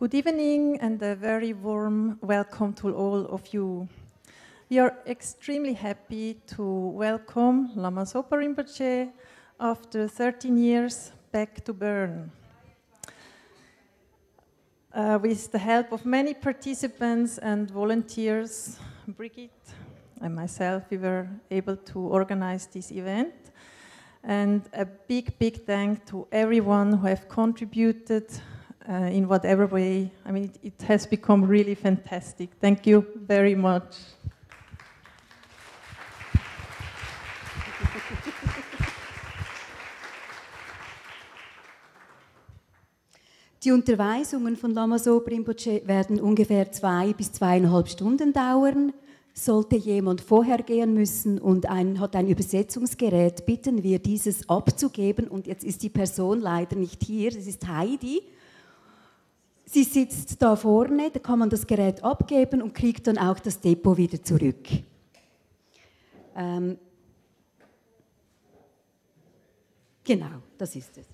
Good evening and a very warm welcome to all of you. We are extremely happy to welcome Lama Zopa Rinpoche after 13 years back to Bern. With the help of many participants and volunteers, Brigitte and myself, we were able to organize this event. And a big, big thank to everyone who have contributed in whatever way. I mean, it has become really fantastic. Thank you very much. Die Unterweisungen von Lama Zopa Rinpoche werden ungefähr 2 bis 2,5 Stunden dauern. Sollte jemand vorher gehen müssen und hat ein Übersetzungsgerät, bitten wir, dieses abzugeben. Und jetzt ist die Person leider nicht hier, das ist Heidi. Sie sitzt da vorne, da kann man das Gerät abgeben und kriegt dann auch das Depot wieder zurück. Genau, das ist es.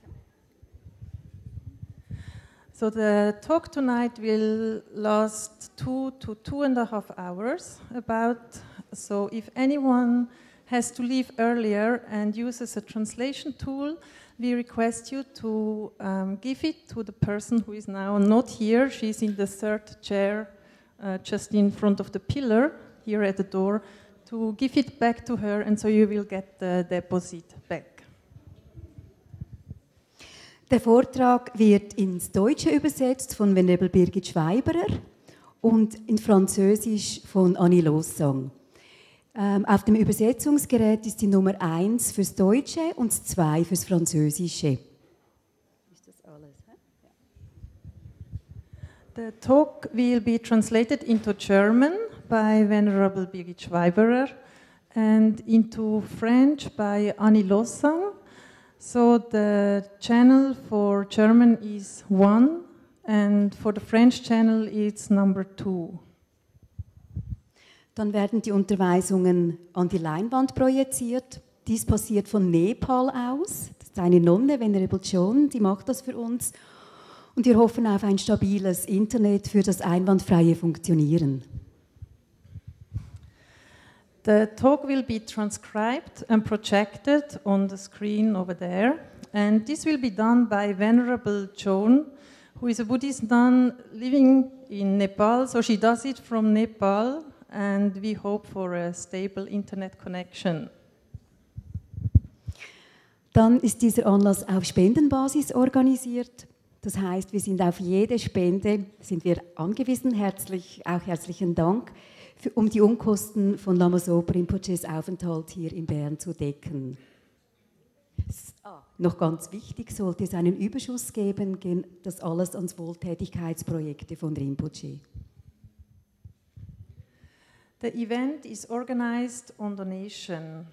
So the talk tonight will last 2 to 2.5 hours about. So if anyone has to leave earlier and uses a translation tool, we request you to give it to the person who is now not here. She's in the third chair, just in front of the pillar here at the door, to give it back to her, and so you will get the deposit back. Der Vortrag wird ins Deutsche übersetzt von Venerable Birgit Schweiberer und in Französisch von Annie Lossang. Auf dem Übersetzungsgerät ist die Nummer 1 fürs Deutsche und 2 fürs Französische. Ist das alles? The talk will be translated into German by Venerable Birgit Schweiberer and into French by Annie Lossang. So the channel for German is 1 and for the French channel it's number 2. Dann werden die Unterweisungen an die Leinwand projiziert. Dies passiert von Nepal aus. Das ist eine Nonne, Venerable Joan, die macht das für uns. Und wir hoffen auf ein stabiles Internet für das einwandfreie Funktionieren. The talk will be transcribed and projected on the screen over there, and this will be done by Venerable Joan, who is a Buddhist nun living in Nepal, so she does it from Nepal, and we hope for a stable internet connection. Dann ist dieser Anlass auf Spendenbasis organisiert. Das heißt, wir sind auf jede Spende sind wir angewiesen. Herzlichen Dank, um die Unkosten von Lama Zopa Rinpoches Aufenthalt hier in Bern zu decken. Noch ganz wichtig, sollte es einen Überschuss geben, geht das alles ans Wohltätigkeitsprojekte von Rinpoche. The event is organized on donation.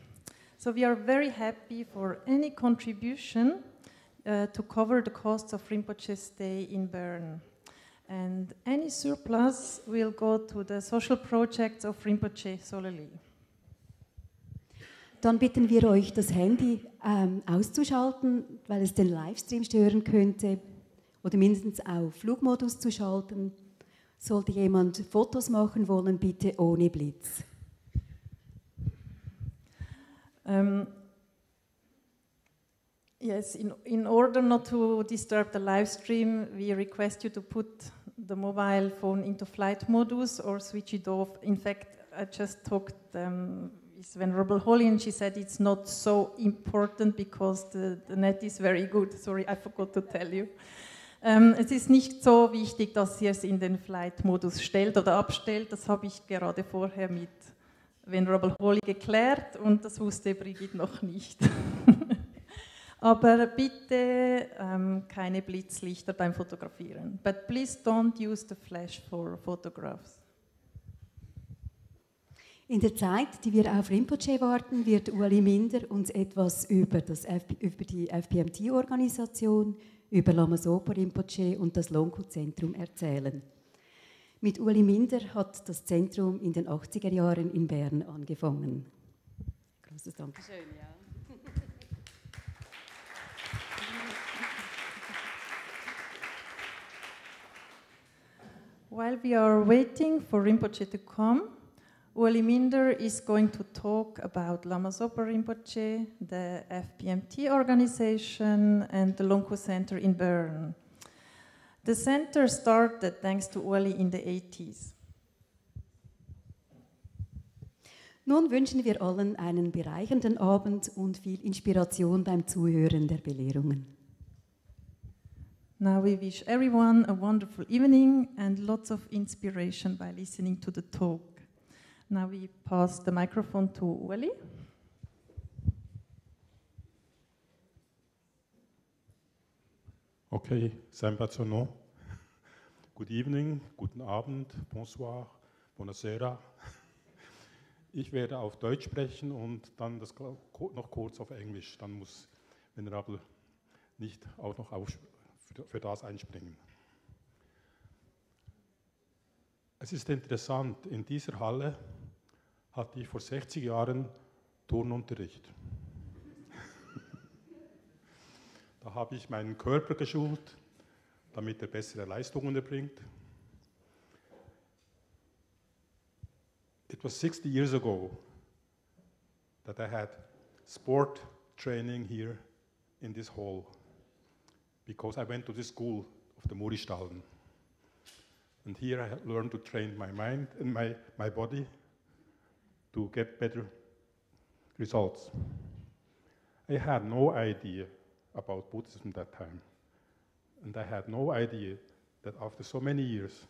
So we are very happy for any contribution to cover the costs of Rinpoche's stay in Bern. And any surplus will go to the social projects of Rinpoche solely. Dann bitten wir euch, das Handy auszuschalten, weil es den Livestream stören könnte, oder mindestens auf Flugmodus zu schalten. Sollte jemand Fotos machen wollen, bitte ohne Blitz. Yes, in order not to disturb the live stream, we request you to put the mobile phone into flight modus or switch it off. In fact, I just talked with Venerable Holly and she said it's not so important because the net is very good. Sorry, I forgot to tell you. Es ist nicht so wichtig, dass ihr es in den Flight-Modus stellt oder abstellt. Das habe ich gerade vorher mit Venerable Holly geklärt und das wusste Brigitte noch nicht. Aber bitte keine Blitzlichter beim Fotografieren. But please don't use the flash for photographs. In der Zeit, die wir auf Rinpoche warten, wird Ueli Minder uns etwas über die FPMT-Organisation, über Lama Zopa Rinpoche und das LONKU-Zentrum erzählen. Mit Ueli Minder hat das Zentrum in den 80er Jahren in Bern angefangen. Großes Dankeschön. Ja. while we are waiting for Rinpoche to come, Ueli Minder is going to talk about Lama Zopa Rinpoche, the FPMT organization, and the Longkhu Center in Bern. The center started thanks to Ueli in the 80s. Nun wünschen wir allen einen bereichernden Abend und viel Inspiration beim Zuhören der Belehrungen. Now we wish everyone a wonderful evening and lots of inspiration by listening to the talk. Now we pass the microphone to Ueli. Okay, sembra sono. Good evening, guten Abend, bonsoir, buonasera. Ich werde auf Deutsch sprechen und dann das noch kurz auf Englisch. Dann muss Venerable nicht auch noch für das einspringen. Es ist interessant, in dieser Halle hatte ich vor 60 Jahren Turnunterricht. Da habe ich meinen Körper geschult, damit er bessere Leistungen erbringt. It was 60 years ago that I had sport training here in this hall because I went to the school of the Muristallen. And here I learned to train my mind and my body to get better results. I had no idea about Buddhism that time. And I had no idea that after so many years,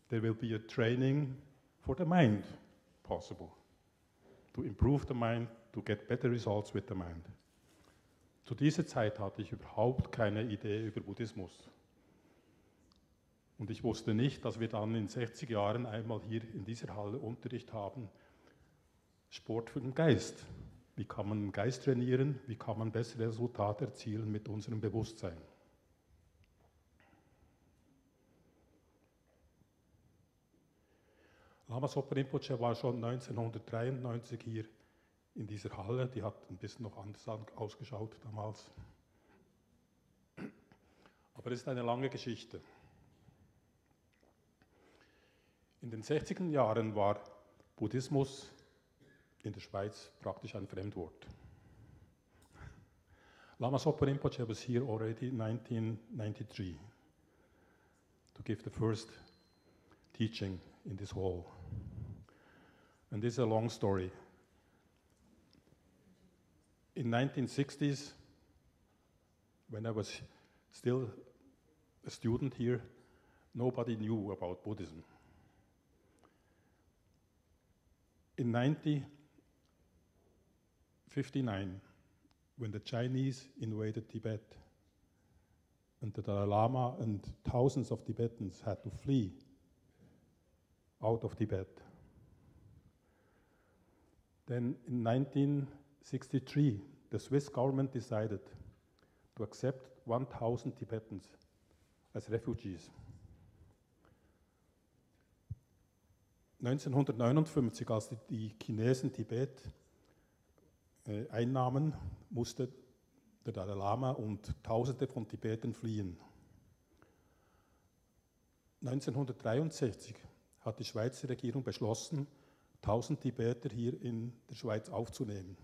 there will be a training for the mind possible, to improve the mind, to get better results with the mind. Zu dieser Zeit hatte ich überhaupt keine Idee über Buddhismus. Und ich wusste nicht, dass wir dann in 60 Jahren einmal hier in dieser Halle Unterricht haben, Sport für den Geist. Wie kann man den Geist trainieren? Wie kann man bessere Resultate erzielen mit unserem Bewusstsein? Lama Zopa Rinpoche war schon 1993 hier in dieser Halle. Die hat ein bisschen noch anders ausgeschaut damals. Aber es ist eine lange Geschichte. In den 60er Jahren war Buddhismus in der Schweiz praktisch ein Fremdwort. Lama Zopa Rinpoche was here already in 1993 to give the first teaching in this hall. And this is a long story. In 1960s, when I was still a student here, nobody knew about Buddhism. In 1959, when the Chinese invaded Tibet, and the Dalai Lama and thousands of Tibetans had to flee out of Tibet. Then in 1963, the Swiss government decided to accept 1,000 Tibetans as refugees. 1959, als die Chinesen Tibet einnahmen, musste der Dalai Lama und Tausende von Tibetern fliehen. 1963 hat die Schweizer Regierung beschlossen, 1000 Tibeter hier in der Schweiz aufzunehmen.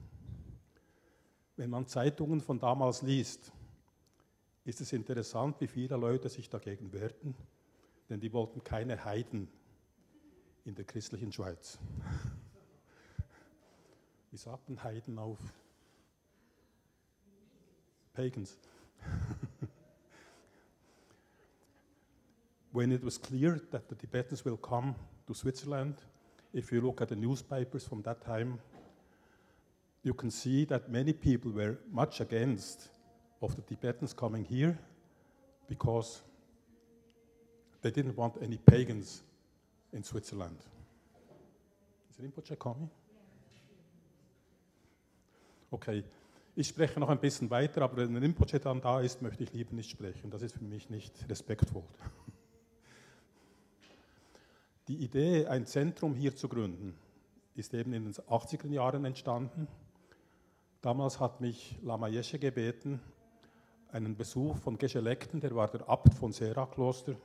Wenn man Zeitungen von damals liest, ist es interessant, wie viele Leute sich dagegen wehrten, denn die wollten keine Heiden in der christlichen Schweiz. Wie sagt man Heiden auf Pagans? When it was clear that the Tibetans will come to Switzerland, if you look at the newspapers from that time, you can see that many people were much against of the Tibetans coming here because they didn't want any pagans in Switzerland. Is Rinpoche coming? Okay, ich spreche noch ein bisschen weiter, aber wenn Rinpoche dann da ist, möchte ich lieber nicht sprechen. Das ist für mich nicht respektvoll. Die Idee, ein Zentrum hier zu gründen, ist eben in den 80er Jahren entstanden. Damals hat mich Lama Yeshe gebeten, einen Besuch von Geshe Lekten, der war der Abt von Sera-Kloster,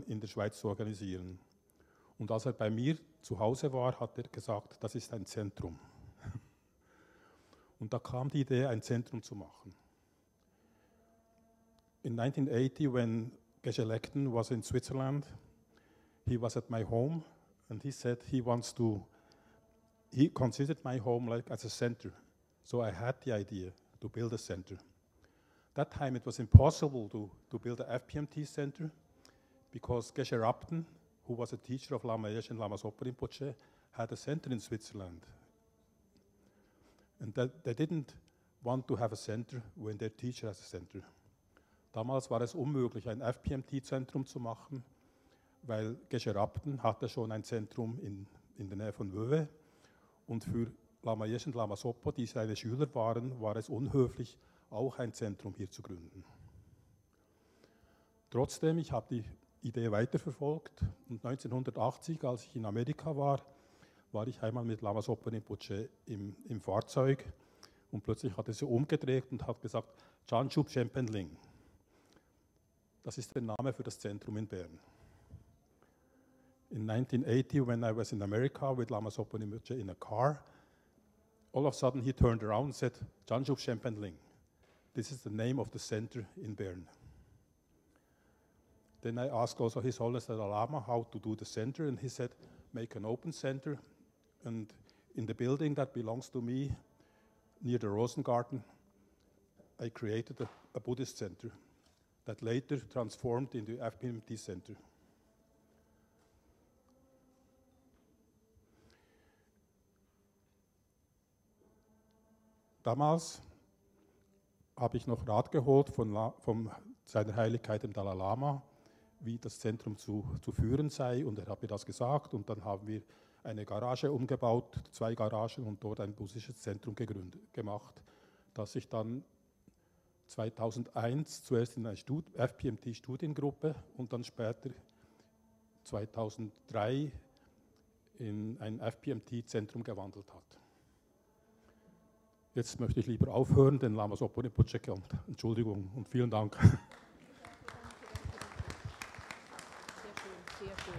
in der Schweiz zu organisieren. Und als er bei mir zu Hause war, hat er gesagt, das ist ein Zentrum. Und da kam die Idee, ein Zentrum zu machen. In 1980, when Geshe Lekten was in Switzerland, he was at my home, and he said he considered my home like as a center. So I had the idea to build a center. That time it was impossible to build a FPMT center because Geshe Rabten, who was a teacher of Lama Yeshe and Lama Zopa Rinpoche, had a center in Switzerland. And they didn't want to have a center when their teacher has a center. Damals war es unmöglich, ein FPMT-Zentrum zu machen, weil Geshe Rabten hatte schon ein Zentrum in der Nähe von Wöwe. Und für Lama Yeshe und Lama Zopa, die seine Schüler waren, war es unhöflich, auch ein Zentrum hier zu gründen. Trotzdem, ich habe die Idee weiterverfolgt. Und 1980, als ich in Amerika war ich einmal mit Lama Zopa Rinpoche im Fahrzeug und plötzlich hat er sich umgedreht und hat gesagt, Chanchub Shempenling. Das ist der Name für das Zentrum in Bern. In 1980, when I was in America with Lama Zopa Rinpoche in a car, all of a sudden he turned around and said, Chanchub Shempenling. This is the name of the center in Bern. Then I asked also His Holiness the Lama how to do the center, and he said, make an open center, and in the building that belongs to me, near the Rosengarten, I created a Buddhist center that later transformed into FPMT center. Damals habe ich noch Rat geholt von seiner Heiligkeit dem Dalai Lama, wie das Zentrum zu führen sei, und er hat mir das gesagt, und dann haben wir eine Garage umgebaut, 2 Garagen, und dort ein buddhistisches Zentrum gemacht, das sich dann 2001 zuerst in eine FPMT-Studiengruppe und dann später 2003 in ein FPMT-Zentrum gewandelt hat. Jetzt möchte ich lieber aufhören, den Lama Zopa Rinpoche kommt. Entschuldigung und vielen Dank. Sehr schön, sehr schön.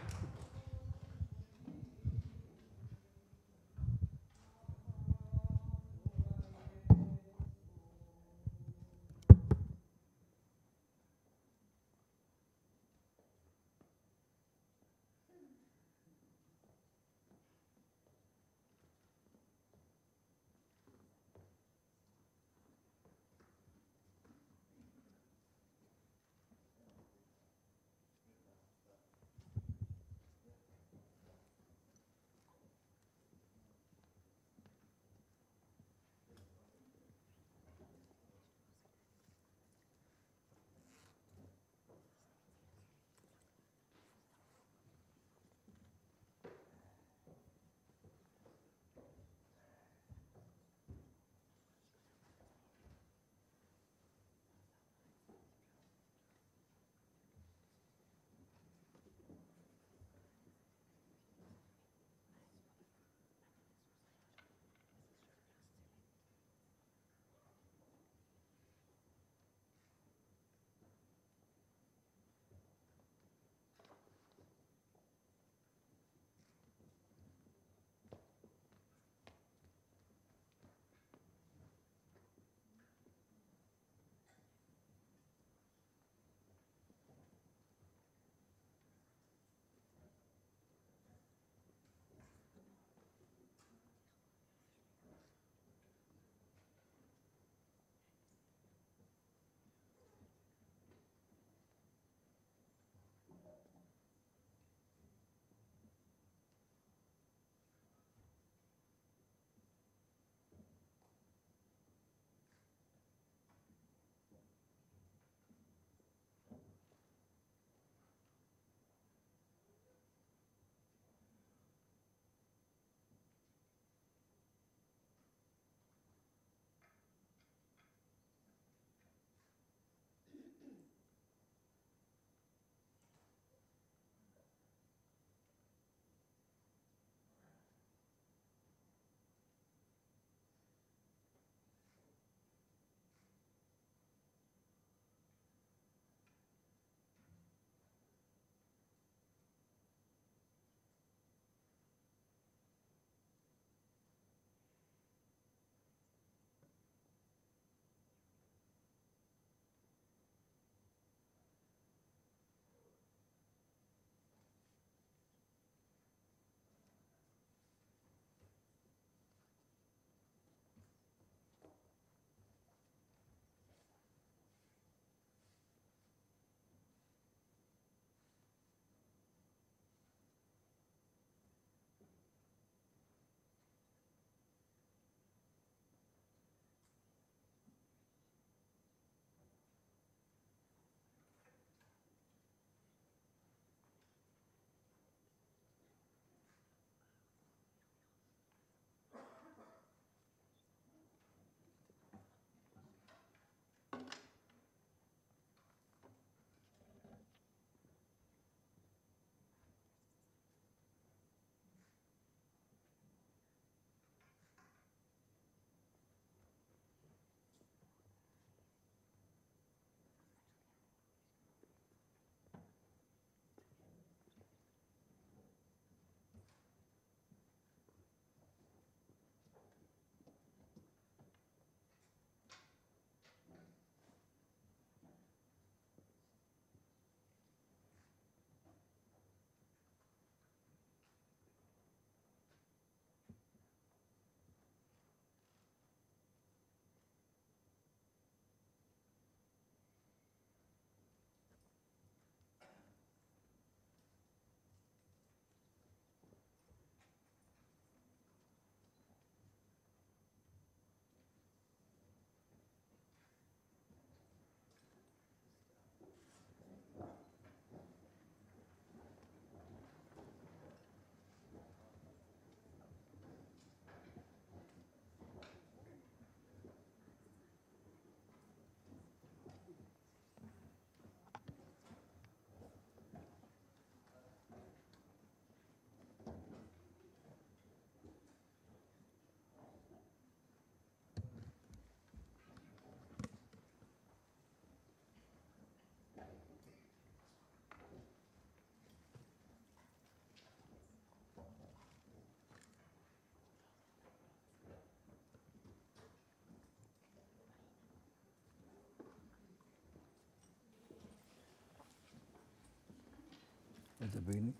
the beginning.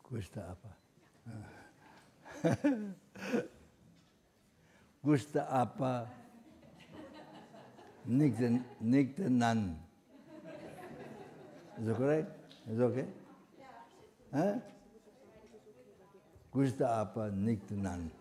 Questa apa. Questa apa. Nick the nun. Is that correct? Is that okay? Huh? Questa apa, Nick the nun.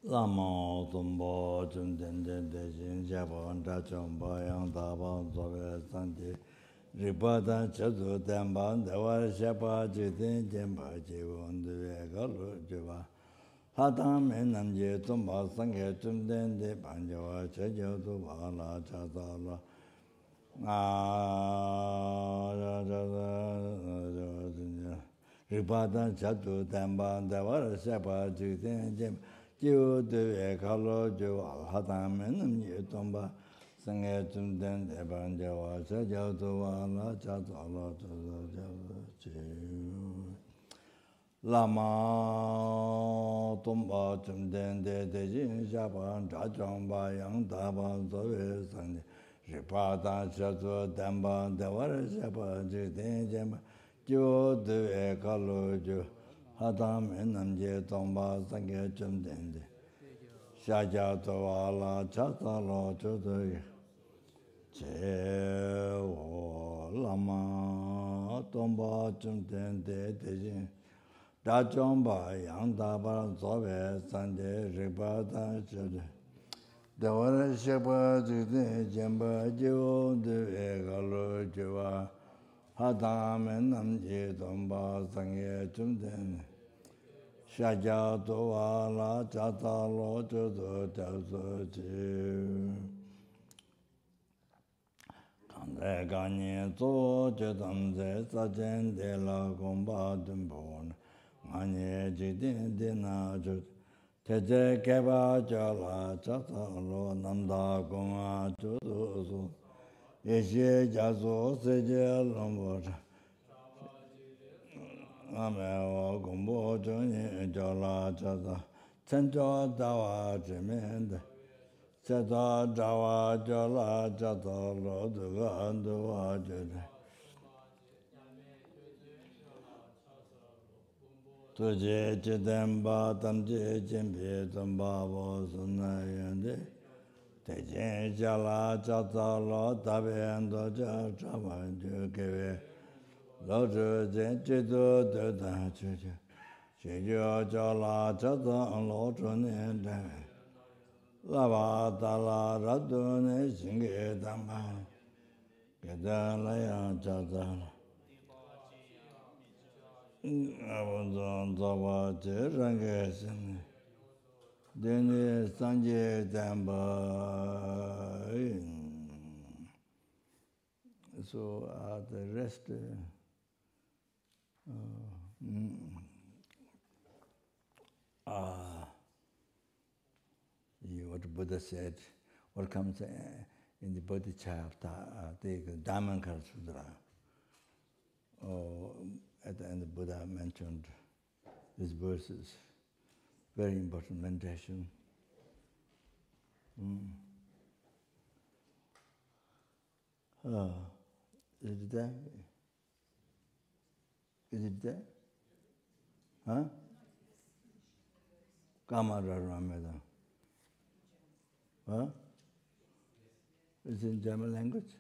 Lama Tumbo Jumden de Jin Japan Dachomba Yang Taban Zobe Santi Ripata Chadu Temban Devar Shapa Jitin Jemba Jivon de Galu Jiva Hatam Menamje Tumba Sange Jumden de Panjava Chajo Vala Chatala Ripata Chadu Temban Devar Shapa Jitin Jemba Jiu de Kalo Jiu Hatam and Tomba Sanga Jumden Ebanjawa Sajautuala Chatala Lama Tomba Jumden de Jin Japan Jajamba Yang Taban Zoe Sandi Ripata Chatu Damba Devara Shapa Jiten Jemba Jiu de Kalo Jiu Hadam Namje Tomba Sange Jumdende Shaja Tawala Chatalo Chudu Che Lama Tomba Jumdende Dejin Dajomba Yandaba Zobe Sande Ribata Chudu Dawara Sheba Jute Jemba Jivo de Egalo Jiva Hadam Namje Tomba Sange Jumdende Shaja Toala Chatalo Chudu Tasu Kande Ganye Zo Chetamze Sajen De La Gomba Dumbon Manye Jidin Dina Chut Teje Keba Jala Chatalo Namda Goma Chudu Su Eshe Jazo Seje Lombota Amewa Gombo Joni Jala Chata Chenjo Dawa Jimende Cheta Dawa Jala Chata Loduga Anduwa Jede Tuje Chidemba Tamje Jimbe Tamba Bosuna Yende Teje Jala Chata Lo Tabiendo Chama Jukewe Loju Jidu Duda Chuju Shiju Jala Chata Loju Nende Lava Dala Radune Shingi Damba Kedalaya Chata Abundan Zaba Jirangesin Dini Sanje Damba. So the rest what Buddha said, what comes in the Bodhichapta, the Dhammankara Sutra. At the end, the Buddha mentioned these verses. Very important meditation. Is it there? Is it there? Huh? Kamara Ramada. Huh? Is it in German language?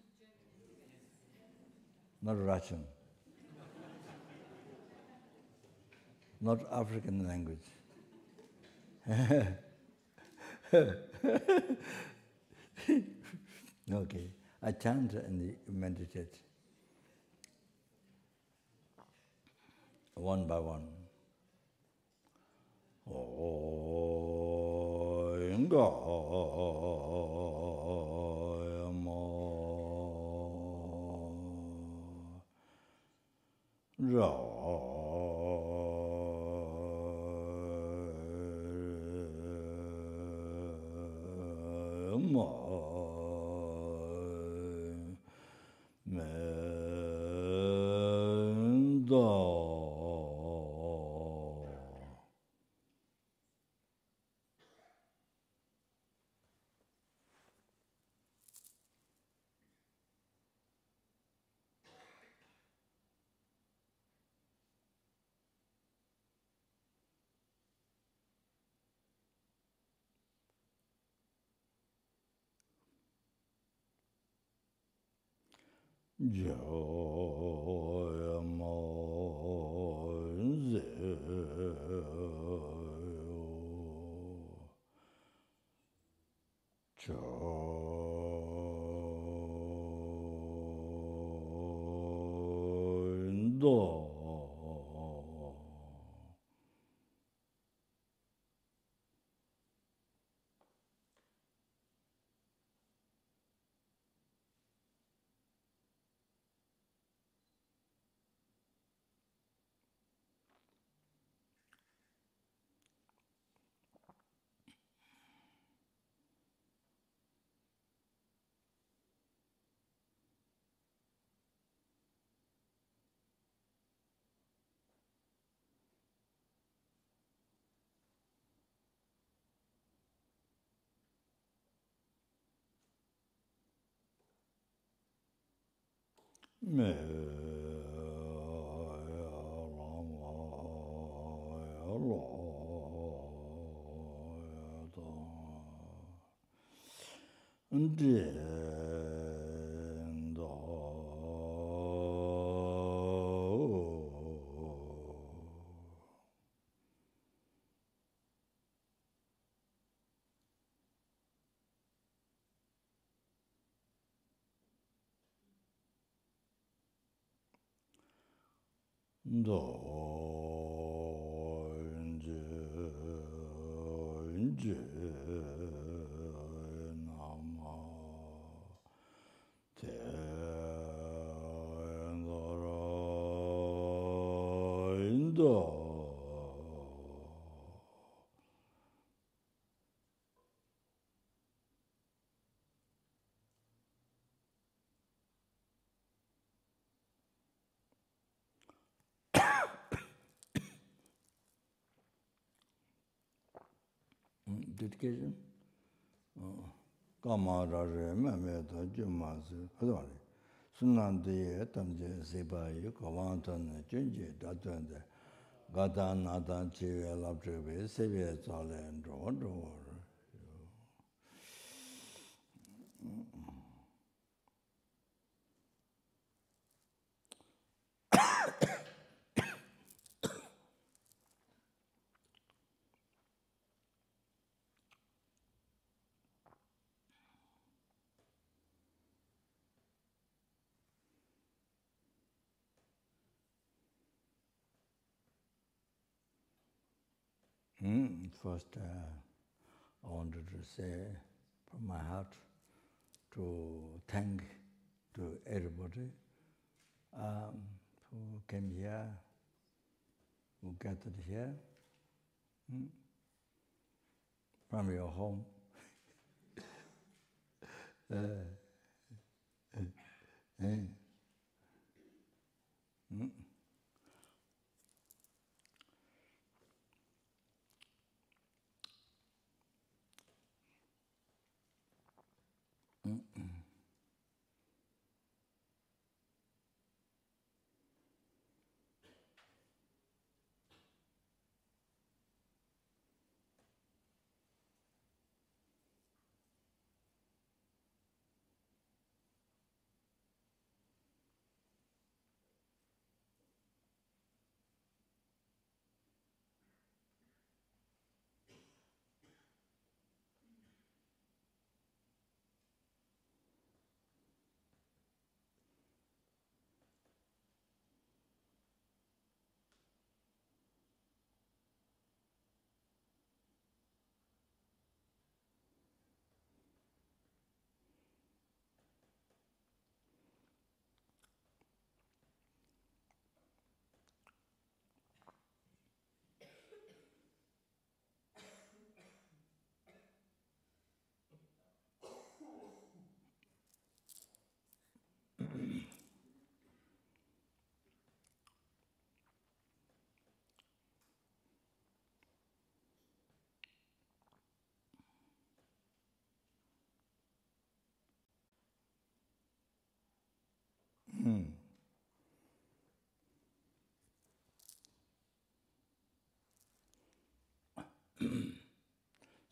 Not Russian. Not African language. Okay. I chant and meditate. One by one. Ra Dedication? Kamarare, Mameta, Jumas, Hadori. Sunandi, Tamje, Sibai, Kawantan, Junji, Datunda, Gatan, Natan, Chiva, Labtribe, Sevia, Sale, and Draw. First, I wanted to say from my heart to thank to everybody who came here, who gathered here, from your home.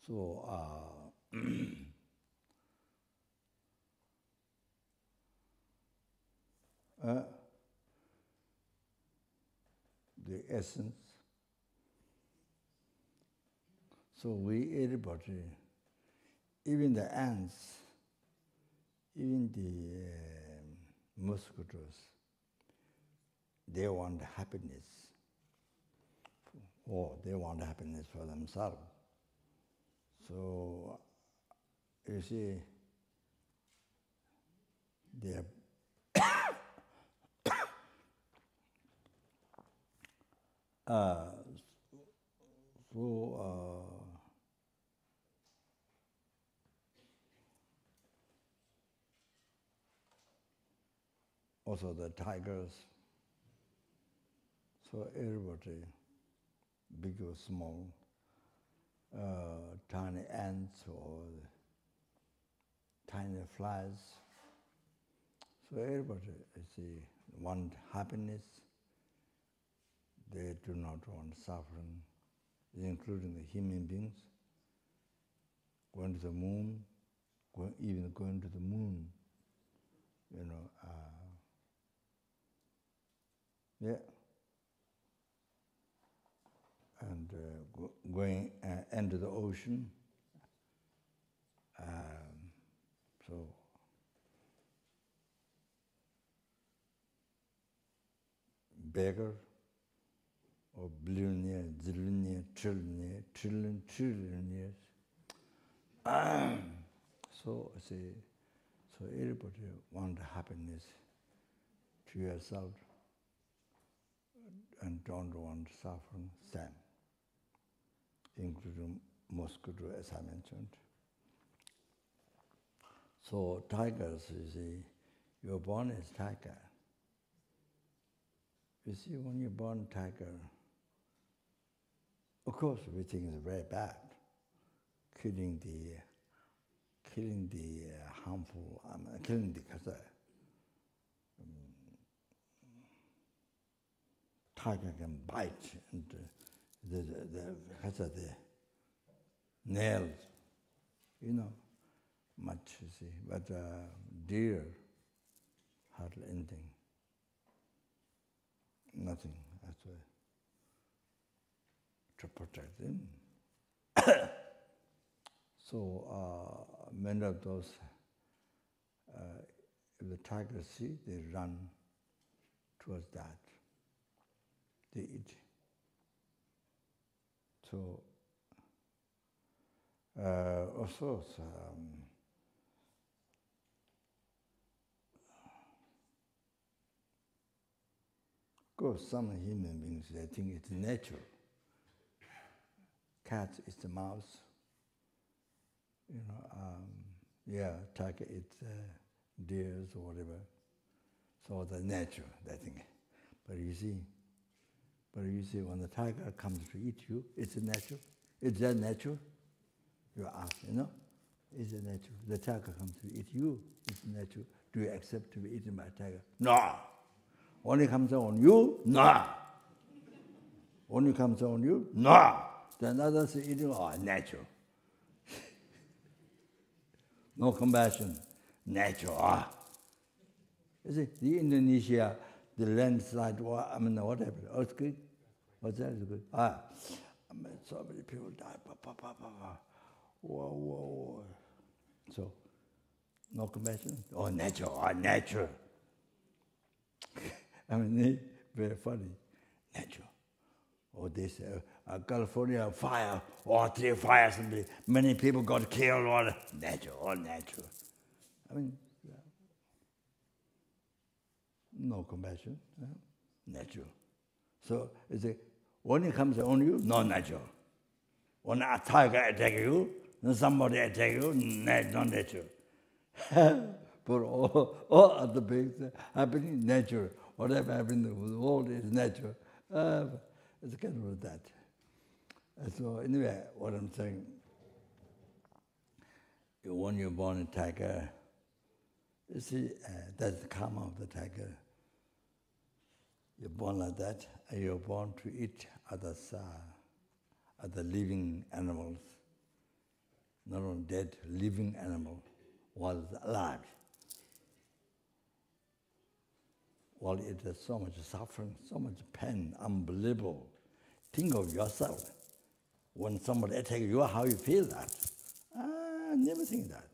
So the essence. So we, everybody, even the ants, even the mosquitoes, they want happiness. Or they want happiness for themselves. So, you see, they are also the tigers. So everybody, big or small, tiny ants or tiny flies. So everybody, you see, want happiness. They do not want suffering, including the human beings. Going to the moon, even going to the moon, yeah. And going into the ocean. So beggar or billionaire, zillionaire, trillionaires. So everybody want happiness to yourself and don't want suffering, same, including mosquito, as I mentioned. So tigers, you see, you're born as tiger. You see, when you're born tiger, of course we think it's very bad, killing the harmful, killing the tiger can bite and the nails, much, you see. But deer, hardly anything, nothing, that's why, to protect them. So many of those, if the tigers see, they run towards that. They eat. So also, of course, some human beings, they think it's natural. Cat is the mouse. Tiger eats deers or whatever. So the natural, they think. But you see, when the tiger comes to eat you, it's natural. Is that natural? You ask, is it natural? The tiger comes to eat you, it's natural. Do you accept to be eaten by a tiger? No. Only comes on you? No. Only comes on you? No. Then others are eating, natural. No compassion, natural. You see, the Indonesia, the landslide, what happened? Earthquake? What's that? So many people died. Whoa. So, no compassion? Natural. Very funny. Natural. Or this California fire, or 3 fires, many people got killed, or natural. No compassion, natural. So when it comes on you, not natural. When a tiger attack you, when somebody attack you, not natural. But all other things happening natural. Whatever happens in the world is natural. It's kind of that. So anyway, what I'm saying, when you're born a tiger, you see, that's the karma of the tiger. You're born like that, and you're born to eat others' the living animals, not only dead, living animal, was alive. While it has so much suffering, so much pain, unbelievable. Think of yourself. When somebody attacks you, how you feel that? Never think that.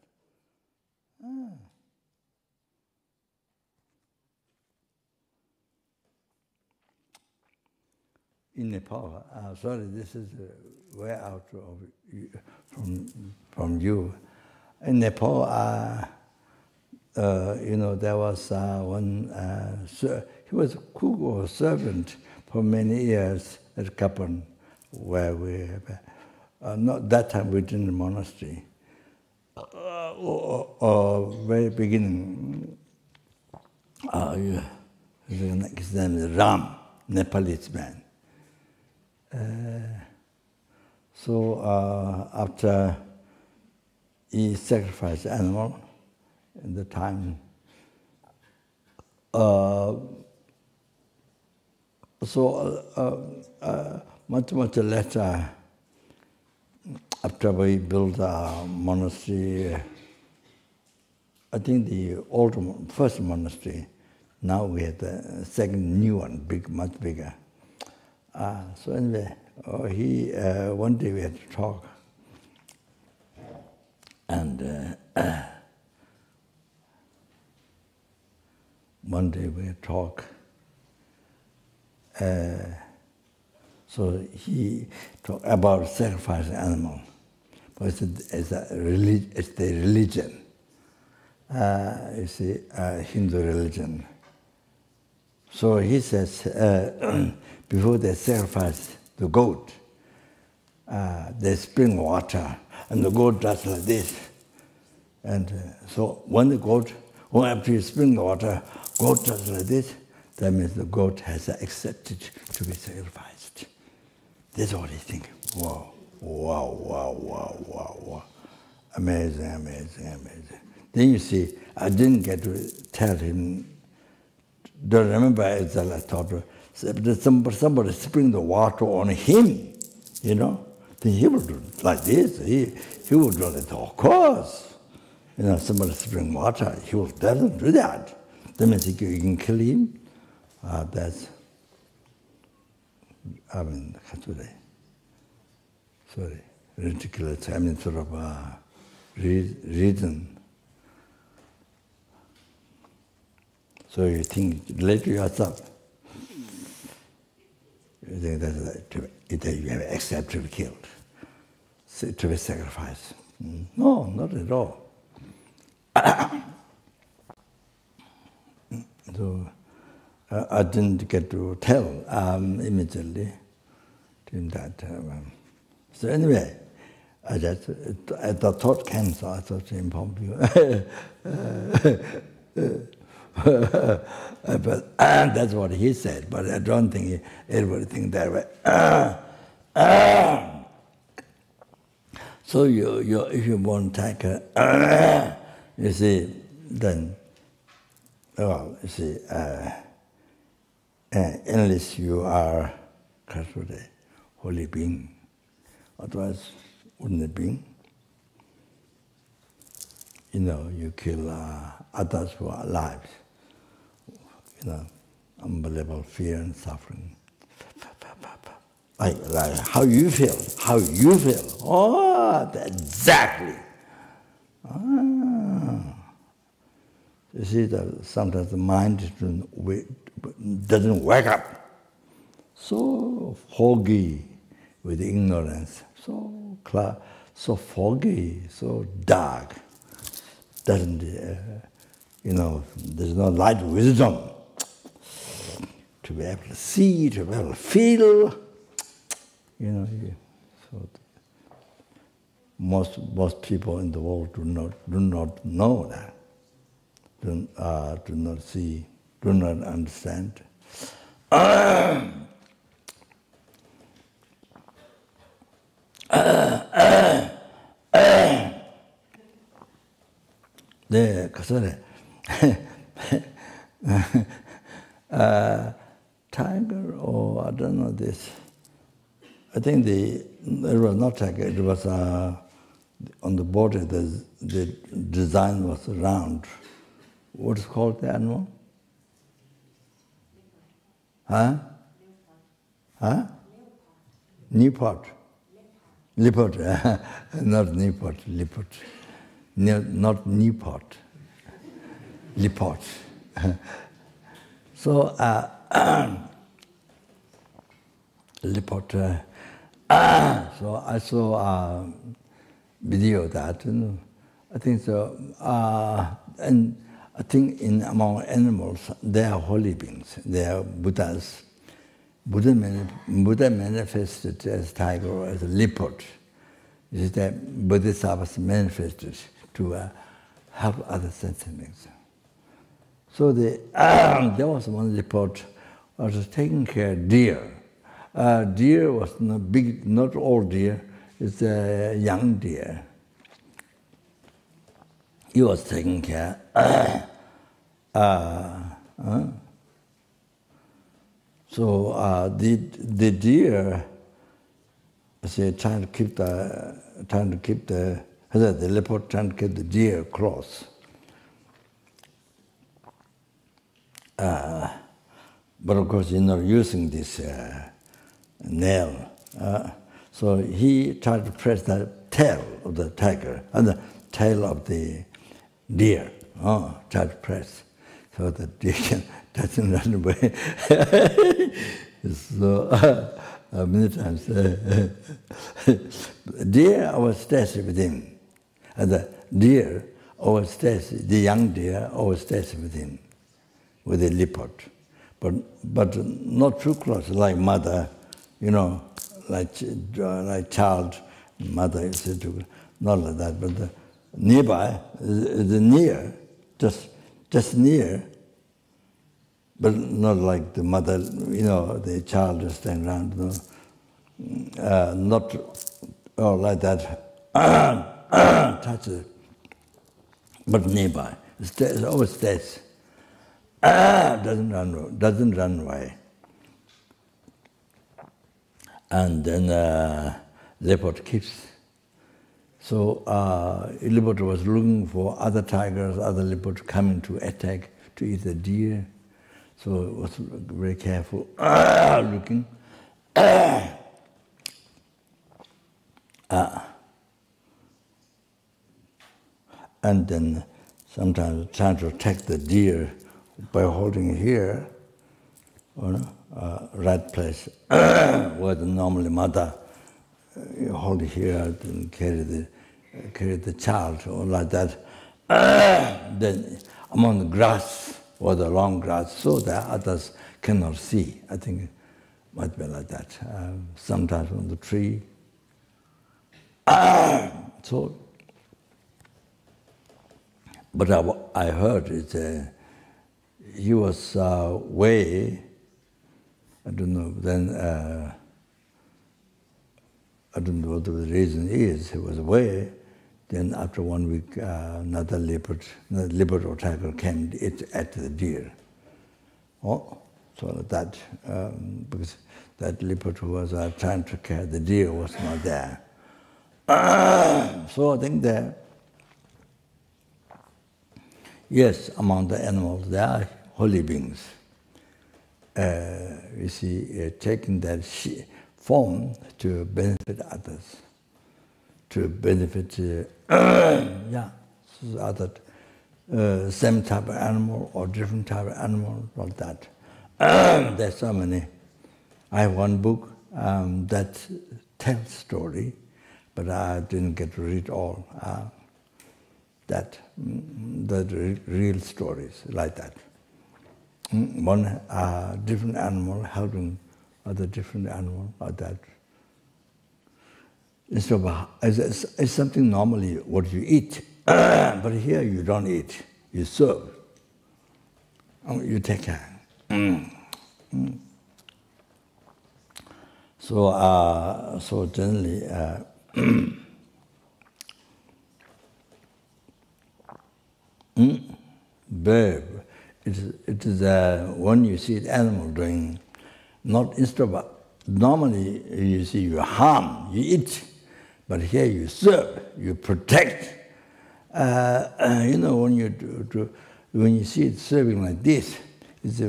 In Nepal, sorry, this is way out of you, from you. In Nepal, there was one, he was a cook or servant for many years at Kapan, where we not that time we didn't monastery. Very beginning, his name is Ram, Nepalese man. So after he sacrificed animal, in the time, much later, after we built a monastery, I think the old first monastery, now we have the second new one, big, much bigger. So anyway, one day we had to talk, and one day we had to talk. So he talked about sacrificing animal, but it's the religion. You see, Hindu religion. So he says, before they sacrifice the goat, they spring water, and the goat does like this. And so when the goat, after you spring the water, goat does like this, that means the goat has accepted to be sacrificed. That's what he thinks. Wow, wow, wow, wow, wow, wow. Amazing, amazing, amazing. Then you see, I didn't get to tell him, don't remember as I thought, somebody spring the water on him, then he will do it like this. He will do it, of course. Somebody spring water, he will definitely do that. That means you can kill him. That's, ridiculous. Sort of reason. So you think, relate to yourself. You think that you have accepted to be killed, to be sacrificed. No, not at all. So I didn't get to tell immediately to him that. So anyway, the thought came, so I thought to inform you. But that's what he said. But I don't think everybody thinks that way. So if you want to take you see, then, well, you see, unless you are a holy being, otherwise wouldn't be. You kill others who are alive. Unbelievable fear and suffering. Like how you feel. Oh, exactly. You see that sometimes the mind doesn't wake up. So foggy with ignorance. So foggy, so dark. Doesn't, there's no light wisdom to be able to see, to be able to feel. So most people in the world do not know that, do not see, do not understand. Tiger, or I don't know this. I think it was not tiger, it was on the body, the design was round. What is called the animal? Huh? Huh? Newport. Leopard. Not Newport, leopard. Not Newport. Leopard. So, leopard. So I saw a video of that, and I think so. And I think among animals, they are holy beings. They are Buddhas. Buddha manifested as tiger or as a leopard. It is that Bodhisattvas manifested to help other sentient beings. So there was one leopard was taking care of deer. Deer was not big, not all deer. It's a young deer. He was taking care. So the deer, say, trying to keep the leopard trying to keep the deer close. But of course, he's not using this nail. So he tried to press the tail of the tiger and the tail of the deer. Tried to press so the deer doesn't run away. So many times, deer always stays with him, and the deer always stays. The young deer always stays with him, with the leopard, but not too close, like mother, like child, mother is not like that, but the nearby, the near, just near. But not like the mother, the child is standing around, not like that, touch it, but nearby. It always stays. Doesn't run away. And then leopard keeps. So leopard was looking for other tigers, other leopards coming to attack, to eat the deer. So it was very careful looking. And then sometimes trying to attack the deer by holding here, right place, where the normally mother hold here and carry the child, or like that. Then among the grass, or the long grass, so that others cannot see. I think it might be like that. Sometimes on the tree. So, but I heard he was way, I don't know, then I don't know what the reason is, he was away. Then after 1 week, another leopard or tiger came at the deer. So that, because that leopard who was trying to carry the deer was not there. So I think that, yes, among the animals, there are holy beings. You see, taking that form to benefit others. To benefit, other same type of animal or different type of animal, like that. There's so many. I have one book that tells story, but I didn't get to read all. The real stories like that. One different animal helping other different animal like that. It's something normally what you eat, but here you don't eat, you serve. You take care. So generally, it is when you see the animal doing, not instead of normally, you see, you harm, you eat, but here you serve, you protect. You know, when you see it serving like this, it's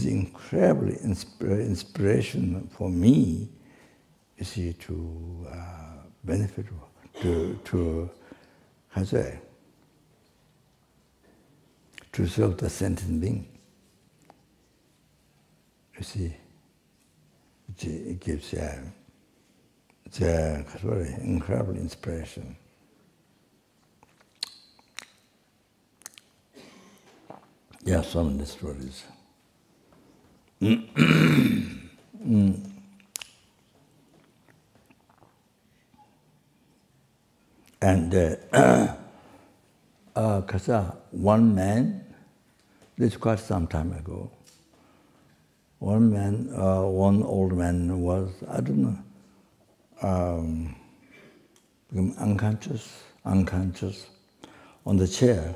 incredibly inspiration for me. You see, to benefit, to how to say, to serve the sentient being. You see, it gives it's a very incredible inspiration. Yeah, some of the stories. And one man, this is quite some time ago, one old man was, I don't know, became unconscious on the chair,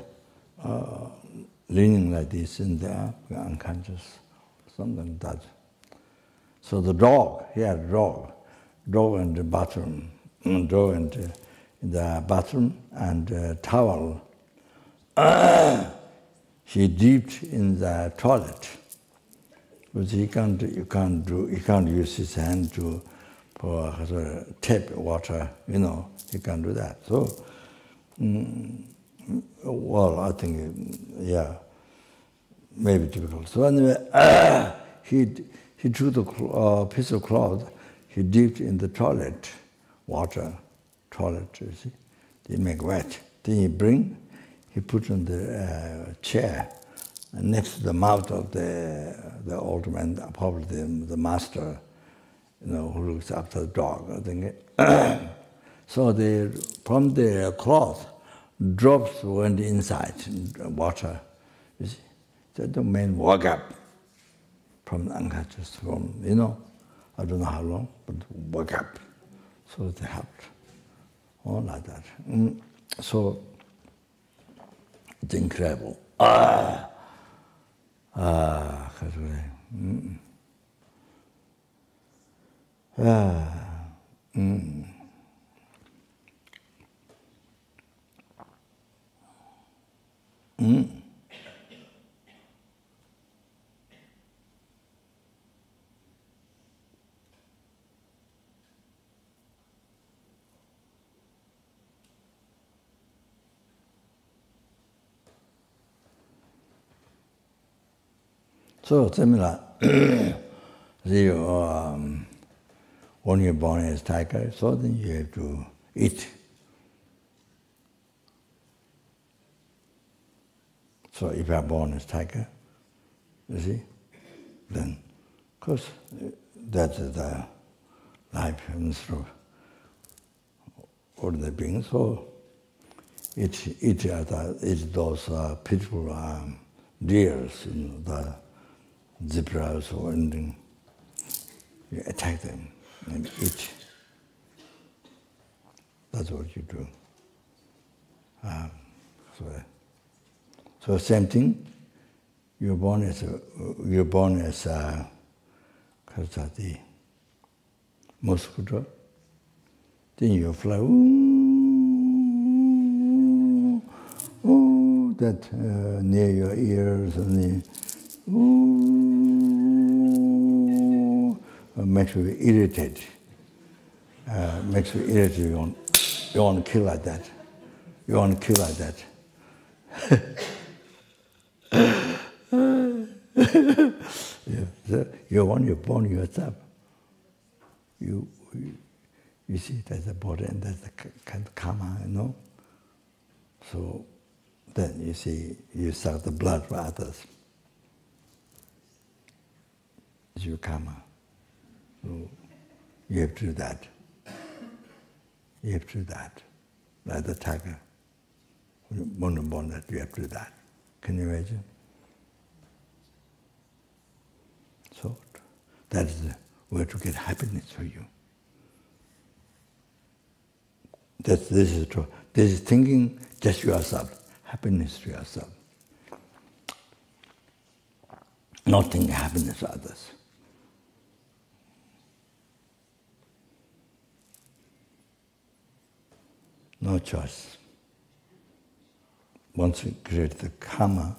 leaning like this in there, unconscious, something like that. So the dog, he had a dog in the bathroom, dog in the bathroom, and towel. He dipped in the toilet, but he can't use his hand for tap water, you know, he can't do that. So, well, I think, yeah, maybe difficult. So anyway, he drew the piece of cloth, he dipped in the toilet water, you see, they make wet. Then he put on the chair next to the mouth of the old man, probably the master, you know, who looks after the dog, I think. So from the cloth, drops went inside water. You see, so the man woke up from unconscious, you know, I don't know how long, but woke up. So it helped, all like that. So it's incredible. So similar, when you're born as tiger, so then you have to eat. So if you are born as tiger, you see, then, of course, that's the life through ordinary beings. So eat those pitiful deers, you know, the zebras or anything. You attack them and eat. That's what you do. So same thing. You're born as the mosquito. Then you fly. Ooh, that near your ears and makes you irritated. Makes you irritated. You want to kill like that. You want to kill like that. Yeah. So you're born yourself. You see, there's a body and there's a kind of karma, you know. So then you see, you suck the blood for others. It's your karma. So you have to do that. You have to do that. Like the tiger. When you're born that, you have to do that. Can you imagine? So that's the way to get happiness for you. This is true. This is thinking just yourself, happiness to yourself. Not thinking happiness to others. no choice. Once we create the karma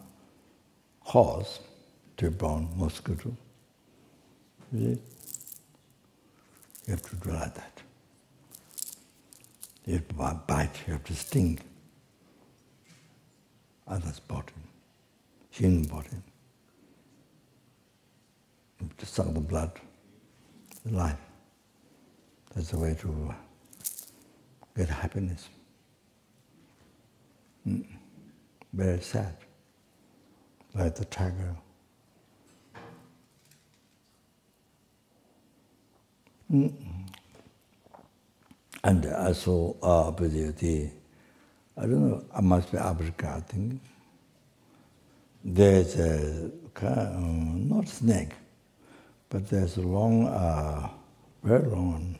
cause to be born mosquito, you have to do like that. You have to bite, you have to sting others' body, human body. You have to suck the blood, the life. That's the way to get happiness. Very sad, like the tiger. And also, I don't know, it must be Africa, I think. There's a, not snake, but there's a long, very long,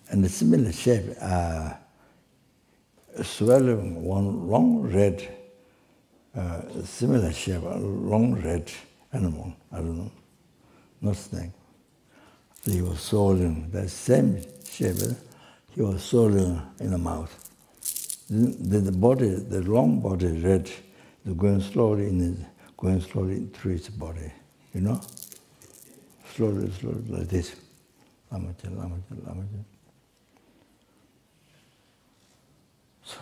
and a similar shape, swallowing one long red, similar shape, a long red animal, I don't know, not snake. He was swallowing that same shape, he was swallowing in the mouth. Then the body, the long body, red, is going slowly through its body, you know? Slowly, like this. So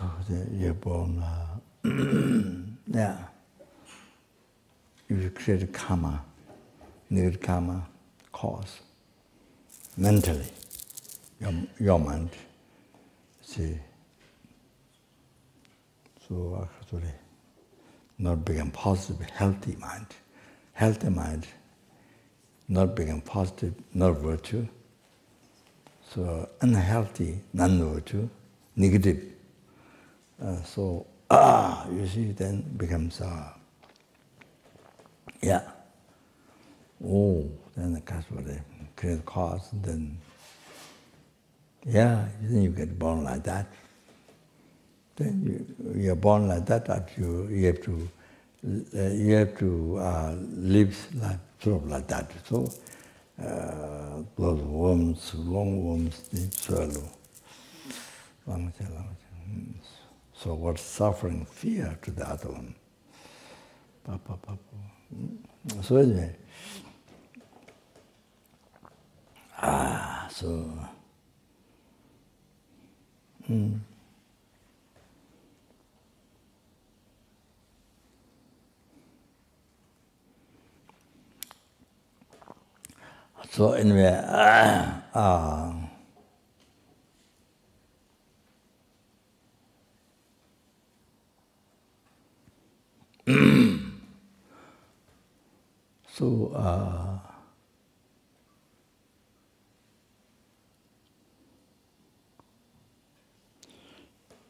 you're born, yeah. If you create karma, negative karma, cause, mentally, your mind, see, so actually not become positive, healthy mind, not become positive, not virtue, so unhealthy, non-virtue, negative. You see, then becomes, then the casualty, create cause, and then, then you get born like that. Then you're born like that, you have to live life sort of like that. So, those worms, long worms, they swallow. So what's suffering? Fear to the other one. So anyway, so anyway,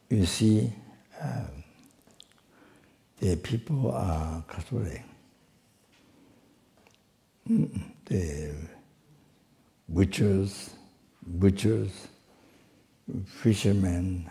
you see, the people are the butchers, fishermen,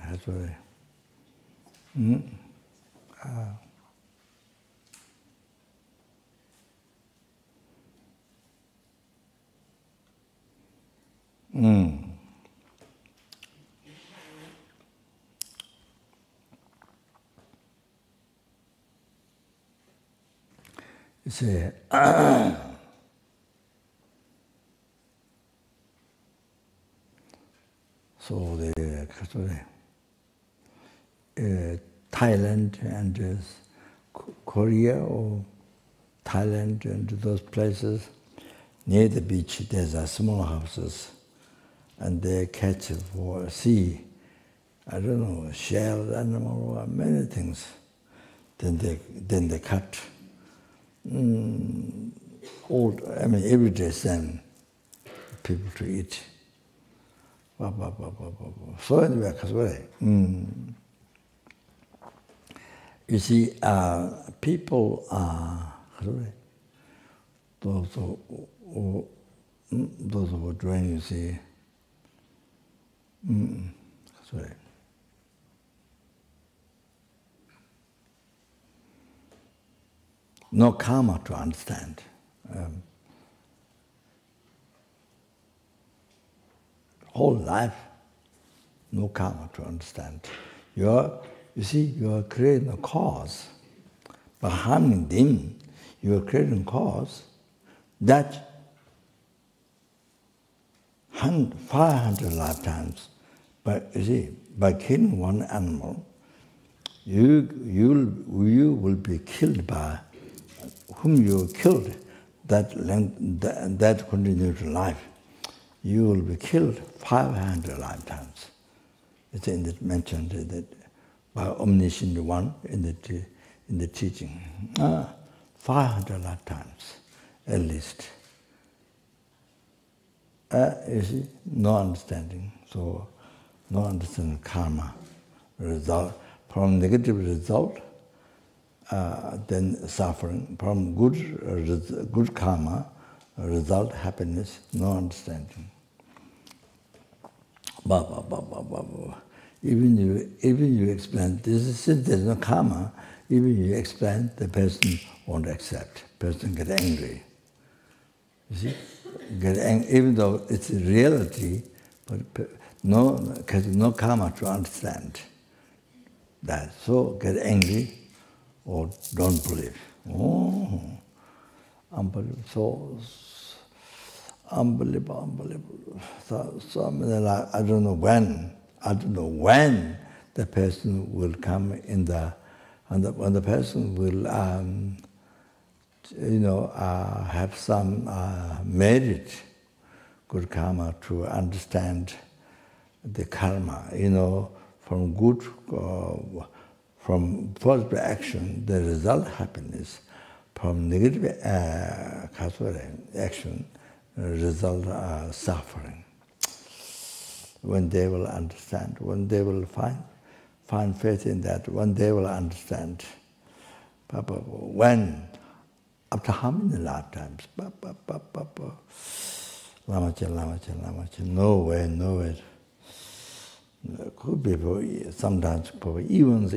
you see, so the Thailand and Korea or Thailand and those places, near the beach, there's small houses, and they catch for sea, I don't know, shell, animal, or many things. Then they cut. Every day send people to eat. So anyway, you see, people are those who are doing, you see, no karma to understand. Whole life, no karma to understand. You see, you are creating a cause. By harming them, you are creating a cause that 500 lifetimes, but you see, by killing one animal, you will be killed by whom you killed, that continued life. You will be killed 500 lifetimes. It's mentioned that by omniscient one in the teaching. 500 lifetimes, at least. You see, no understanding. So, no understanding karma result. From negative result, then suffering. From good karma, result happiness, no understanding. Even you explain this, since there's no karma, even you explain, the person won't accept. Person get angry. You see, get angry, even though it's a reality, but because no karma to understand that. So get angry or don't believe. Oh, unbelievable. So unbelievable. So I don't know when the person will come in when the person will have some merit, good karma to understand the karma. From good, from positive action, the result happiness. From negative action, result suffering. When they will understand, when they will find faith in that, when they will understand. When? After how many lifetimes? Lamacha, no way. Could be sometimes for eons.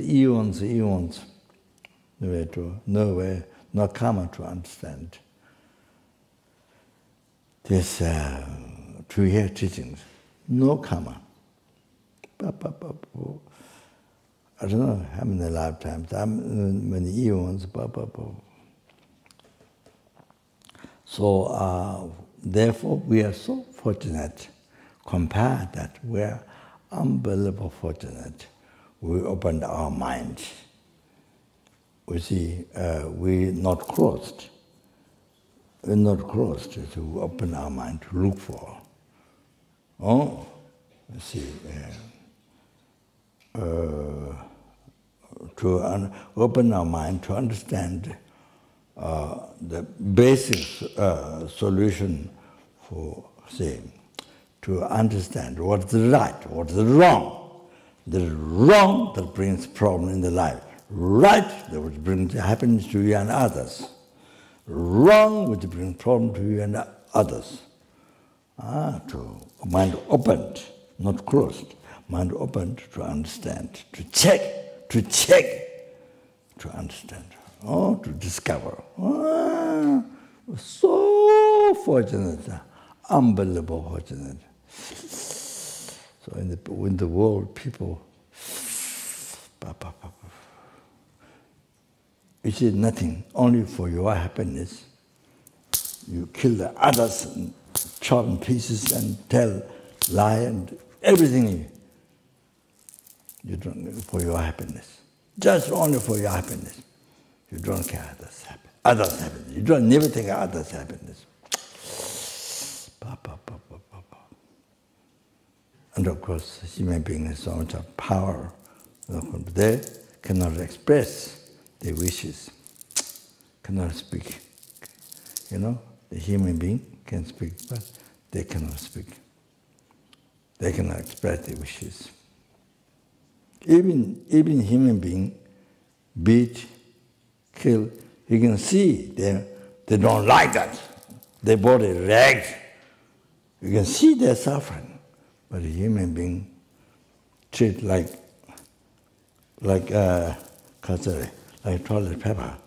No way, no karma to understand. This 2-year teachings, no karma. I don't know how many lifetimes, how many eons. So, therefore, we are so fortunate. Compare that, we are unbelievable fortunate. We opened our mind. We see, we're not closed. We're not closed to open our mind to look for. Oh, you see, to open our mind to understand the basic solution for, say, to understand what's right, what's wrong. The wrong that brings problem in the life. Right that which brings happiness to you and others. Wrong which brings problem to you and others. To mind opened, not closed. Mind opened to understand, to check, to understand. To discover. So fortunate, unbelievable fortunate. So in the world, people, you see nothing, only for your happiness. You kill the others and chop in pieces and tell, lie and everything. You don't for your happiness, just only for your happiness. You don't care others' happiness. You don't never think of others' happiness. And of course, human beings have so much of power. They cannot express their wishes, cannot speak. The human being can speak, but they cannot speak. They cannot express their wishes. Even human being, beat, kill, you can see they don't like that. Their body ragged. You can see they're suffering. But a human being treat like toilet paper.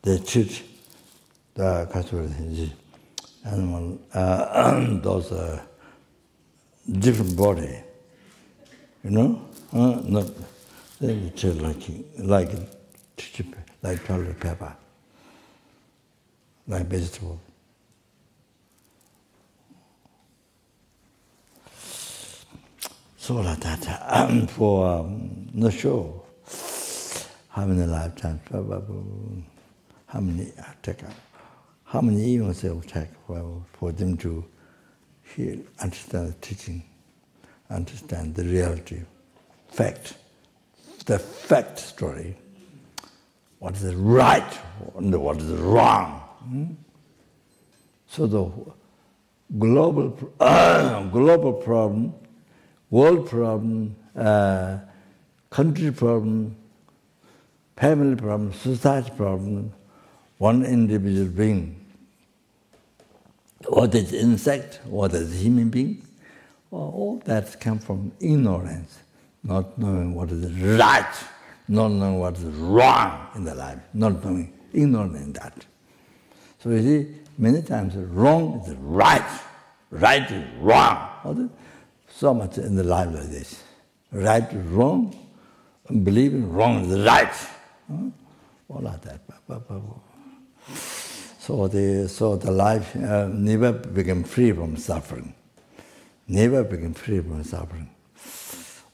They treat the animal, those different body. you know? Not like toilet paper, like vegetable. So like that. For not sure how many lifetimes, how many years it will take for them to hear, understand the teaching, understand the reality, fact, the fact story. What is right and what is wrong. So the global problem, world problem, country problem, family problem, society problem, one individual being, what is insect, what is human being, all that comes from ignorance, not knowing what is right, not knowing what is wrong in the life, not knowing, ignorant in that. So you see, many times wrong is right, right is wrong. So much in the life like this. Right is wrong, believing wrong is right. All like that. So the life never became free from suffering. Never became free from suffering.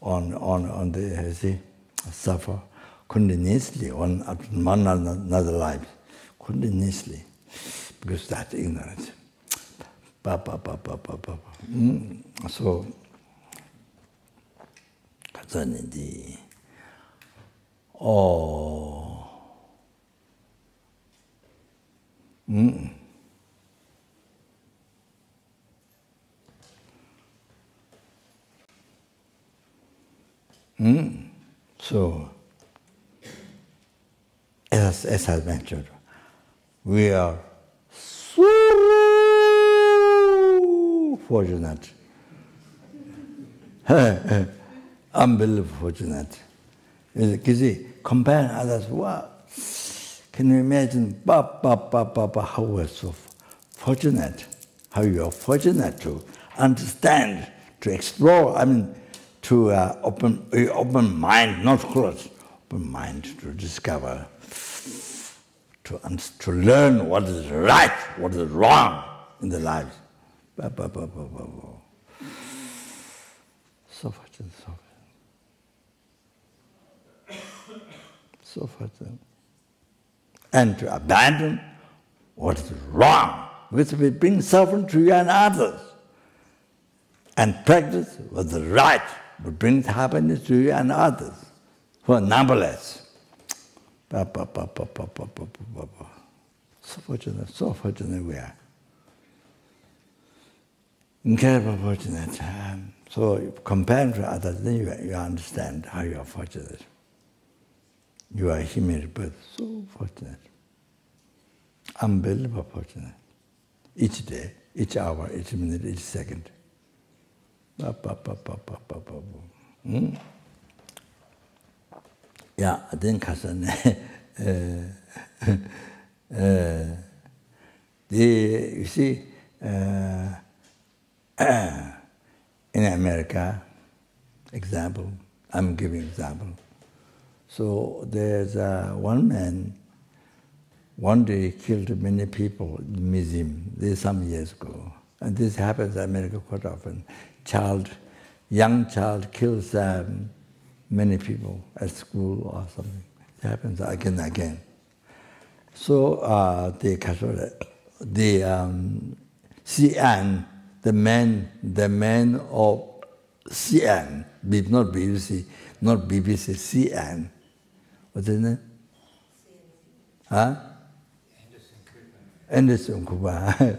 On the suffer continuously on another life, continuously, because that's ignorance. So the So, as I mentioned, we are so fortunate, unbelievable fortunate. You see, compare others, wow, can you imagine how we're so fortunate, how you are fortunate to understand, to explore, to open mind, not closed, open mind to discover, to learn what is right, what is wrong in the life. So fortunate, so fortunate. And to abandon what is wrong, which will bring suffering to you and others, and practice what is right, but brings happiness to you and others, who are numberless. So fortunate we are. Incredible fortunate. So compared to others, then you understand how you are fortunate. You are human, but so fortunate. Unbelievable fortunate. Each day, each hour, each minute, each second. Yeah, I think you see, in America, example, I'm giving example. So there's one man, one day killed many people in the museum, this some years ago. And this happens in America quite often. Young child kills many people at school or something. It happens again and again. So CN, the man of CN, not BBC, CN. What's his name? Huh? Anderson Cooper.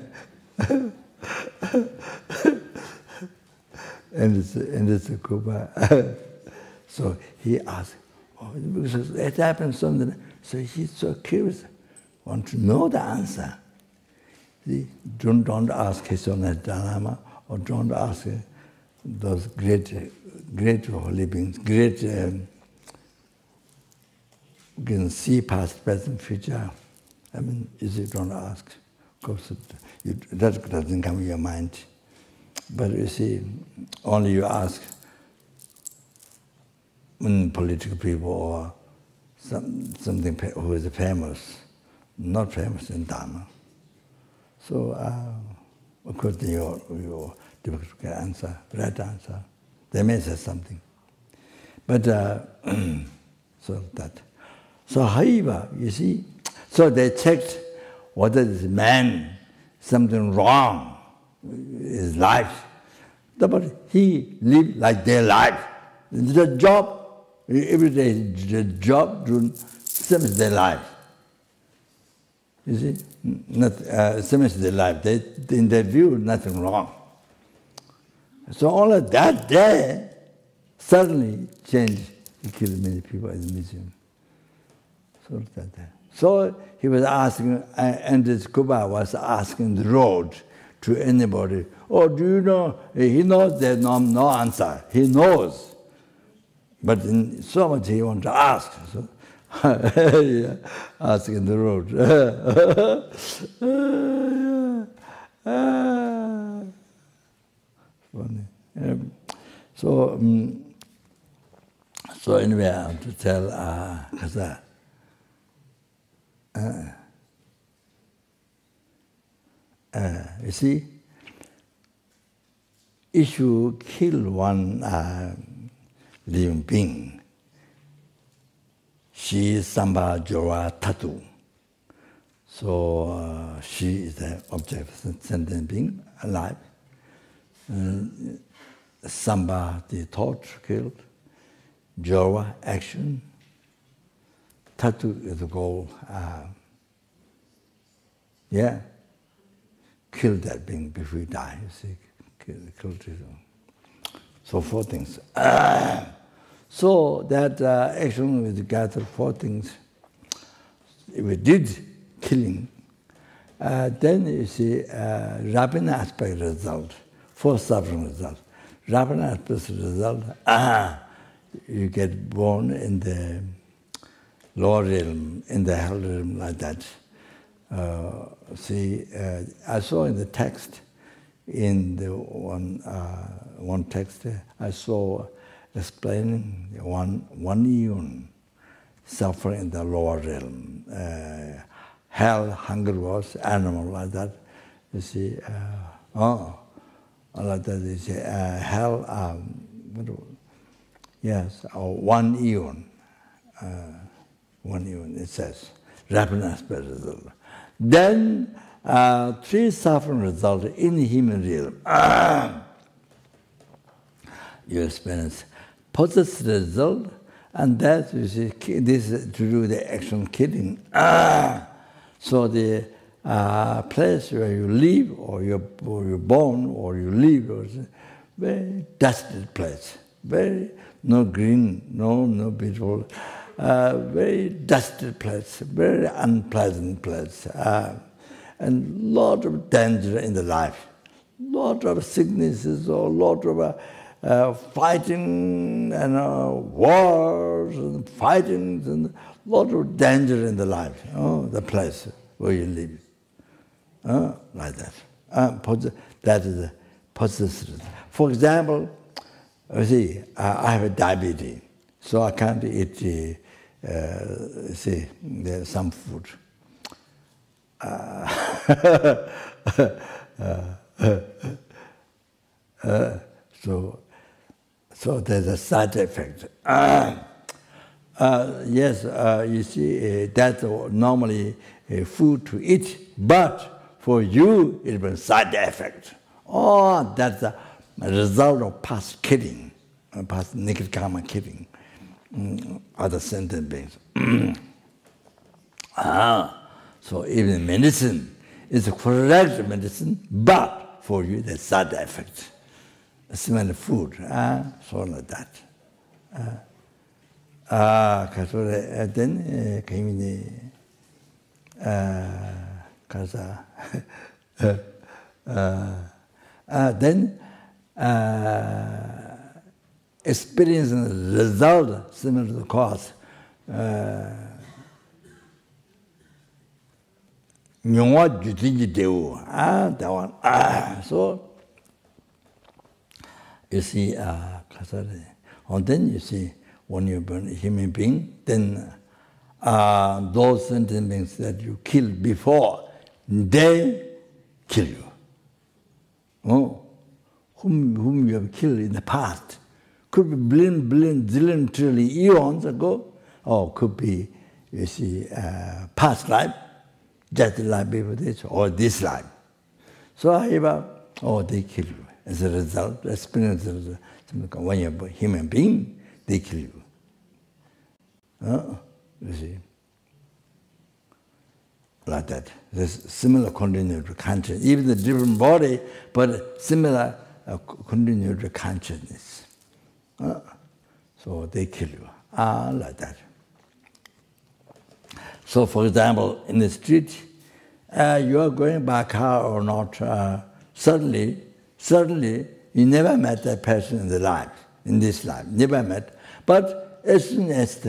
Anderson Cooper. So he asked, because it happens something. So he's so curious, want to know the answer. See, don't ask his own dharma, or don't ask those great holy beings, great. You can see past, present, future. You don't ask, because that doesn't come in your mind. But you see, only you ask, political people or something who is famous, not famous in Dharma. So, of course, your difficult answer, right answer, they may say something. But, so that. So, however, you see, so they checked whether this man, something wrong in his life. But he lived like their life. The job, every day, the job doing same as their life. You see, same as their life. In their view, nothing wrong. So only that day, suddenly changed. He killed many people in the museum. So he was asking, and this Kuba was asking the road to anybody. Oh, do you know? He knows there's no answer. He knows. But in so much he wants to ask. So asking the road. Funny. So anyway, I have to tell Kaza. You see, if you kill one living being, she is Samba Jora Tatu. So she is the object of sentient being, alive. Samba, the thought killed. Jora, action. Tatu is the goal. Kill that being before you die. You see, kill it. So 4 things. So that action with gather 4 things. If we did killing, then you see ripened aspect result, 4 suffering result. Ripened aspect result. You get born in the lower realm, in the hell realm, like that. I saw in the text, in the one text, I saw explaining one eon suffering in the lower realm. Hell, hunger was animal, like that. You see, like that. You see, hell. Yes, one eon. One eon. It says ripened aspect result. Then 3 suffering result in the human realm. You experience possessive result, and that you see, this is to do with the action killing. So the place where you live, or you're born, or you live, or very dusty place, very no green, no beautiful. Very dusty place, very unpleasant place, and lot of danger in the life, lot of sicknesses, or lot of fighting and wars and fightings, and lot of danger in the life. The place where you live, like that. That is the possessive. For example, you see, I have a diabetes, so I can't eat. There's some food. So there's a side effect. Yes, you see, that's normally food to eat, but for you, it was side effect. That's a result of past killing, past negative karma killing. Other sentient beings. So even medicine is a correct medicine, but for you there's side effect. Similar food, so like that. Then came then experience and result similar to the cause. That one. So you see, and then you see when you're born a human being, then those sentient beings that you killed before, they kill you. Oh, whom you have killed in the past. Could be billion, zillion, trillion eons ago, or could be, you see, past life, just life before this, or this life. So they kill you. As a result, experience when you're a human being, they kill you. You see. Like that. There's similar continued consciousness. Even the different body, but similar continued consciousness. So they kill you. Like that. So for example, in the street, you are going by car or not, suddenly you never met that person in this life, never met. But as soon as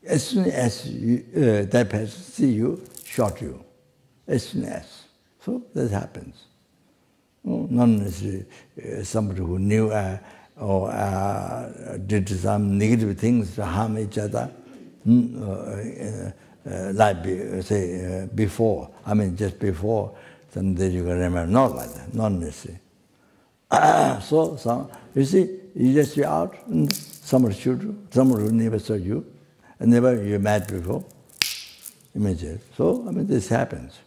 that person see you, shot you. As soon as. So that happens. Not necessarily somebody who knew or did some negative things to harm each other, like say before. I mean, just before, then you can remember. Not like that. Not necessarily. So you see, you just be out, and somebody shoot you. Somebody who never saw you, and never you met before. Imagine. So I mean, this happens.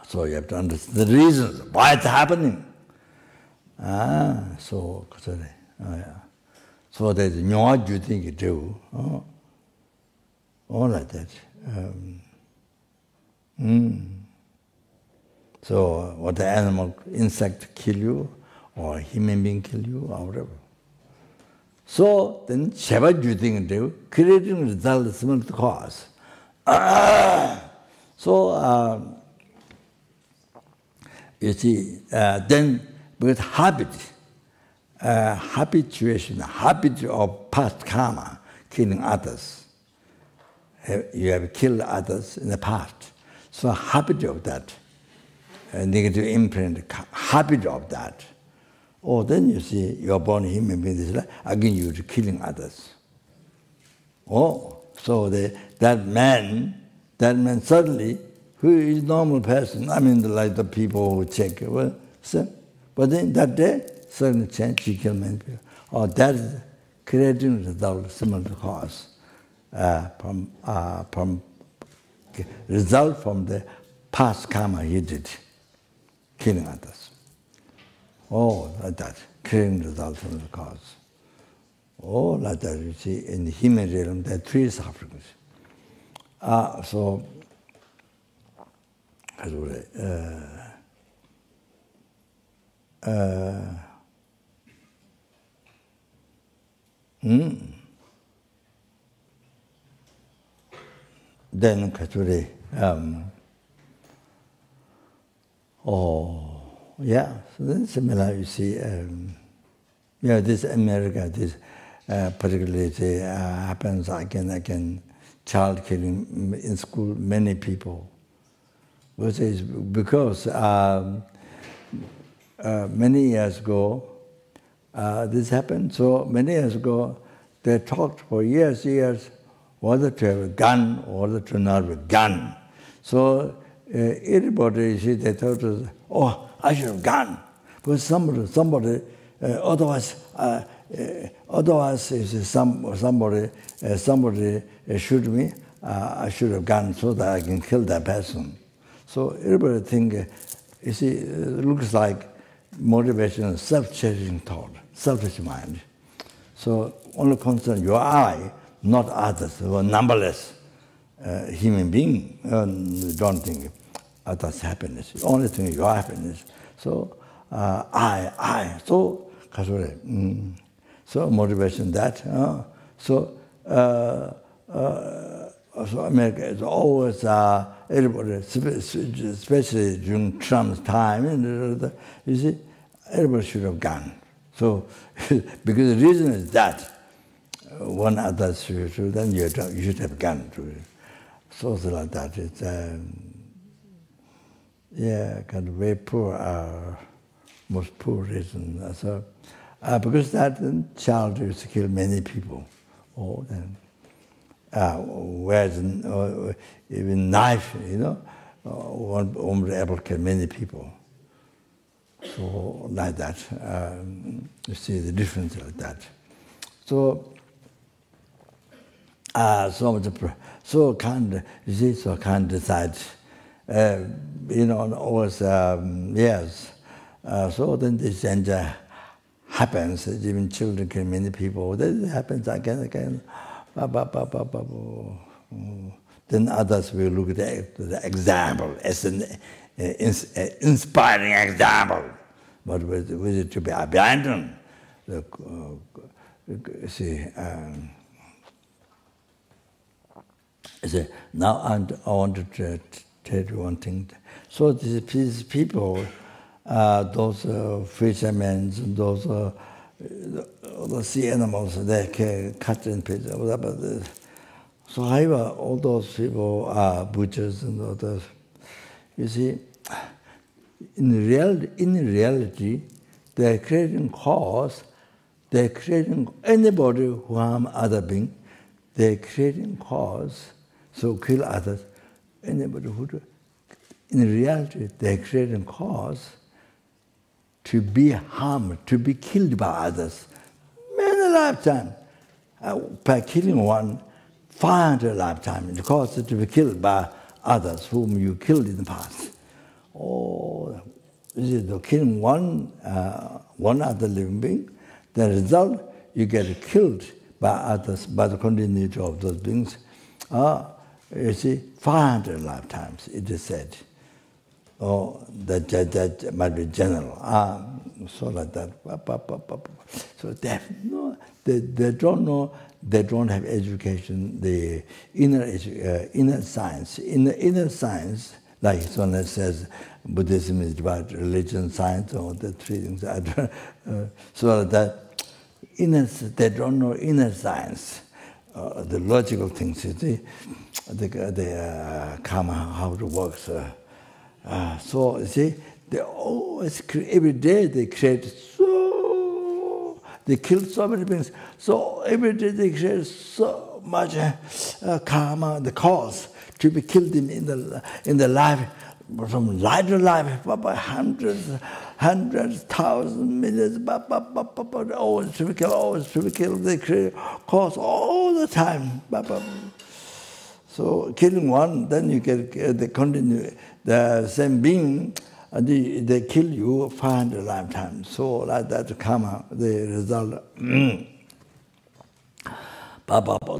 So you have to understand the reasons why it's happening. So there's what you think you do. All like that. So, what the animal, insect kill you, or human being kill you, or whatever. So, then, what you think you do, creating result is similar to cause. You see, then, with habituation, habit of past karma, killing others. You have killed others in the past. So habit of that, negative imprint, habit of that. Oh, then you see, you're born human being, again you're killing others. Oh, so that man suddenly, who is normal person, I mean like the people who check, well, so, but then that day, suddenly change, he killed many people. Oh, that is creating result similar to cause. From result from the past karma he did, killing others. Oh, like that, creating result from the cause. Oh, like that, you see, in the human realm, there are three sufferings. Then Kachuri, so then similar, you see, this America, this particularly happens again, child killing in school, many people. Because many years ago, this happened, so many years ago, they talked for years, whether to have a gun or whether to not have a gun. So everybody, they thought, oh, I should have a gun. Because somebody, otherwise if somebody shoot me, I should have a gun so that I can kill that person. So everybody think, you see, it looks like motivation, self-cherishing thought, selfish mind. So only concern your I, not others, who are numberless human being. Don't think others' happiness. The only thing is your happiness. So I. So motivation that. So America is always everybody, especially during Trump's time. You see, everybody should have gone. So because the reason is that. One other should, then you should have gone to it. So it's like that. It's kind of very poor, most poor reason. So Because that child used to kill many people. Or then, whereas even knife, one able to kill many people. So like that, you see the difference like that. So, so can't decide. Always yes. So then this danger happens. Even children kill many people. That happens again. Then others will look at the example as an inspiring example, but with it to be abandoned. Now I want to tell you one thing. So these people, those fishermen, those sea animals, they can cut and pitch. So however, all those people are butchers and others. You see, in reality, they're creating cause. They're creating anybody who harm other being. They're creating cause, so kill others. Anybody who do. In reality, they're creating cause to be harmed, to be killed by others. Many lifetimes. By killing one, 500 lifetimes. It causes to be killed by others whom you killed in the past. Or killing one other living being, the result, you get killed by others, by the continuity of those beings. You see, 500 lifetimes, it is said. Oh, that might be general. So like that. So they don't know, they don't have education, the inner science. In the inner science, like someone says, Buddhism is about religion, science, or the three things. So that they don't know inner science, the logical things, you see, the karma, how it works. So, you see, they always every day they create they kill so many beings. So every day they create so much karma, the cause to be killed in the life, from life to life, by hundreds, thousands, millions, always to be killed, They create cause all the time. So killing one, then you get they continue. The same being, they kill you 500 lifetimes. So like that karma, the result.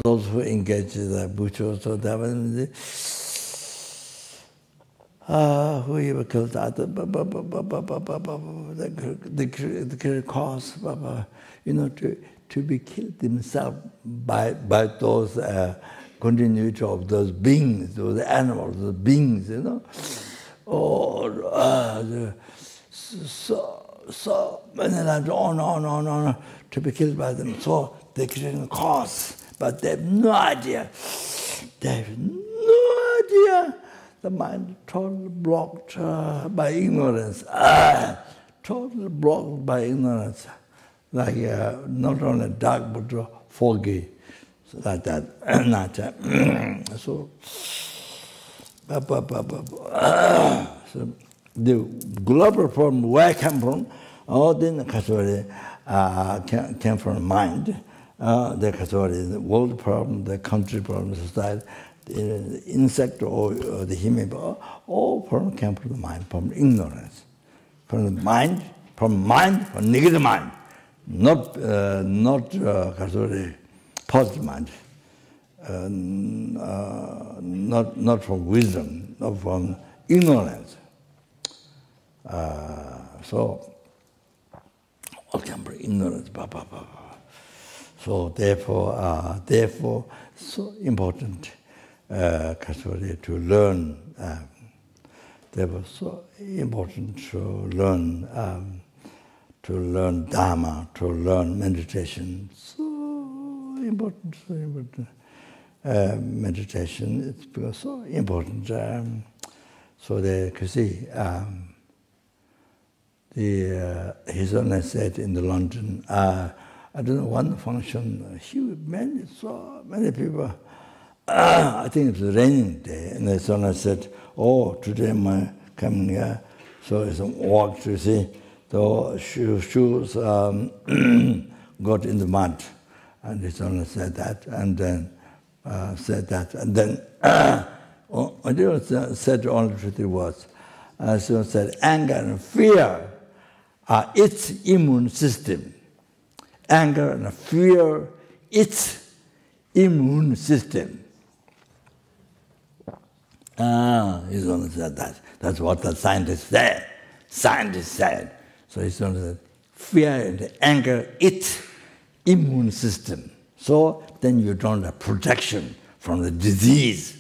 Those who engage the butchers or whoever kills other, they create cause, to be killed themselves by those continuity of those beings, those animals, those beings, or so many times on, to be killed by them. So they create a cause, but they have no idea. They have no idea. The mind totally blocked by ignorance. Totally blocked by ignorance. Like not only dark, but foggy. So like that. So the global problem, where I come from, then came from mind. The world problem, the country problem, society, the insect or the human, all problems came from the mind, from ignorance. From the mind, from negative mind, not positive mind, not from wisdom, not from ignorance. So all came from ignorance. So therefore, so important to learn. Therefore, so important to learn dharma, to learn meditation. So important. Meditation, it's because so important. So they can see His Holiness said in the London, I don't know, one function, so many people, I think it was a raining day, and His Holiness said, oh, today I'm coming here, so it's a walk to see, the shoes got in the mud, and His Holiness said that, and then I didn't said only 3 words. So said, anger and fear are its immune system. Anger and fear, its immune system. He's only said that. That's what the scientist said. Scientist said. So he's only said, fear and anger, its immune system. So then you don't have protection from the disease.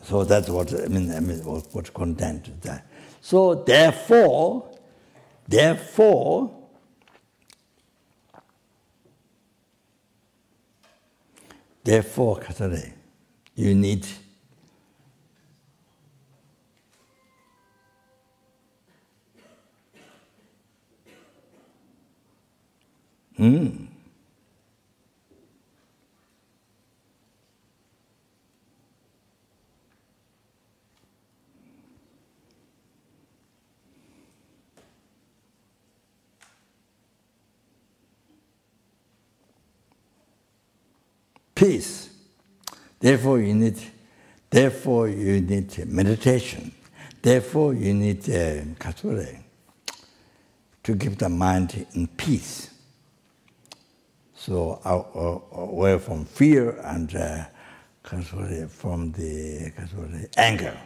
So that's what I mean what content is that. So therefore, Katare, you need peace. Therefore you need meditation. Therefore you need to keep the mind in peace. So away from fear and from the anger.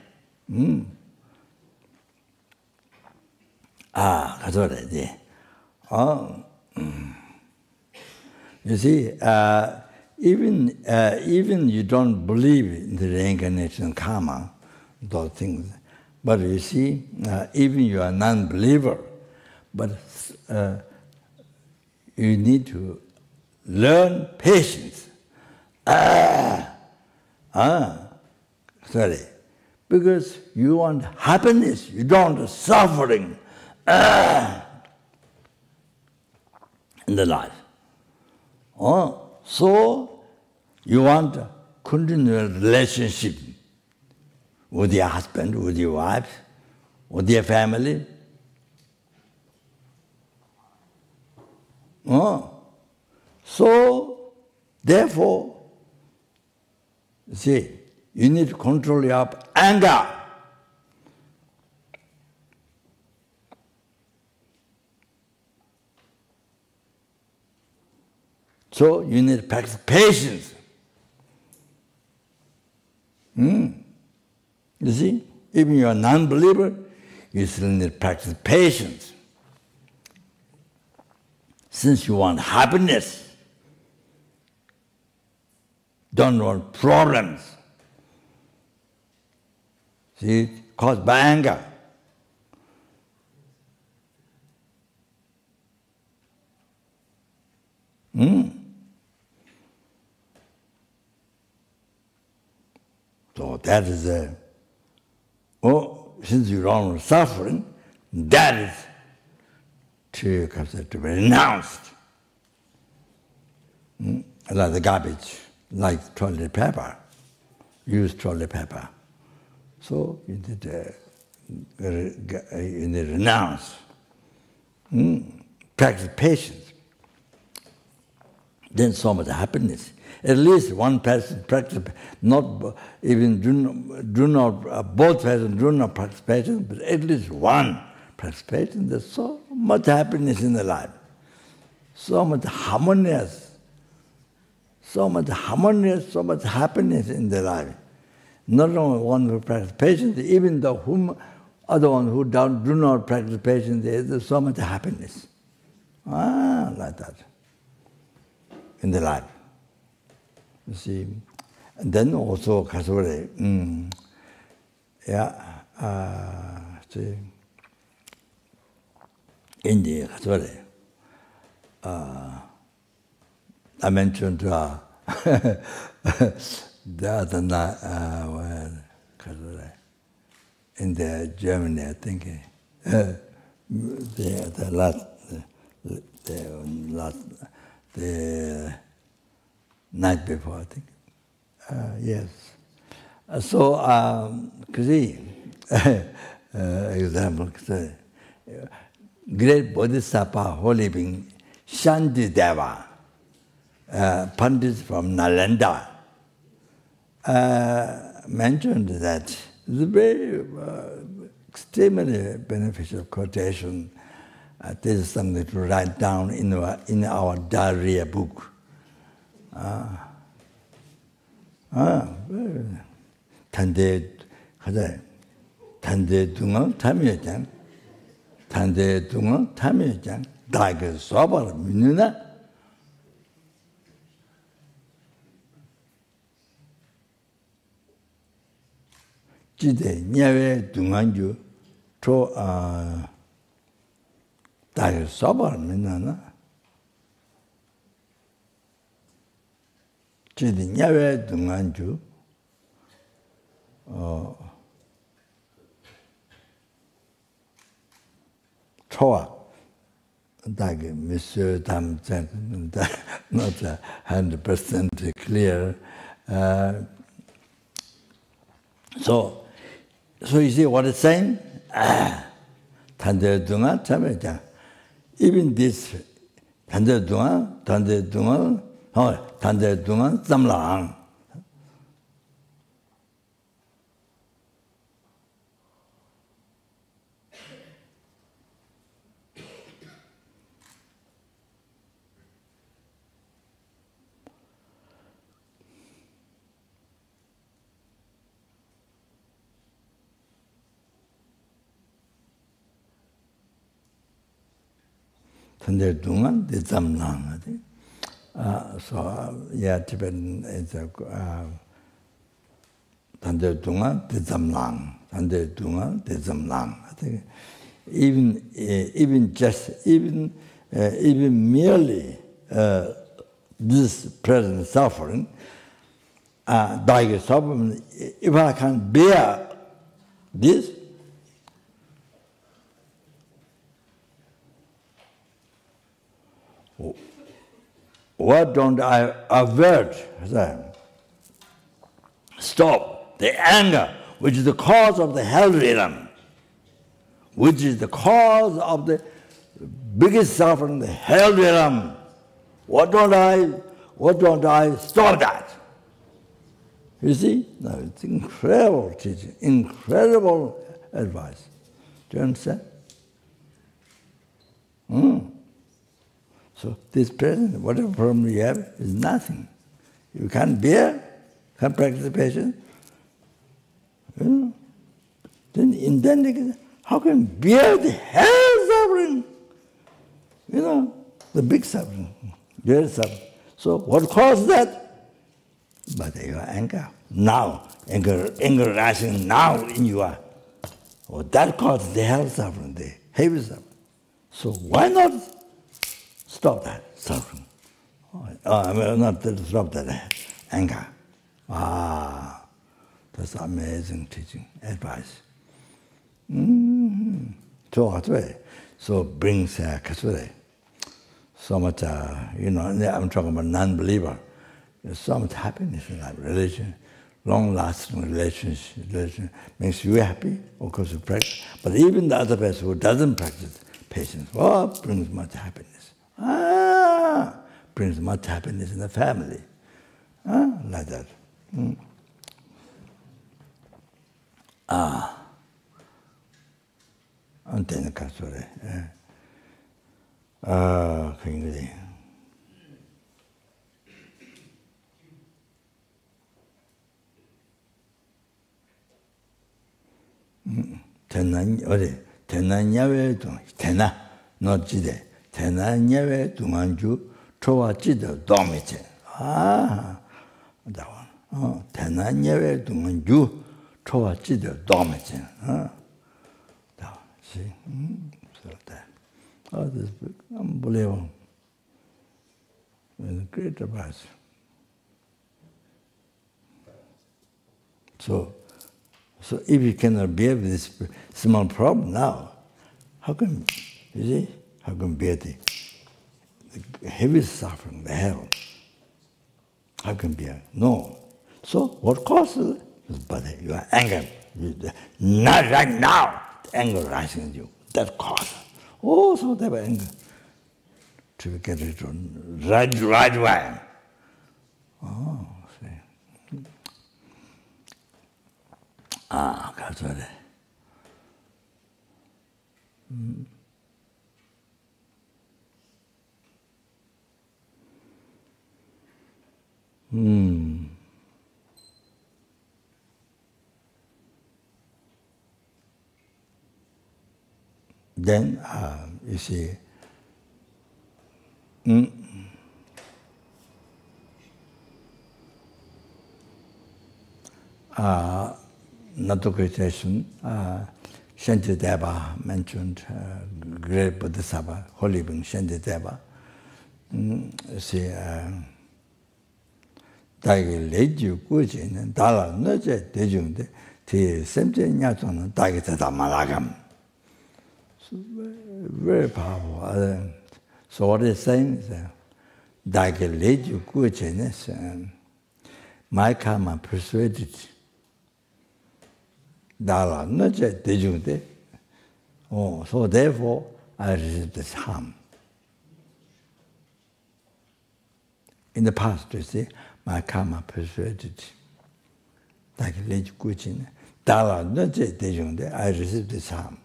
You see, even you don't believe in the reincarnation and karma, those things, but you see, even you are non-believer, but you need to learn patience. Because you want happiness, you don't want suffering in the life. So you want a continual relationship with your husband, with your wife, with your family. So, therefore, see, you need to control your anger. So, you need to practice patience. You see, even you are a non-believer, you still need to practice patience. Since you want happiness, don't want problems. See, caused by anger. So that is since you don't want suffering, that is to be renounced. Like the garbage, like toilet paper. Use toilet paper. So you need to renounce. Practice patience. Then so much happiness. At least one person practice, not even do not both persons do not practice patience, but at least one practice patience. There's so much happiness in the life, so much harmonious, so much happiness in the life. Not only one who practice patience, even the other one who do not practice patience, there's so much happiness. Like that in the life. You see, and then also Kasore, see, in the Kasore, I mentioned the other night, in the Germany, I think, the night before, I think. Yes. So, see, example, great Bodhisattva, holy being, Shantideva, Pandit from Nalanda, mentioned that it's a very extremely beneficial quotation. This is something to write down in our diarrhea book. Tande dunga tamyejan, tande dunga tamyejan, daga sobar minuna. Jide nyawe dunganju to daga sobar minuna. Jide nyawe dunganju choa, like Monsieur Tam said, not 100% clear. So you see what it's saying? Tande dunga tameja. Even this tande dunga zamlang. Tande dunga de zamlang. So yeah, Tibetan is a tande dunga de zamlang. Tande dunga de zamlang. I think even merely this present suffering, suffering, if I can bear this, what don't I avert? Stop the anger, which is the cause of the hell rhythm, which is the cause of the biggest suffering, the hell rhythm. What don't I stop that? You see? No, it's incredible teaching, incredible advice. Do you understand? So this present, whatever problem you have, is nothing. You can't bear, can't practice patience. Then how can you bear the hell suffering? The big suffering, great suffering. So what caused that? But your anger. Now, anger rising now in you are. Oh, that caused the hell suffering, the heavy suffering. So why not stop that suffering? Not to stop that anger. That's amazing teaching, advice. So brings so much, I'm talking about non-believer. There's so much happiness in that religion. Long-lasting relationship makes you happy, of course you practice. But even the other person who doesn't practice patience, brings much happiness. Brings much happiness in the family. Like that. Antena kasore. Kingli. Tenan yawe tena no jide. Tenan yawe dunganju chowa jide domiche. That one. Tenan yawe dunganju chowa jide domiche. That one. See? So that. This book, unbelievable. It's a great advice. So if you cannot bear with this small problem now, How can, you see, how can bear the heavy suffering, the hell? How can bear? No. So what causes it? But your anger. Not right now. The anger rising in you. That causes. Oh, so that anger. To get it on right way. Oh, see. Ah, that's right. Then, you see, Natuke Shantideva mentioned great Bodhisattva, Holy Being Shantideva. See, Dagi Leju Gujin, Dala Noje Dejunde, Ti Semje Nyaton, Dagi Tata Malagam. So very powerful. So what he's saying is Dagi Leju Gujin is my karma persuaded Dala Noje Dejunde. Oh, so therefore I received this harm. In the past, you see, my karma persuaded. Like Lej Guchin, Dala Noje Dejunde, I received this harm.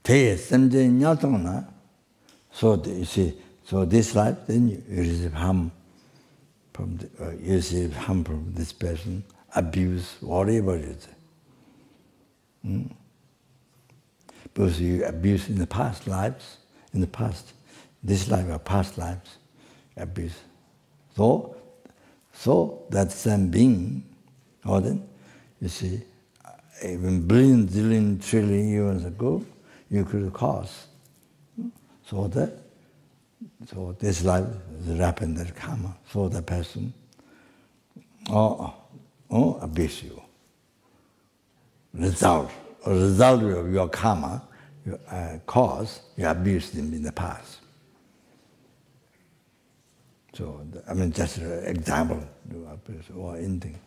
Te Semje Nyatona, so you see, so this life, then you receive harm from you receive harm from this person, abuse, whatever it is. Because you abuse in the past lives, in the past, this life or past lives, abuse. So that same being, or then, you see, even billion, zillion, trillion years ago, you could cause. So this life is ripened karma. So the person, abuse you. Result of your karma, your cause, you abused him in the past. So, I mean, just an example, or anything.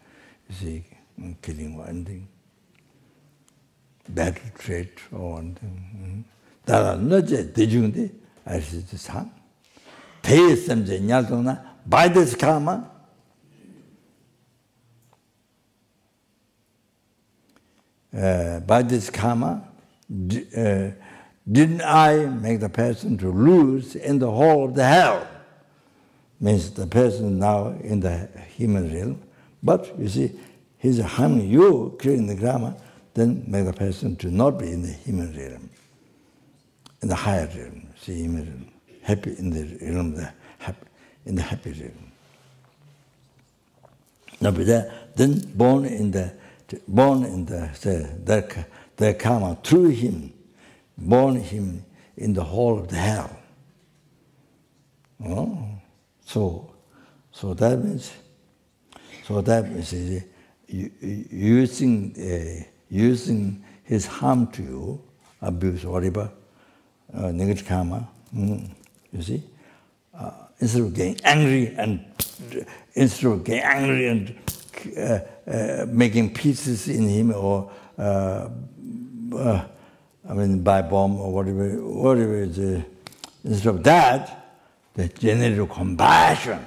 You see, killing or anything. Bad trait or anything. That are not just dejungde, I see this harm. Pay something, by this karma, didn't I make the person to lose in the whole of the hell? Means the person now in the human realm, but you see, he's harming you, creating the karma, then make the person to not be in the human realm, in the higher realm, see, human realm, happy in the realm, in the happy realm. Now, be there, then born in the karma through him, born him in the whole of the hell. Oh, so that means using his harm to you, abuse, whatever, negative karma. You see, instead of getting angry and making pieces in him, or by bomb or whatever it is, instead of that, the general compassion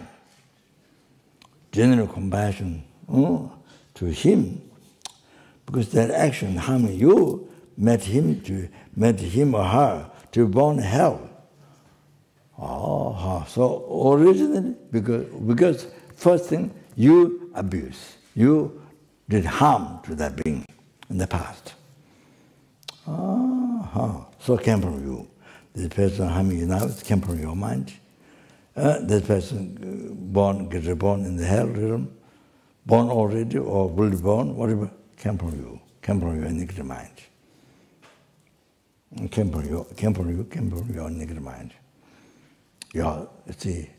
to him, because that action harming you made him or her to be born in hell. So originally, because first thing, you abuse, you did harm to that being in the past. So it came from you. This person harming you now, it came from your mind. This person gets reborn in the hell realm, born already or will be born, whatever, came from you, negative mind. Came from your negative mind. See,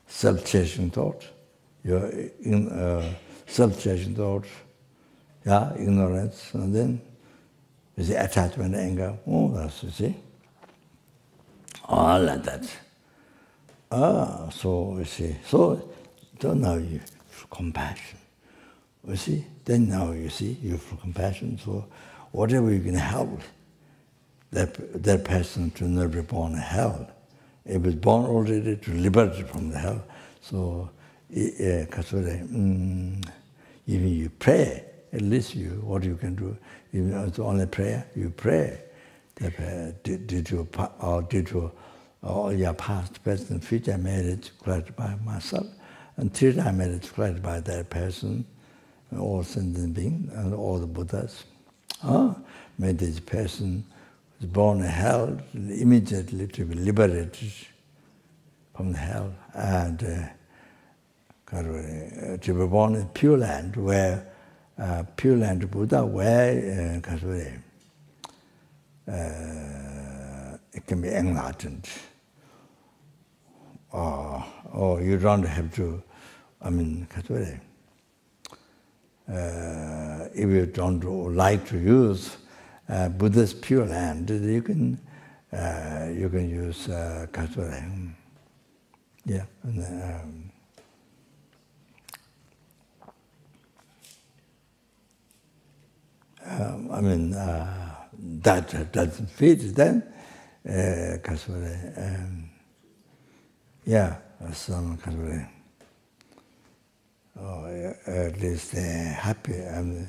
self-cherishing thought, your self-cherishing thought, yeah, ignorance, and then you see attachment, anger, oh, that's, you see, all like that. So you see, so now you feel compassion. You see, then now you see, you feel compassion, so whatever you can help that person to not be born in hell. It was born already to liberate from the hell. So, even you pray, at least what you can do, even if it's only prayer, you pray. Did all your past, present, future marriage created by myself, and future marriage created by that person, all sentient beings, and all the Buddhas. May this person who is born in hell immediately to be liberated from the hell, and to be born in Pure Land, where Pure Land Buddha, where it can be enlightened. Or you don't have to, if you don't like to use Buddha's Pure Land, you can use yeah. That doesn't fit then. Yeah, some at least happy and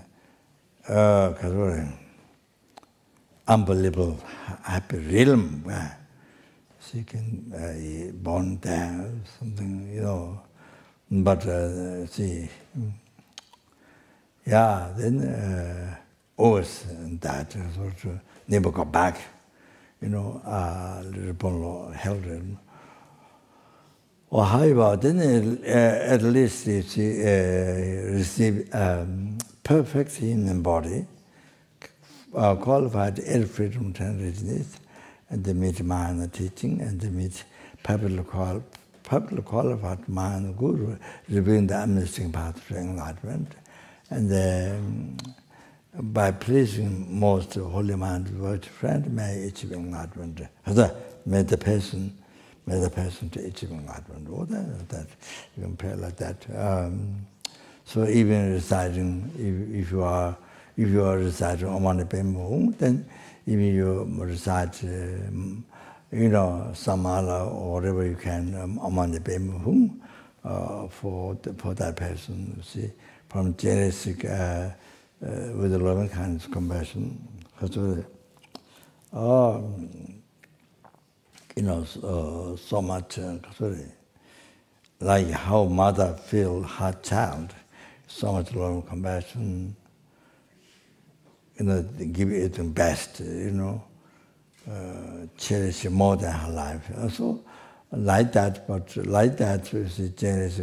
unbelievable happy realm where she can born there, something, you know. But see, yeah, then always that sort of never got back, you know. Little held him. Or however, then at least she received perfect human body, qualified air freedom readiness, and they meet mind teaching, and they meet public qualified mind guru, revealing the amazing path to enlightenment. And by pleasing most holy mind virtual friend, may achieve enlightenment. May the person to achieve enlightenment. Or that you can pray like that. So even reciting, if you are reciting Omani Pembo, then even you recite, Samala or whatever you can, Omani Pembo, for that person. You see, from Genesis with a loving kindness, compassion. So much, like how mother feel her child, so much love and compassion, they give it the best, cherish more than her life. So like that, but like that, you see, cherish,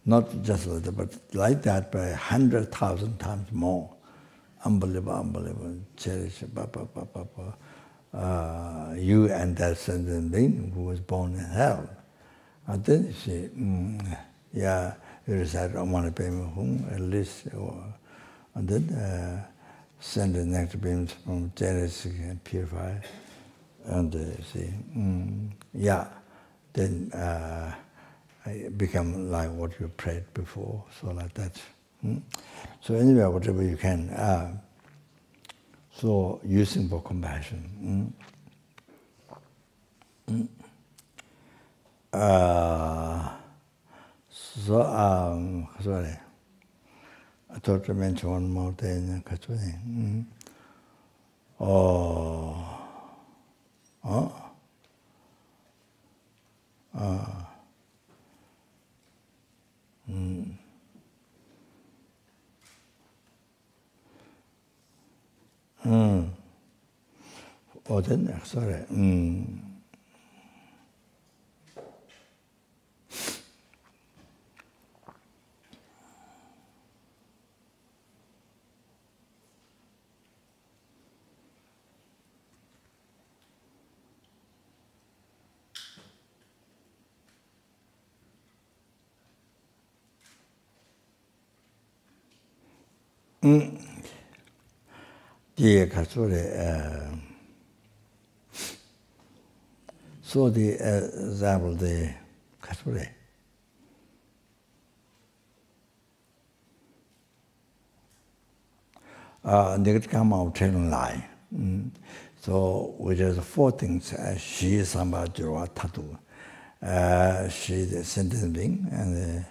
not just like that, but like that by 100,000 times more. Unbelievable, cherish, you and that sentient being who was born in hell. And then you see, you recite Omani Pema Hum, at least, and then send the next beams from Genesis and purify, and see, then I become like what you prayed before, so like that. So anyway, whatever you can. So using for compassion. Sorry, I thought to mention one more thing. Then, sorry. the kasure so the example the kasure negative come out train lie. So which is 4 things. She is samba jura tattoo. She is a sentient being, and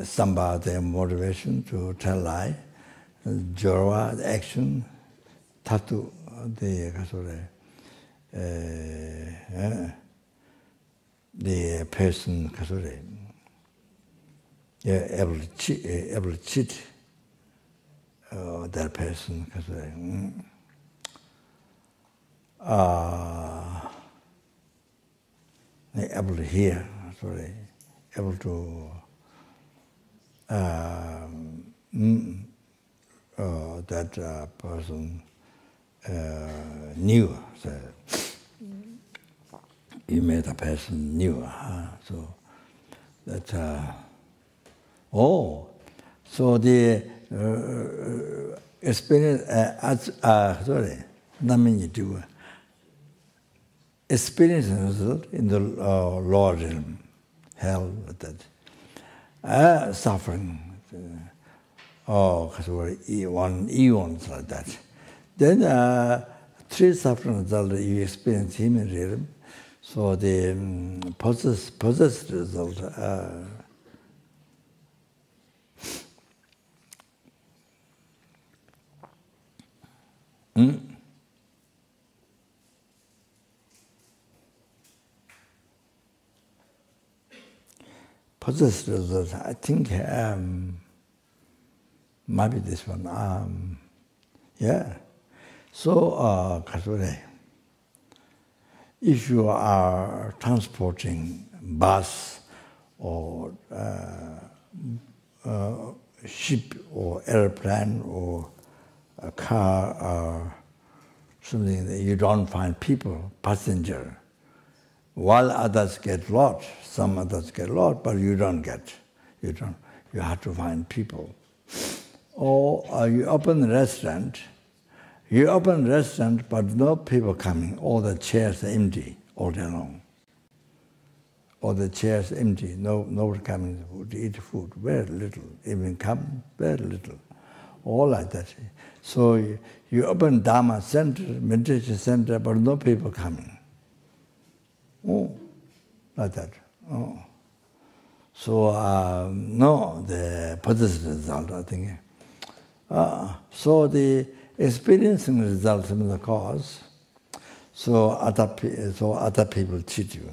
samba the motivation to tell lie, jura the action, tattoo the the person kasure able to cheat that person kasure able to hear, able to that person knew. So you made a person knew. So that so the experience naming do experience result in the lower realm, hell, that suffering, because we're one eons like that. Then 3 suffering result you experience him in realm. So the possessed result. Possessed result, I think might be this one. Yeah. So, if you are transporting bus or ship or airplane or a car or something that you don't find people, passenger, while others get lost, some others get lost, but you don't get. You have to find people. Or you open a restaurant. You open a restaurant, but no people coming. All the chairs are empty all day long. All the chairs empty. Nobody coming to eat food. Very little. Even come, very little. All like that. So you open dharma center, meditation center, but no people coming. Like that. So no, the positive result, I think. So the experiencing result of the cause. So other people cheat you.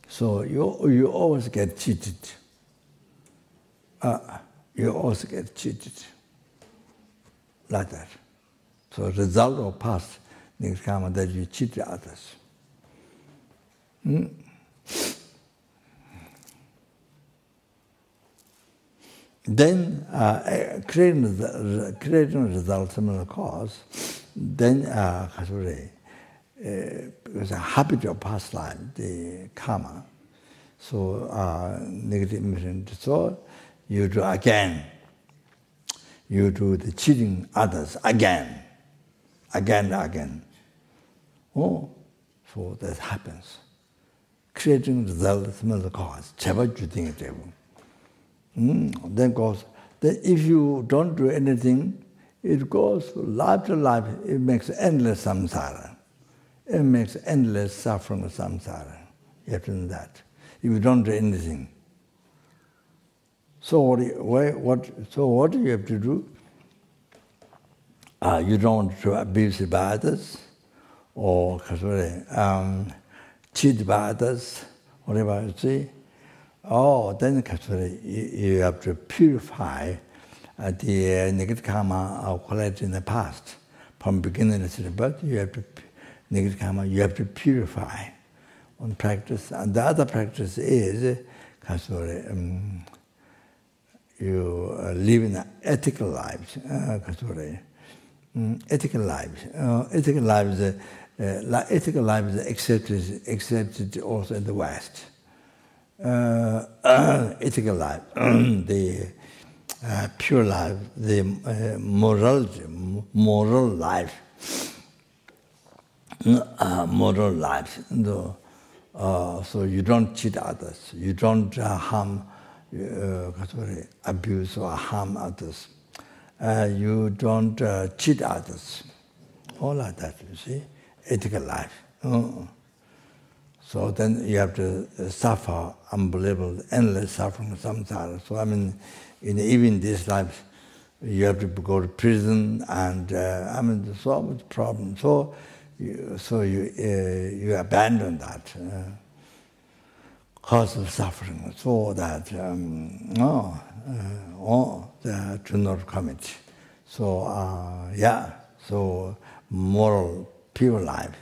So you always get cheated. You always get cheated. Like that. So result of past next karma that you cheat others. Then creating results of the cause, then because a habit of past life, the karma, so negative impression, so you do again. You do the cheating others again. So that happens. Creating results of the cause. Then goes. Then if you don't do anything, it goes life to life. It makes endless samsara. It makes endless suffering of samsara. You have to know that. If you don't do anything. So what do you have to do? You don't want to abuse by others, or cheat by others, whatever you see. Then you have to purify the negative karma collected in the past. From beginning to the birth, you have to negative karma. You have to purify on practice, and the other practice is you live in ethical lives. Ethical lives. Ethical lives ethical life is accepted also in the West. Ethical life, the pure life, the moral life. Moral life. So you don't cheat others, you don't harm, abuse or harm others. You don't cheat others. All like that, you see, ethical life. So then you have to suffer unbelievable, endless suffering samsara. So I mean, even this life, you have to go to prison, and I mean, there's so much problem. So you abandon that cause of suffering, so that do not commit. So so moral, pure life,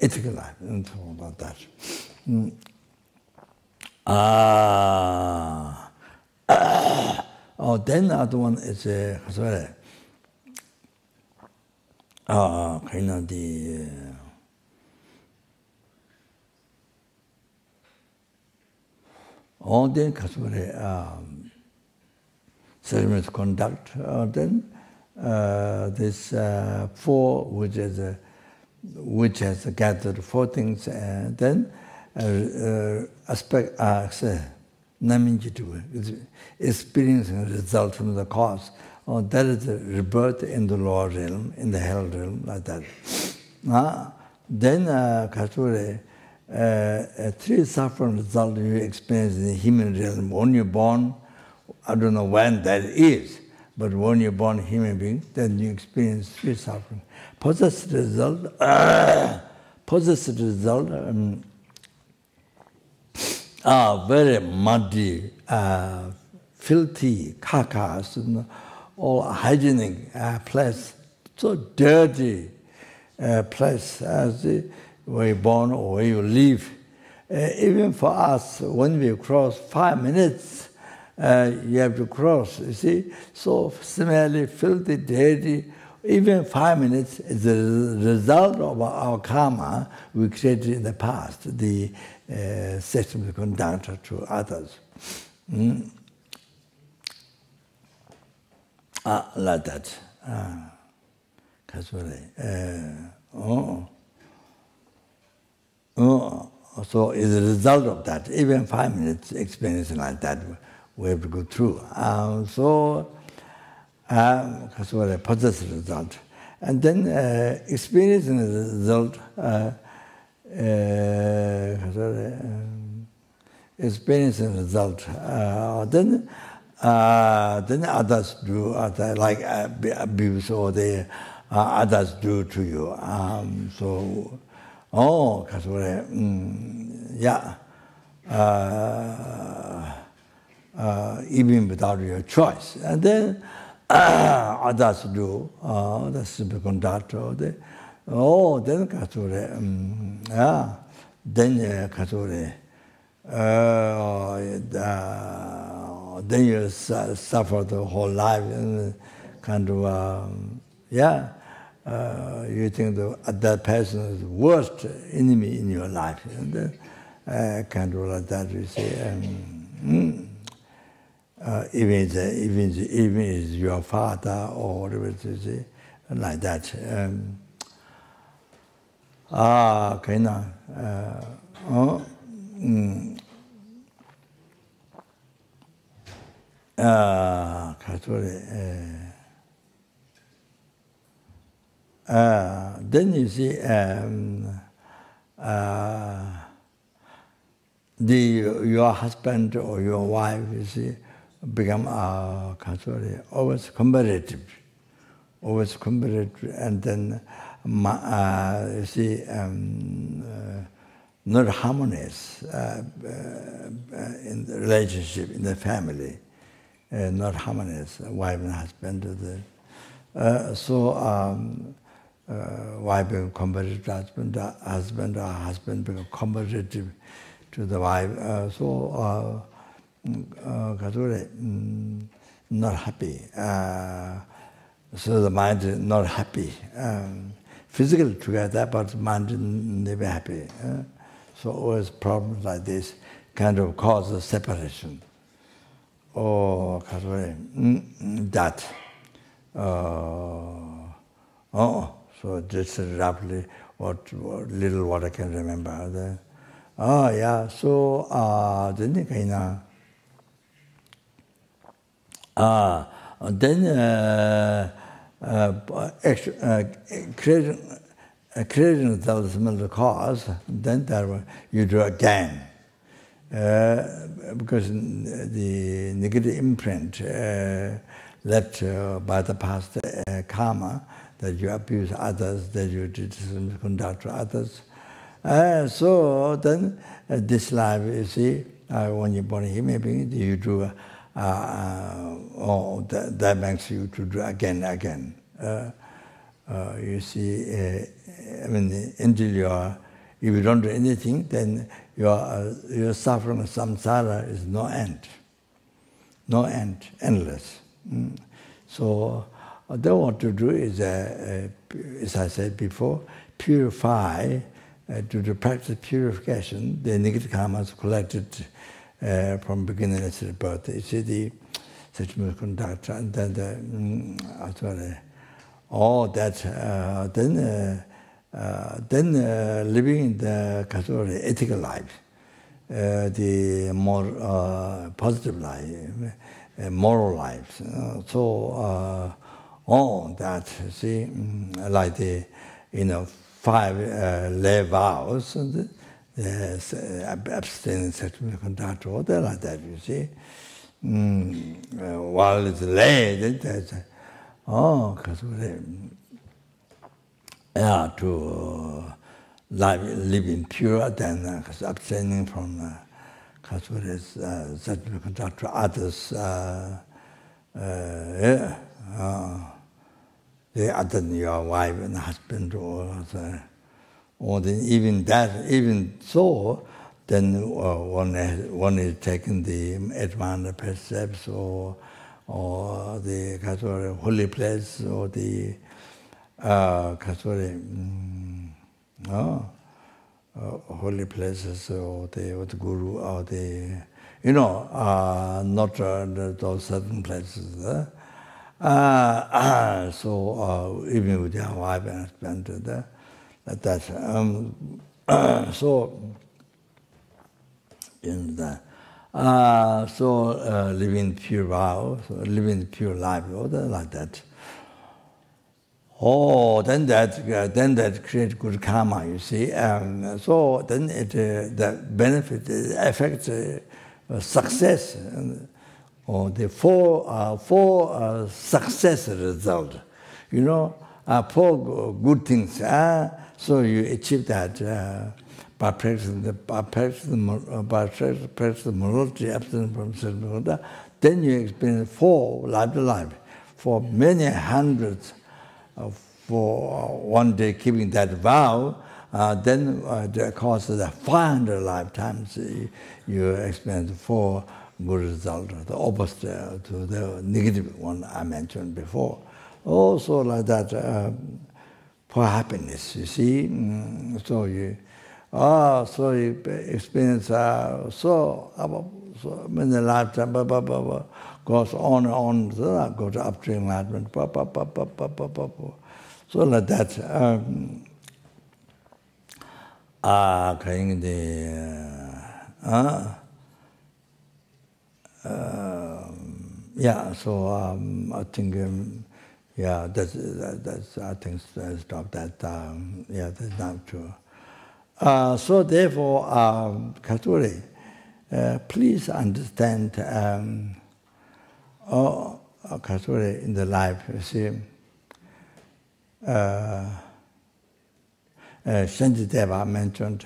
ethical life, and all about that. Then the other one is kind of the all the ceremonies conduct. Then this four, which has gathered four things, and then aspect experiencing the result from the cause. That is the rebirth in the lower realm, in the hell realm, like that. Then three suffering result you experience in the human realm. When you're born, I don't know when that is, but when you're born a human being, then you experience three suffering. Possessed result, very muddy, filthy, carcass, all hygienic place, so dirty place as where you're born or where you live. Even for us, when we cross 5 minutes, you have to cross, you see, so smelly, filthy, dirty. Even 5 minutes is the result of our karma we created in the past, the sexual conduct to others. Like that. So as a result of that, even 5 minutes experience like that, we have to go through. Possessive result. And then experiencing the result, experiencing the result, then others do, like abuse or the others do to you. Even without your choice. And then others do, the superconductor, then then you suffer the whole life, and kind of, you think that person is the worst enemy in your life, and kind of like that, you see. Even is your father or whatever it is, like that. Okay, now. Then you see your husband or your wife, you see, become always competitive, and then you see not harmonious in the relationship, in the family, not harmonious, wife and husband. Wife become competitive to husband, or husband become competitive to the wife. Not happy. So the mind is not happy. physically together, but mind never happy. So always problems like this kind of cause a separation. Or that. So just roughly what little what I can remember. Yeah. So then creating the cause, then you do again. Because the negative imprint left by the past karma, that you abuse others, that you misconduct others. So then this life, you see, when you're born a human being, you do, that makes you to do again. You see, I mean, until if you don't do anything, then your suffering samsara is no end, endless. So then what to do is, as I said before, purify, to practice purification, the negative karmas collected from beginning to birth. You see the such misconduct, and then all that, then living in the ethical life, the more positive life, moral life. So all that, see, like the 5 lay vows, abstinence, sexual conduct, all that like that. You see, while it's lay, there's to live in pure, then abstaining from sexual conduct to others. The other than your wife and husband, or then even so, then one is taking the advanced precepts or the holy place or the holy places or the guru or the not those certain places. So even with your wife and husband, that. So in that. So living pure vow, living pure life, or like that. Then that creates good karma. You see, so then the benefit, affects success. Or the four success result, 4 good things. So you achieve that by practicing morality, abstinence from self. Then you experience 4 life to life, for many hundreds, for one day keeping that vow. Then the course of the 500 lifetimes, you experience 4 good result, the opposite to the negative one I mentioned before. Also like that, for happiness, you see. So you experience so many lifetimes, goes on and on, go to upstream enlightenment, so like that. Yeah, so I think, that's I think stop that. Yeah, that's not true. So therefore, Katuri, please understand, Katuri, in the life, you see, Shantideva mentioned,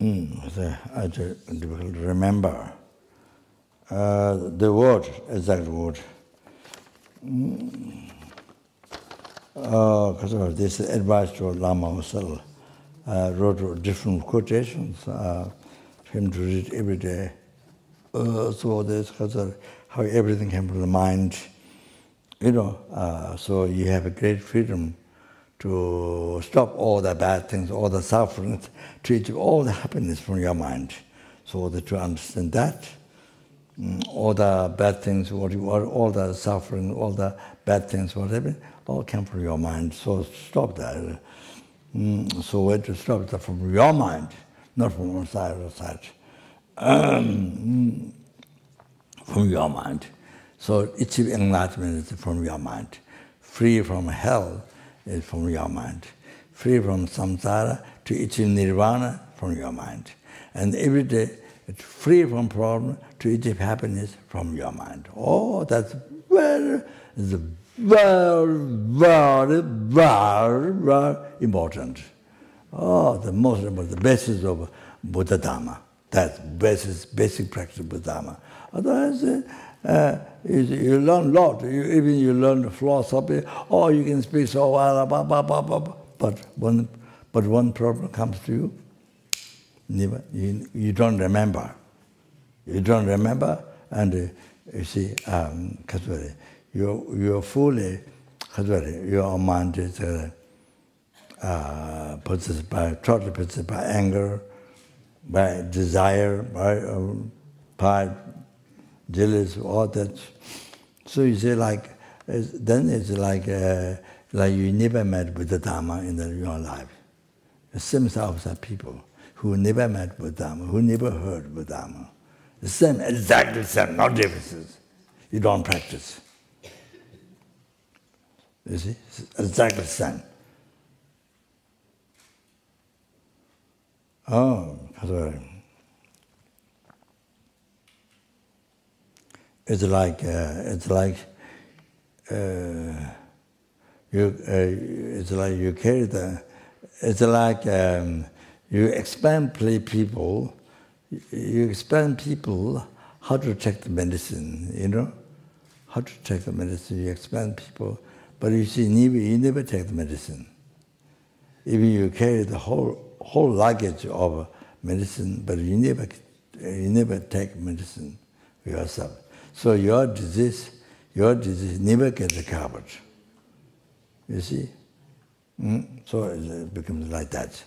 I difficult to remember. The word, exact word. Because this advice to Lama himself wrote different quotations for him to read every day. So this because how everything came from the mind, so you have a great freedom to stop all the bad things, all the sufferings, to achieve all the happiness from your mind. So that to understand that, all the bad things, all the suffering, all the bad things, whatever, all came from your mind. So stop that. So we have to stop that from your mind, not from outside. From your mind. So achieve enlightenment is from your mind. Free from hell is from your mind. Free from samsara to achieve nirvana from your mind. And every day, it's free from problem to achieve happiness from your mind. Oh, that's very important. Oh, the most important, the basis of Buddha Dharma. That's basic practice of Buddha Dharma. Otherwise, you learn a lot. Even you learn philosophy, or you can speak so well, but one problem comes to you, you don't remember. You don't remember, and you see, you're fully, your mind is totally possessed by anger, by desire, by pride, jealous, all that. So you say then it's like you never met Buddha Dharma in your life. The same types of people who never met Buddha Dharma, who never heard Buddha Dharma. The same, exactly the same, no differences. You don't practice. You see, it's exactly the same. Oh, it's like you carry the. It's like you explain people. You explain people how to take the medicine. How to take the medicine. You explain people, but you see, you never take the medicine. Even you carry the whole luggage of medicine, but you never take medicine yourself. So your disease never gets recovered. You see? So it becomes like that.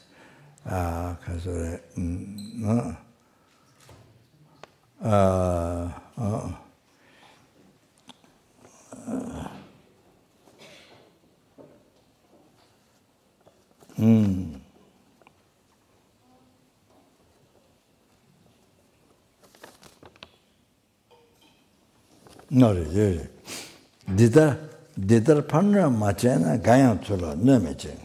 No, really. Didar panra machena gayam chula no meche.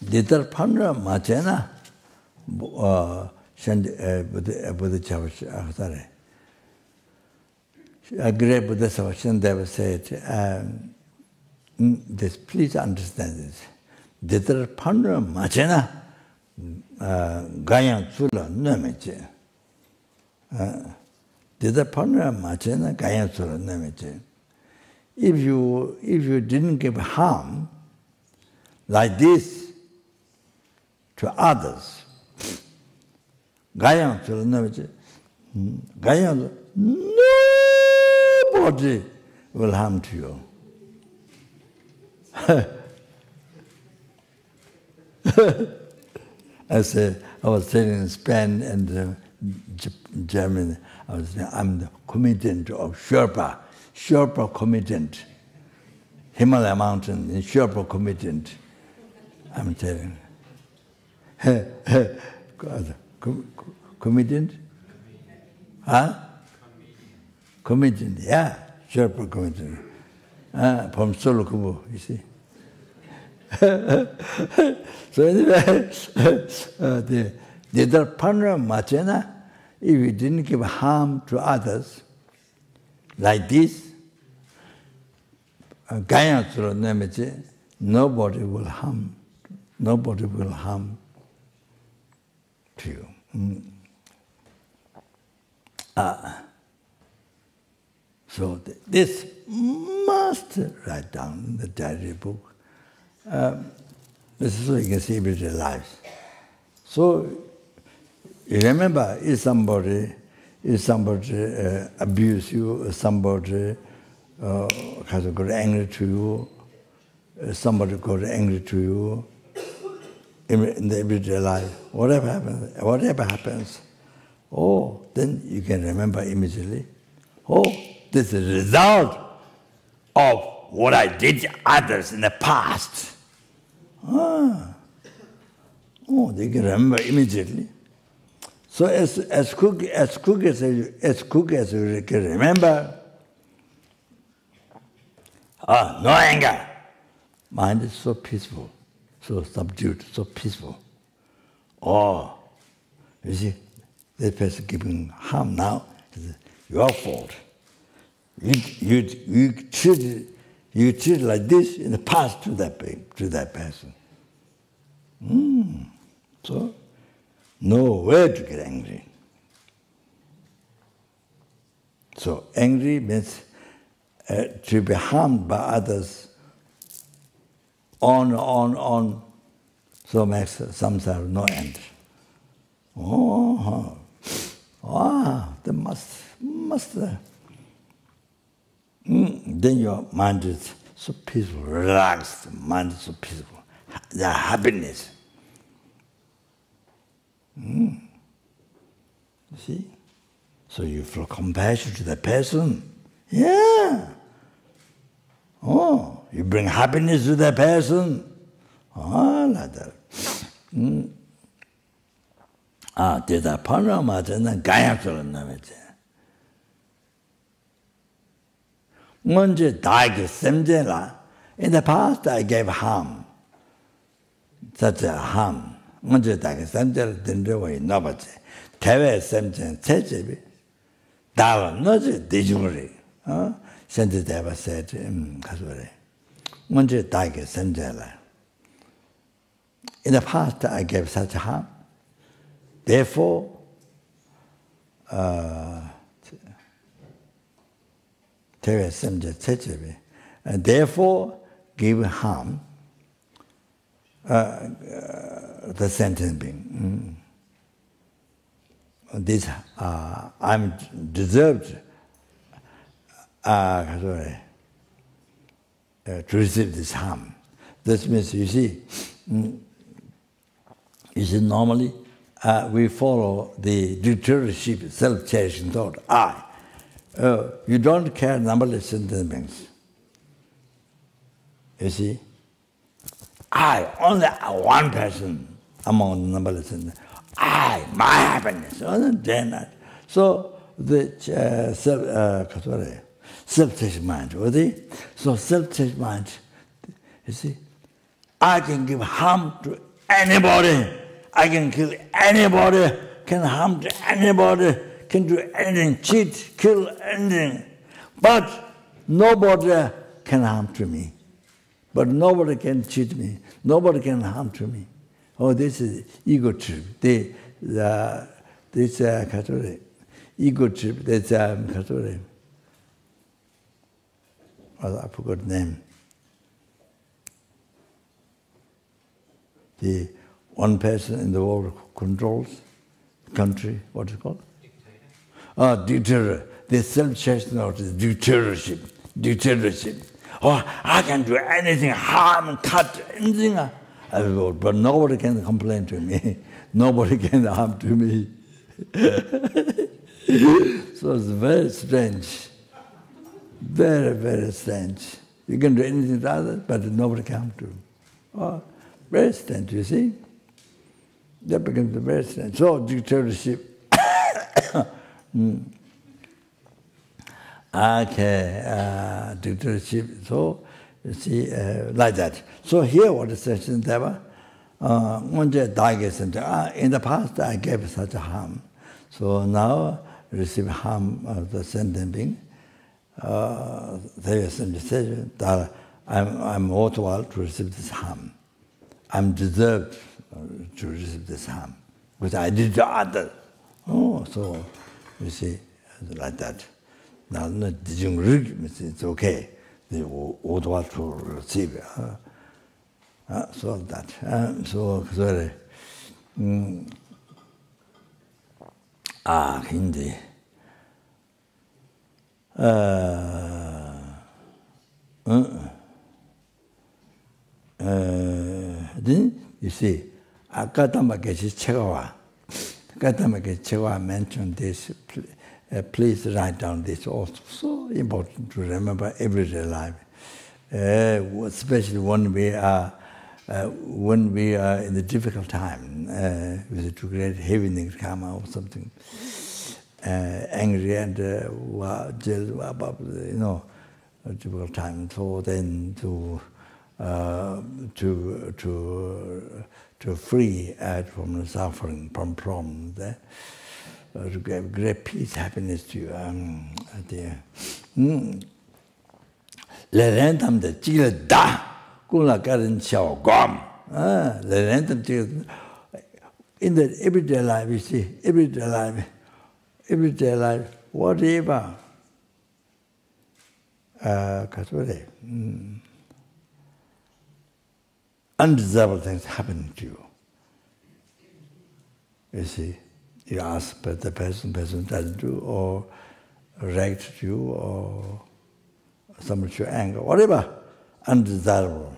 Didar panra machena Buddha Chavash Akhare. A great Buddha Savashandeva said, please understand this. Didar panra machena gayam chula no meche. If you didn't give harm like this to others, nobody will harm to you. I was saying in Spain and German, I'm the committant of Sherpa committant. Himalaya mountain, Sherpa committant. I'm telling you. Committant? Huh? Committant, yeah, Sherpa committant. From Solokubo, you see. So anyway, the Panra Machena, if you didn't give harm to others, like this, nobody will harm nobody will harm to you. So this must write down in the diary book. This is so you can see everyday life. So you remember, if somebody abuse you, or somebody has got angry to you, somebody got angry to you in the everyday life, whatever happens, then you can remember immediately, this is the result of what I did to others in the past. They can remember immediately. So as quick as you can remember, no anger. Mind is so peaceful, so subdued, so peaceful. You see, that person giving harm now is your fault. You treated like this in the past to that person. So, nowhere to get angry. So, angry means to be harmed by others on, so makes samsara no end. They must. Then your mind is so peaceful, relaxed, mind is so peaceful. The happiness. You see? So you feel compassion to the person. Yeah. You bring happiness to the person. Like that. There's a panorama, Gayaksulam Namache. In the past, I gave harm. Such a harm. Santideva said, in the past, I gave such harm. Therefore, give harm the sentient being. This I'm deserved to receive this harm. This means, you see, normally we follow the dictatorship, self-cherishing thought. You don't care numberless sentient beings. You see, only one person among the numberless sentient beings. My happiness. So the self-cherishing mind. So self-cherishing mind, you see, I can give harm to anybody. I can kill anybody, can harm to anybody, can do anything, cheat, kill anything. But nobody can harm to me. But nobody can cheat me. Nobody can harm to me. This is ego trip. This ego trip. That's I forgot the name. The one person in the world controls the country. What is it called? Dictator. Dictator. The self-cherishing or the dictatorship. Dictatorship. I can do anything, harm, cut, anything. But nobody can complain to me. Nobody can harm to me. So it's very strange. Very, very strange. You can do anything to others, but nobody can harm to you. Very strange, you see? That becomes very strange. So dictatorship. Dictatorship. So, you see, like that. So here what is saying, Deva? In the past I gave such a harm. So now receive harm of the sentient being. There is a message that I'm worthwhile to receive this harm. I'm deserved to receive this harm because I did to others. Oh, so you see, like that. Now, it's okay. They would want to receive it. So that. So sorry. Hindi. Then you see, Akatamakeshi Chegawa. Akatamakeshi Chegawa mentioned this. Please write down this also. So important to remember everyday life, especially when we are in the difficult time with too great heaviness karma or something, angry and jealous about a difficult time. So then to free from the suffering, from problems. To give great peace, happiness to you. In the everyday life, you see, everyday life, whatever. Undesirable things happen to you. You see. You ask but the person doesn't do, or react to you, or someone show anger, whatever, undesirable,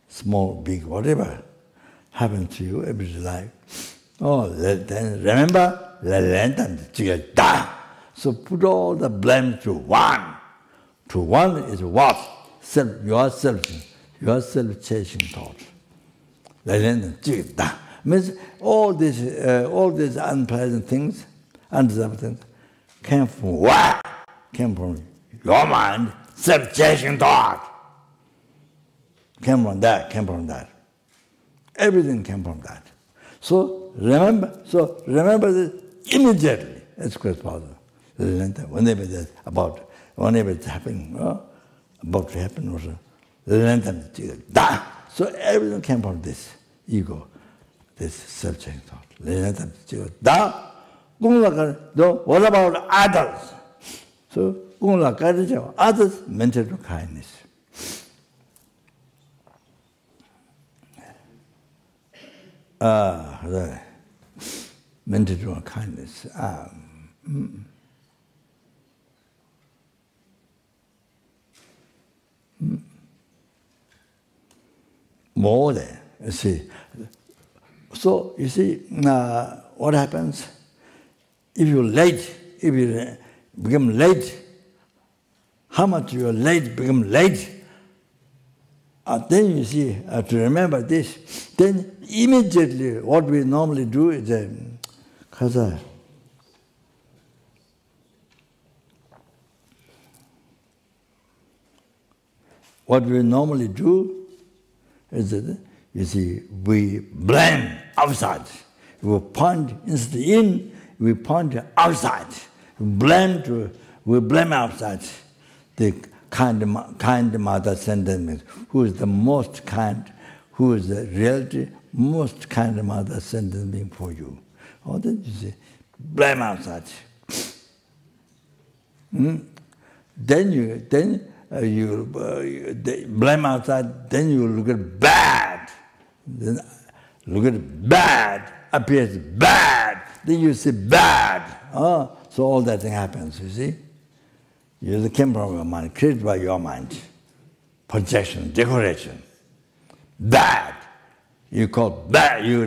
small, big, whatever happens to you everyday life. Oh, then remember, so put all the blame to one. To one is what? Your self-cherishing thought. Means all these unpleasant things, undesirable things, came from what? Came from your mind, self-cherishing thought. Came from that. Everything came from that. So remember this immediately, as quick as possible. Whenever it's happening, about to happen also. So everything came from this ego. This self-cherishing thought. What about others? So, others, mental kindness. Mental kindness. More than, you see. So, you see, what happens? If you become late, how much you are late, become late, then you see, to remember this, then immediately what we normally do is, what we normally do is that, you see, we blame outside. We point instead in, we point outside. We blame outside. The kind mother sentence, who is the most kind, who is the reality, most kind mother sentence for you. Or then you see, blame outside. Then you blame outside, then you look at bad. Then look at bad, appears bad, then you see bad. So all that thing happens, you see. You came from your mind, created by your mind. Projection, decoration. Bad. You call bad, you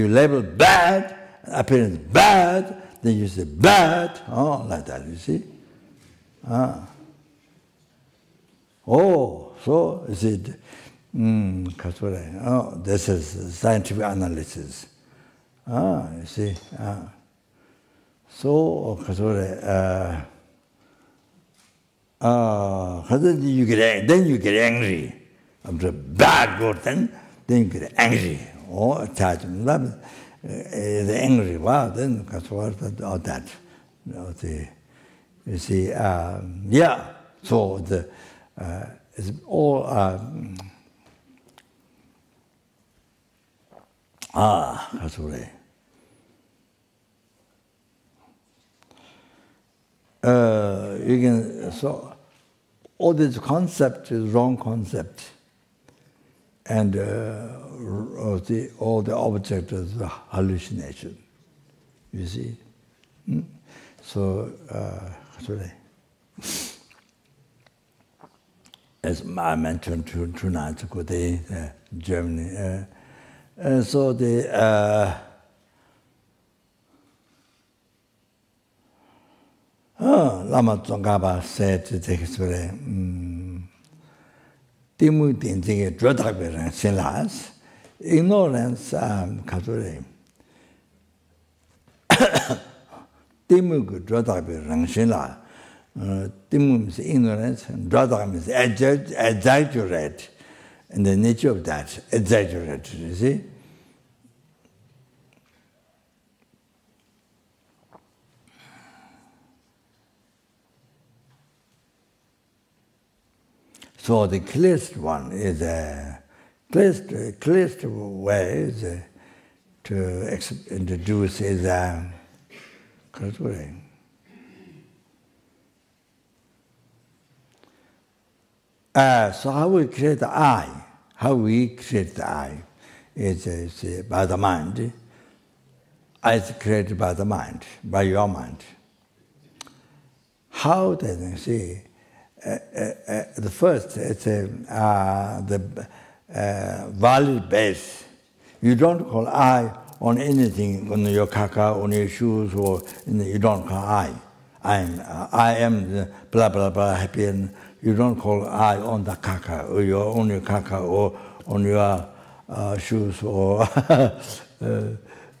label bad, appearance bad, then you say bad, like that, you see. Oh, so is it? This is scientific analysis. You see. So, then you get angry. After bad good, then you get angry. Or attachment. The angry, wow, then all that. You see, yeah. So it's all That's right. You can, so all this concept is wrong concept, and all the object is a hallucination. You see, so sorry. As I mentioned two nights ago, Germany. So the Lama Tsongkhapa said to take it Timu Tinjing Drodaber and Silas, ignorance Kature. Timu Drodaber and Sila. Timu is ignorance, and Drodam is exaggerate. And the nature of that, exaggerate, you see? So the clearest one is clearest way is to introduce is so how we create the I? How we create the I is by the mind. I is created by the mind, by your mind. How does it see? The first, it's the valid base. You don't call I on anything, on your kaka, on your shoes, or you don't call I. I am the blah blah blah happy, and you don't call I on the kaka, or on your kaka, or on your shoes, or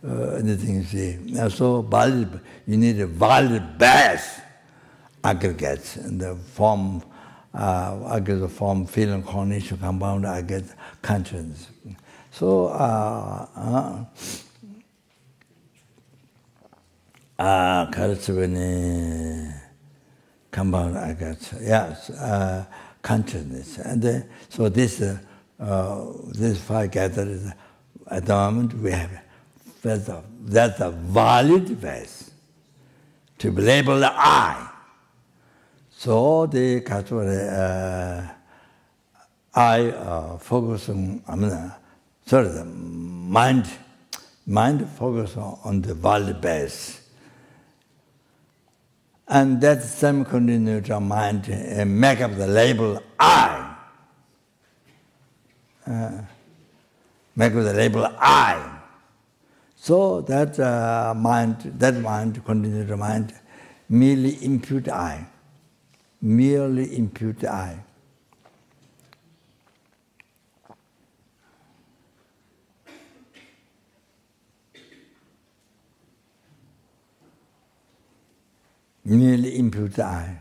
anything. You see, so valid. You need a valid base. Aggregates in the form, I get the form, feeling, cognition, compound, I get conscience. So, compound, I get, yes, consciousness. And so this five gathers, at the moment we have, that's a valid base to be labeled I. So the I focus on, the mind focus on the valid base. And that semi-continuous mind make up the label I. Make up the label I. So that mind, continuous mind, merely impute I. Merely impute I. Merely impute I.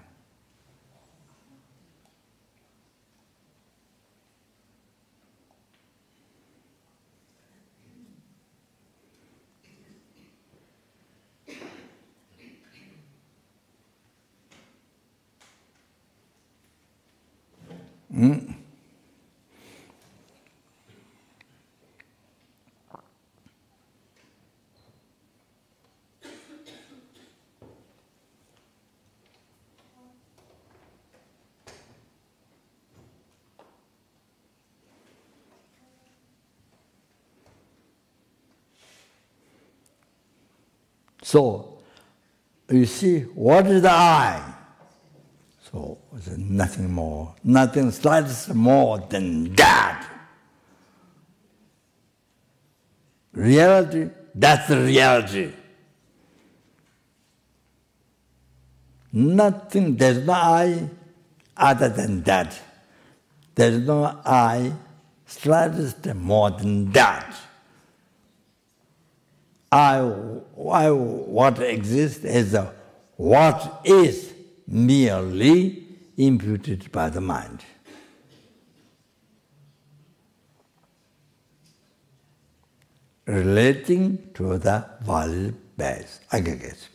So, you see, what is the I? So, it's nothing more, nothing slightest more than that. Reality, that's the reality. Nothing, there's no I other than that. There's no I slightest more than that. What exists is what is merely imputed by the mind. Relating to the valid base, aggregate.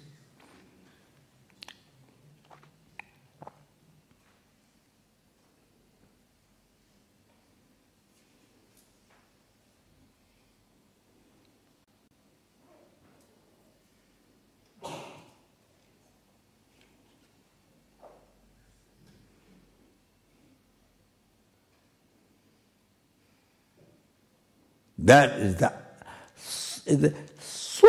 That is so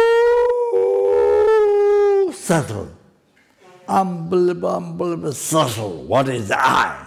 subtle, unbelievable subtle. What is I?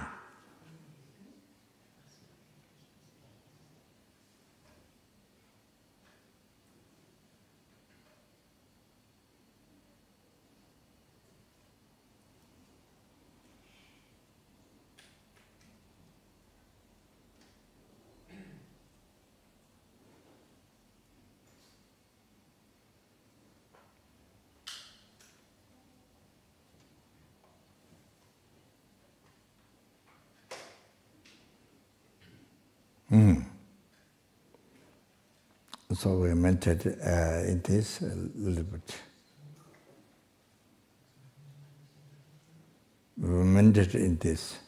So we meditate in this a little bit. We meditate in this.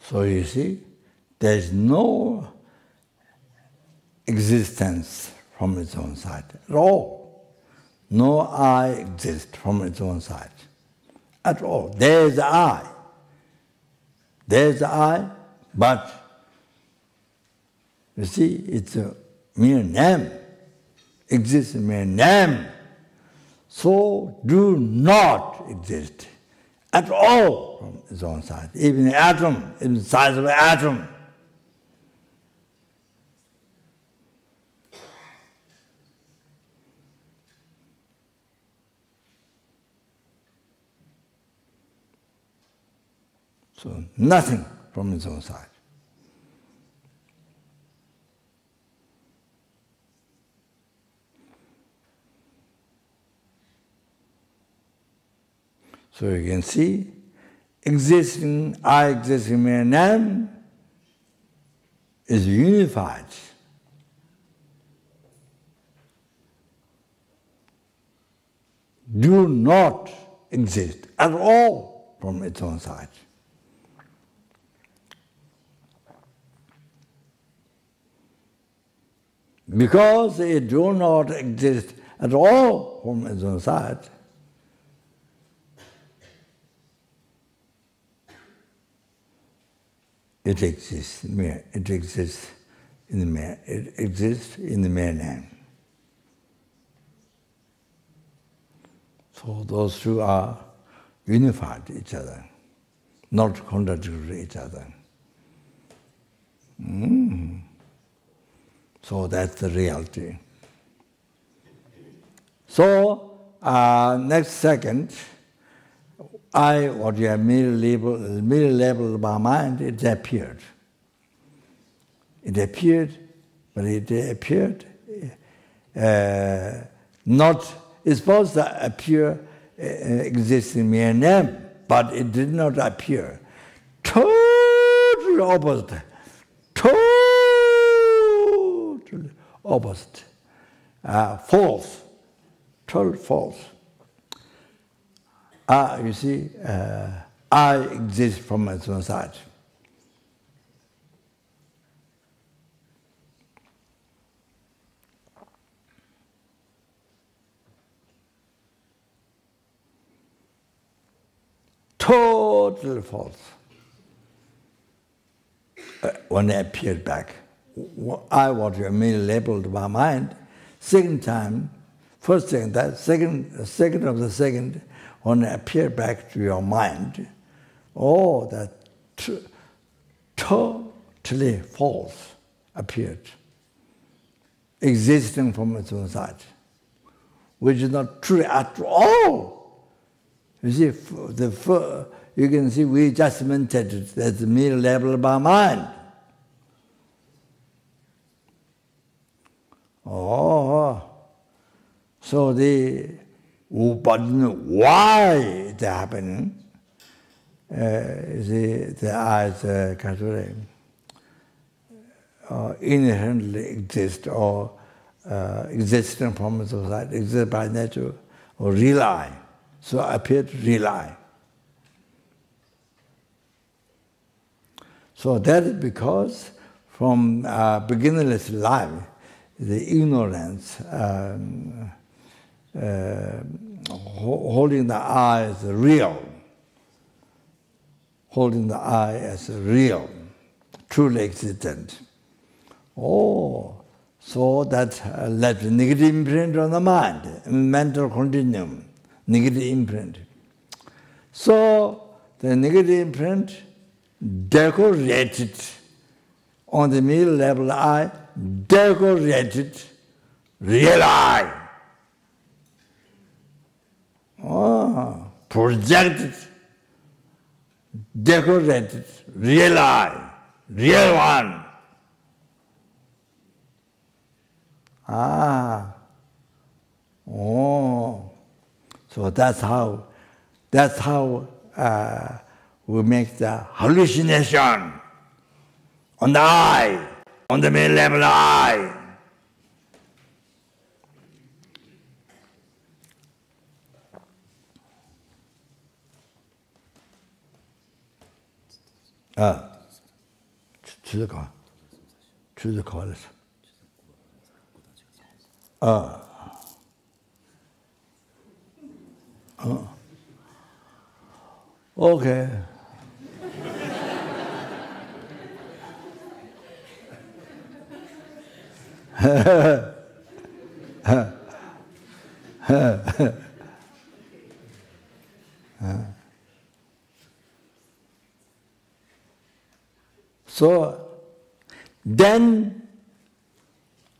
So you see, there is no existence from its own side at all. No I exists from its own side at all. There is I. There is I, but you see, it's a mere name. Exists in mere name. So do not exist at all from its own side. Even the atom, even the size of an atom. So nothing from its own side. So you can see, existing, I existing mere name is unified. Do not exist at all from its own side. Because it do not exist at all from its own side, it exists in the mere name. So those two are unified to each other, not contradictory to each other. So that's the reality. So, next second, I, what you have merely labeled by mind, it appeared. It appeared, but it appeared not, it's supposed to appear existing mere name, but it did not appear. Totally opposite. Totally opposite. False. Total false. You see, I exist from its own side. Totally false. When I appeared back, I was merely labeled by mind. Second time, first second, that second of the second, when I appear back to your mind, oh, that totally false appeared, existing from its own side, which is not true at all. You see, you can see we just mentioned it as a mere level by mind. Oh, so but why it's happening? The eyes inherently exist or existing from the society, exist by nature or rely. So I appear to rely. So that is because from beginnerless life, the ignorance, holding the eye as real, holding the eye as real, truly existent. Oh, so that led to negative imprint on the mind, mental continuum, negative imprint. So the negative imprint decorated on the middle level eye, decorated real eye. Oh, projected, decorated real eye, real one. Oh, so that's how we make the hallucination on the eye, on the middle level eye. 주제 거래서. Okay. So then,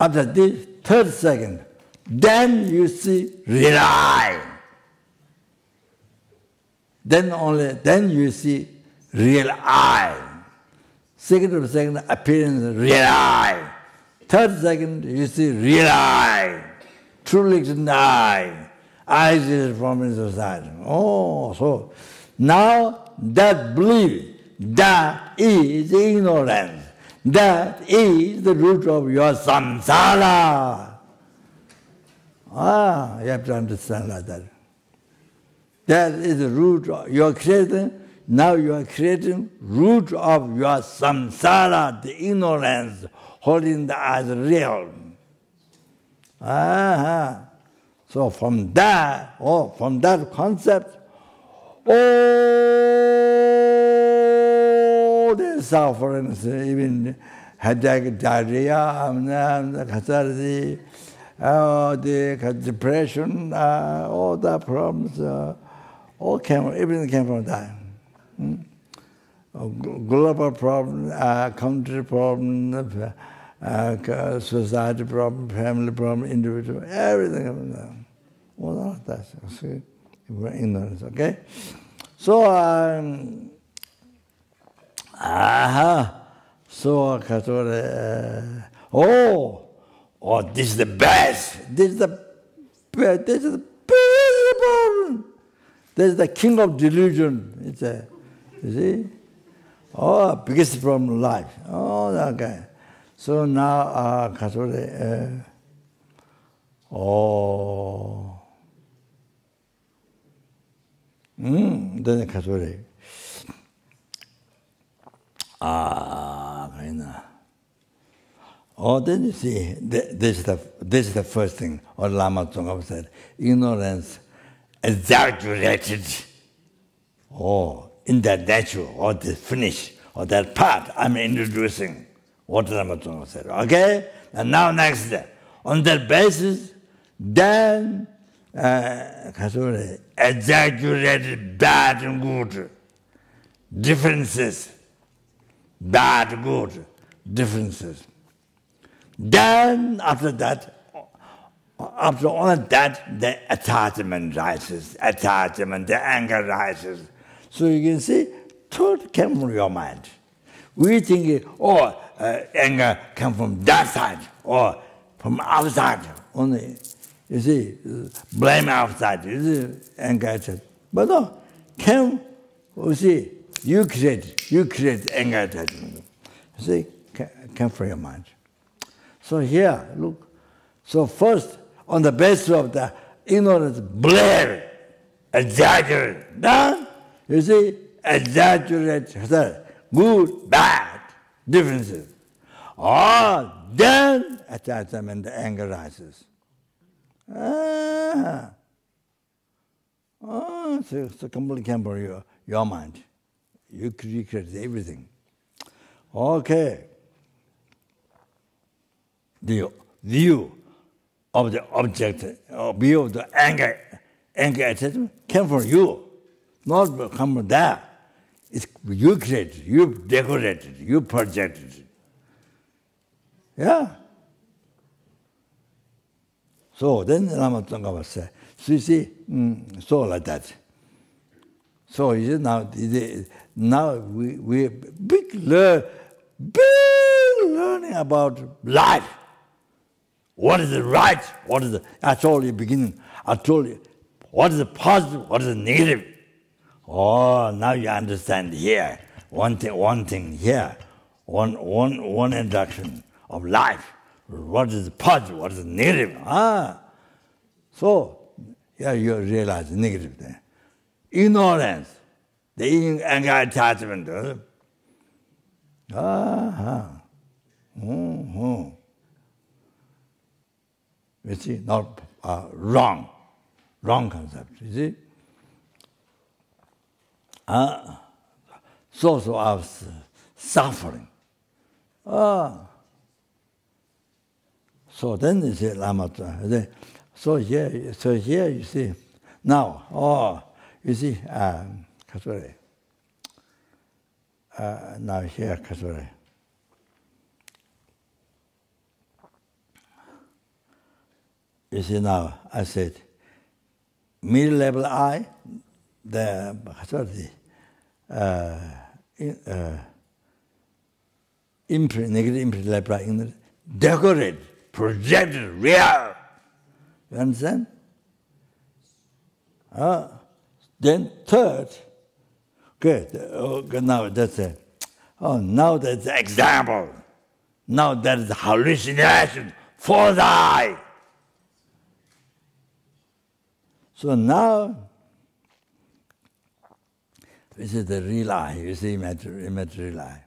after this third second, then you see real eye. Then you see real eye. Second to second appearance, real eye. Third second, you see real eye. Truly existent eye. Eyes is from inside. Oh, so now that belief, that is ignorance. That is the root of your samsara. You have to understand like that. That is the root of your creating. Now you are creating root of your samsara, the ignorance, holding the as real. So from that concept, all the sufferings, even headache, diarrhea, catharsis, the depression, all the problems, everything came from that. Global problem, country problem, society problem, family problem, individual, everything from that. that's ignorance, okay? So, so, this is the best. This is the problem. This is the king of delusion. It's you see? Oh, biggest problem in life. Oh, okay. So now, then Kasuri. Oh, then you see, this is the first thing. Or Lama Tsongkhapa said, ignorance exaggerated. Oh, in that nature, or the finish, or that part, I'm introducing what Lama Tsongkhapa said. Okay? And now next, on that basis, then exaggerated bad and good differences. Bad, good differences. Then after that, after all of that, the attachment rises, the anger rises. So you can see, thought came from your mind. We think, anger comes from that side or from outside only. You see, blame outside, you see, anger. But no, came, you see, you create anger attachment. You see, came from your mind. So here, look. So first, on the basis of the ignorance, blare, exaggerate. Then, you see, exaggerate, good, bad, differences. Then attachment, anger rises. So completely came from your mind. You create everything. Okay. The view of the object, view of the anger attachment came from you, not come from there. It's you created, you decorated, you projected. Yeah. So then Lama Tsongkhapa said, so you see, so like that. So you see, now we big learning about life. What is the right? What is the? I told you beginning. I told you what is the positive, what is the negative. Oh, now you understand here. One thing here. One introduction of life. What is the positive? What is the negative? So yeah, you realize the negative there. Ignorance, the anger attachment. You see, not wrong concept. You see, source of suffering. So then you see Lama. So here you see now. You see, Kasuri. Now here, Kasuri. You see now, I said, middle level I, the negative imprint level I, decorated, projected, real. You understand? Then third, good. Now that's it. Now that's the example. Now that is hallucination, false eye. So now, this is the real eye, you see, imaginary eye.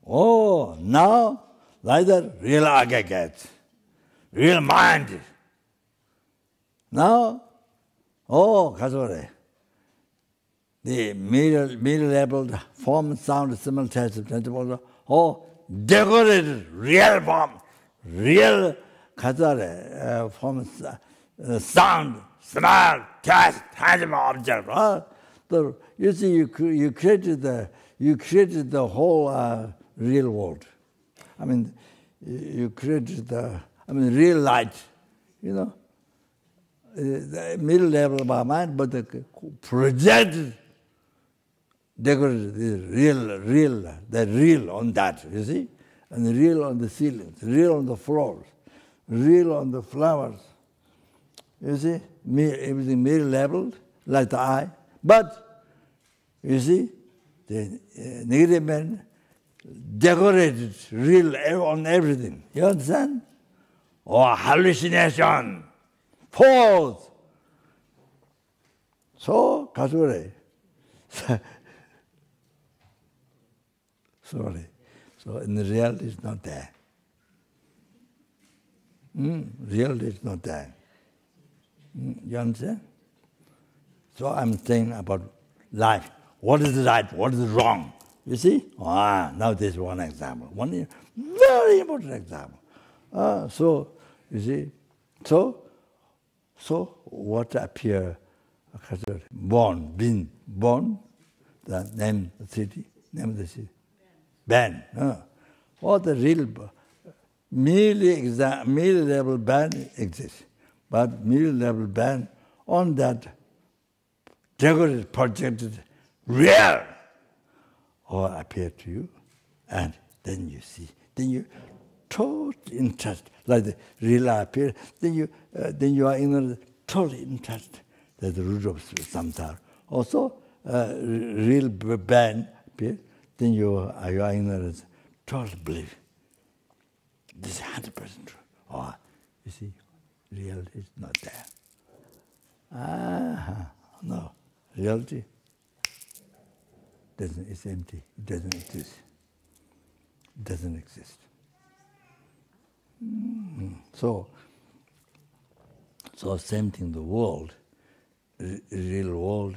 Now, like that, real aggregate, real mind. Now, Kasuri, the middle level form, sound, simultaneous, decorated, real form, real Kasuri form, sound, smell, taste, tangible object. You see, you created the whole real world. I mean, you created real light. You know, the middle level of our mind, but the projected, decorated is real on that, you see? And real on the ceilings, real on the floors, real on the flowers. You see? Everything middle leveled, like the eye. But, you see, the negative man decorated real on everything. You understand? Or hallucination, false. So, Kasure. Sorry. So, in the reality, it's not there. Reality is not there. You understand? So, I'm saying about life. What is right? What is wrong? You see? Now this is one example. One very important example. So, you see? So what appear? Born, being born, the name of the city, band. Or the real, merely level band exists. But merely level band on that decorated, projected, real, or appear to you, and then you see, then you totally interested, like the real appear, then you are in totally interested. That's the root of samsara. Also, real band appear, then you are in total belief. This is 100% true. Or you see, reality is not there. No, reality it's empty. It doesn't exist. It doesn't exist. So same thing. The world, real world,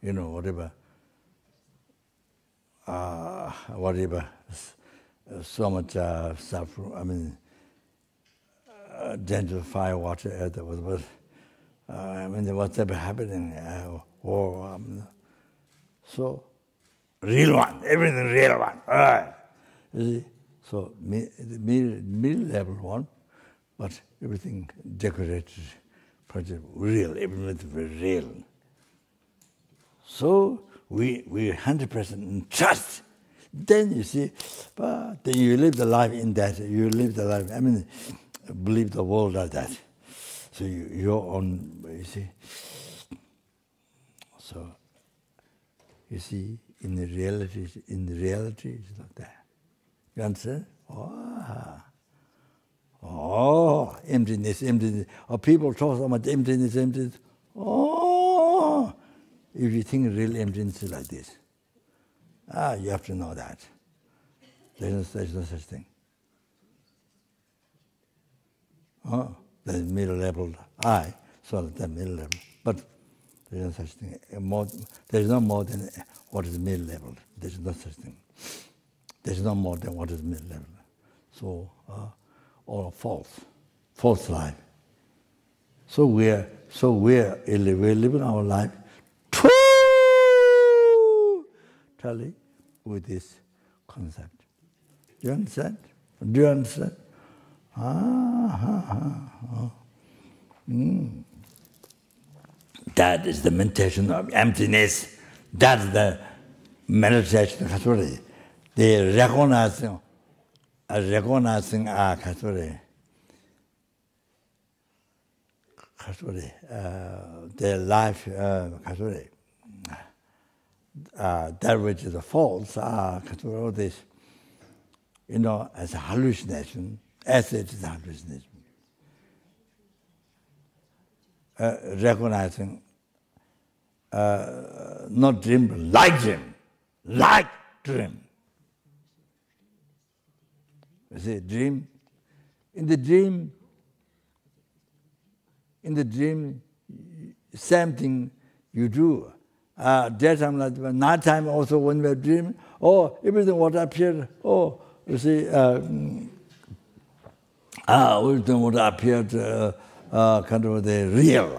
whatever, so much suffering. I mean, gentle fire, water, earth, whatever. Whatever happening, war. So. Real one, everything real one. You see? So, middle level one, but everything decorated, project, real, everything real. So, we 100% trust. Then you see, then you live the life in that, believe the world like that. So, you're on, you see. So, you see, in the reality, it's not there. You understand? Emptiness. Or people talk so much emptiness. If you think real emptiness is like this, you have to know that. There's no such thing. There's middle level I, so the middle level. But there's no such thing. There's no more than what is middle level. There's no such thing. There's no more than what is middle level. So, or false life. So we're living our life totally with this concept. Do you understand? Do you understand? That is the meditation of emptiness. That's the meditation of Kasuri. The recognizing Kasuri. Their life, Kasuri. That which is false, Kasuri, all this, as a hallucination, as it is a hallucination. Recognizing not dream, but like dream. You see, dream. In the dream, same thing you do. Daytime, like nighttime, also when we dream. Everything what appeared. You see, everything what appeared. Kind of the real.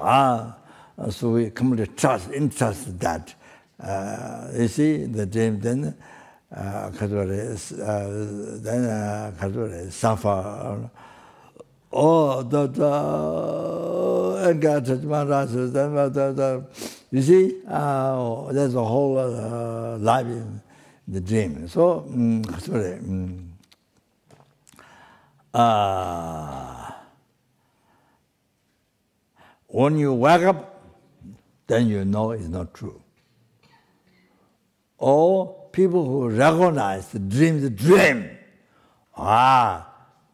So we come to interest that. You see, the dream then suffer. You see, there's a whole life in the dream. So, when you wake up, then you know it's not true. Or people who recognize the dream.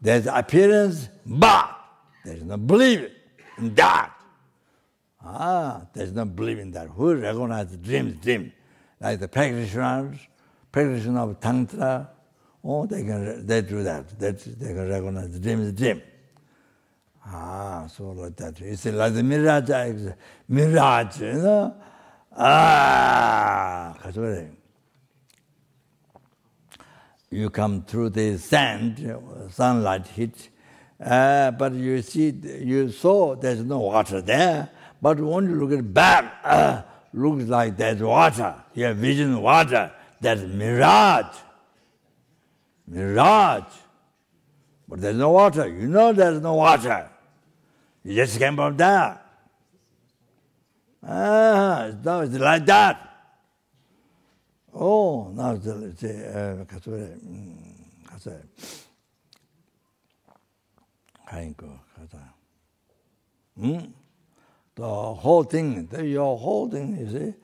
There's appearance, but there's no belief in that. There's no belief in that. Who recognize the dream? Like the practitioner of Tantra, they do that. They can recognize the dream. So like that. It's like the mirage, you know? You come through the sunlight hit, but you saw there's no water there, but when you look at back, looks like there's water. You have vision of water. That's mirage. But there's no water. You know there's no water. You just came from there. Now it's like that. Now it's the whole thing, your whole thing, you see,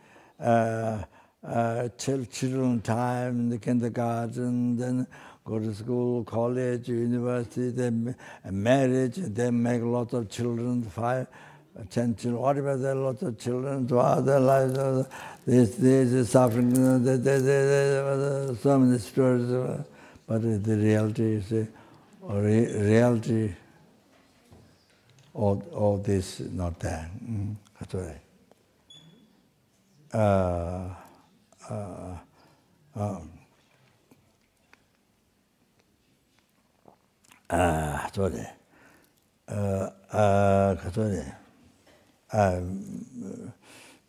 children time, the kindergarten, then go to school, college, university, then marriage, then make lots of children, 5, 10 children, whatever, there are lots of children throughout their lives. This is suffering, so many stories, but the reality is, reality, all this is not there. That's right.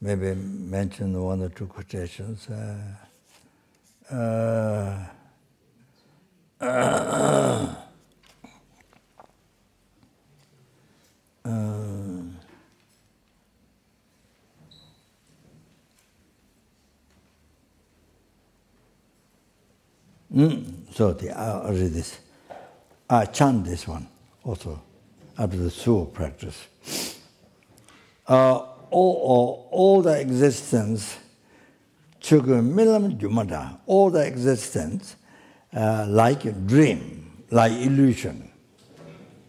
Maybe mention 1 or 2 quotations. So I'll read this. I chant this one also after the Su practice. All the existence, all the existence, like a dream, like illusion.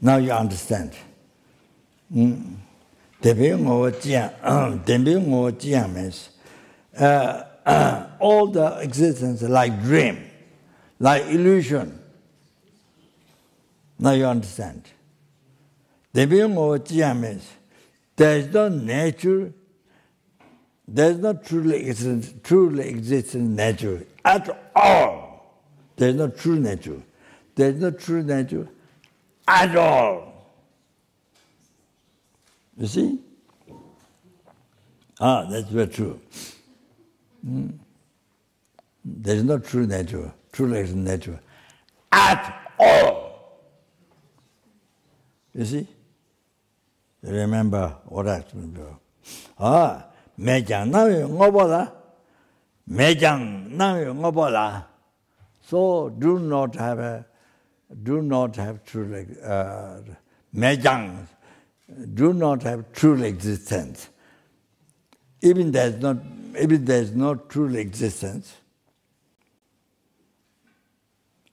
Now you understand. Means all the existence like dream, like illusion. Now you understand. Means there is no nature, there is no truly existing nature at all. There is no true nature. There is no true nature at all. You see? That's very true. There is no true nature, truly existing nature at all. You see? Remember what I told you. Mejang nami ngobola. Mejang nami ngobola. So do not have true mejang. Do not have true existence. Even there is no true existence.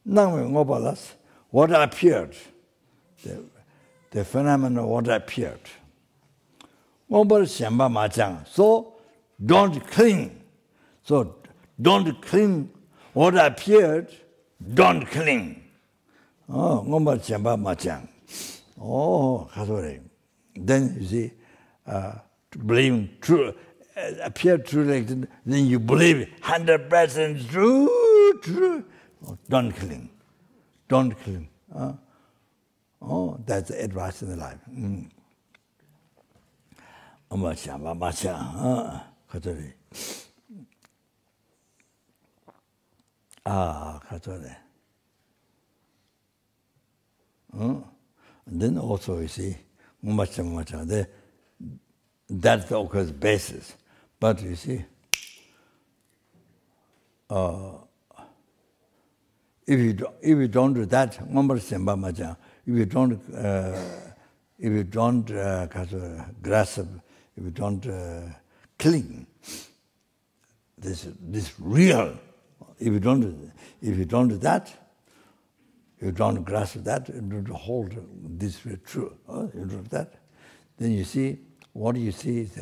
Nami ngobolas. What appeared? The phenomenon of what appeared. So don't cling. So don't cling. What appeared, don't cling. Then you see, believing true, appear true, then you believe 100% true. Don't cling. Don't cling. That's the advice in the life. And then also you see, That's the occurs basis. But you see, if you don't do that, if you don't grasp, if you don't cling, this real. If you don't do that, you don't grasp that, you don't hold this true. You do that, then you see what you see is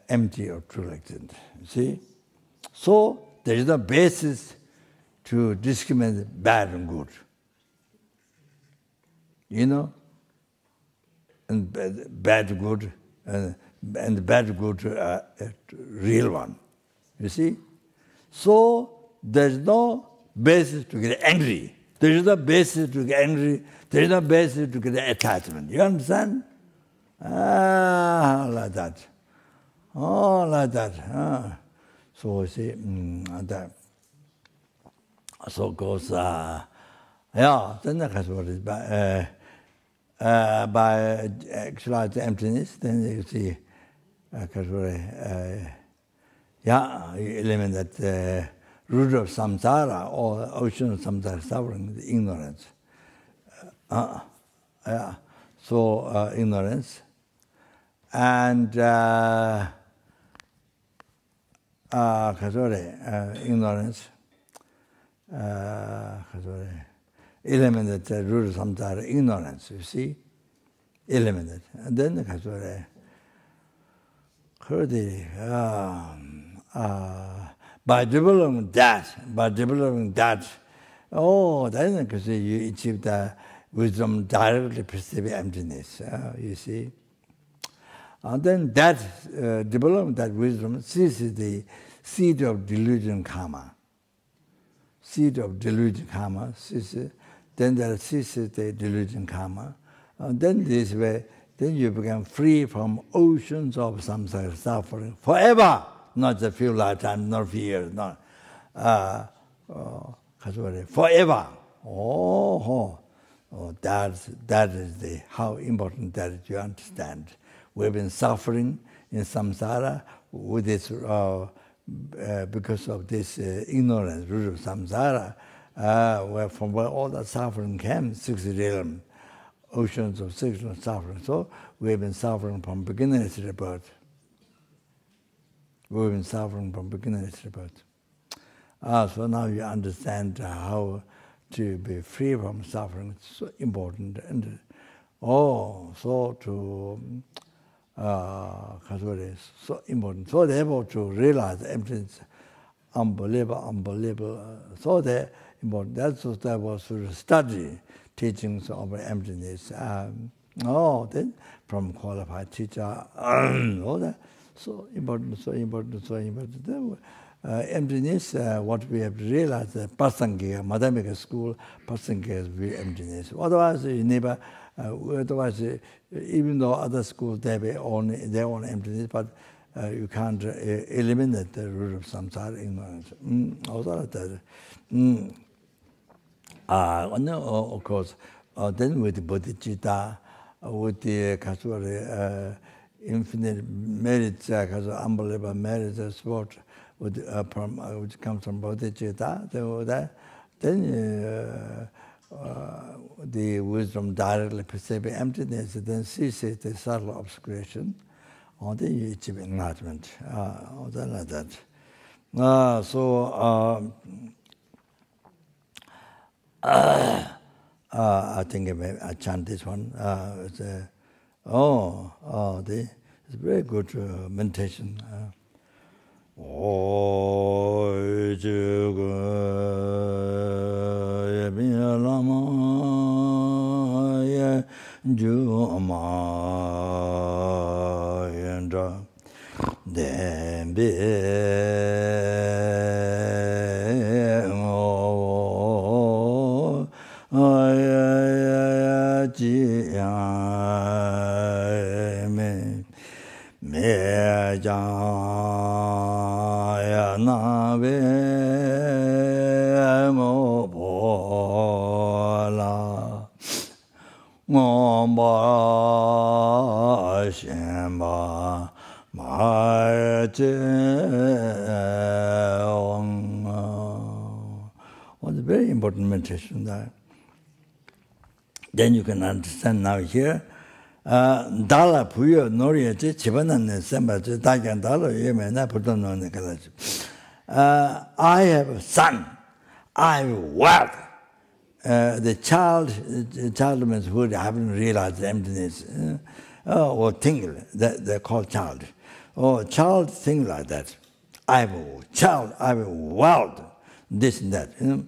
empty or true like that. You see, so there is no basis to discriminate bad and good. You know, and bad good. And the bad good a real one. You see? So there's no basis to get angry. There is no basis to get angry. There is no basis to get attachment. You understand? Like that. Oh, like that. So you see, that. So goes, yeah, then that's what it is. By actualizing emptiness, then you see, you eliminate the root of samsara or ocean of samsara suffering, the ignorance. So ignorance and ignorance. Eliminate the root of samsara, ignorance, you see? Eliminate. And then the by developing that, then you achieve the wisdom directly perceiving emptiness, you see? And then that, developing that wisdom ceases the seed of delusion karma. Seed of delusion karma ceases. Then there ceases the delusion karma. And then this way, then you become free from oceans of samsara suffering forever, not just a few lifetimes, not a few years, not forever. That is how important that is you understand. We've been suffering in samsara with this because of this ignorance, root of samsara. From where all that suffering came, 60 realms, oceans of sexual suffering. So we have been suffering from beginner's rebirth. We've been suffering from beginner's rebirth. So now you understand how to be free from suffering. It's so important. And so important. So they're able to realize emptiness, unbelievable. So they're important. That's what I was to study teachings of emptiness. Then from qualified teacher, all that. So important. Emptiness, what we have to realize, Pasangya, Madhyamika school, Pasangya is very emptiness. Otherwise, you never, even though other schools, they have their own emptiness, but you can't eliminate the root of samsara, ignorance. Of course, then with the bodhicitta, with the infinite merits, unbelievable merits, sport, which comes from bodhicitta, then the wisdom directly perceiving emptiness, then ceases the subtle obscuration, and then you achieve enlightenment. Like that. I think I chant this one. It's very good meditation. ngomba shenpa marche was a very important meditation there. Then you can understand now here. Dala puyo noriya che chibanane semba che dagan dala yeme na putono ne kalachi. I have a son. I have wealth. The child means who haven't realized the emptiness, or tingle, they're called child. Or child thing like that. I have a child, I have a wealth, this and that. You know?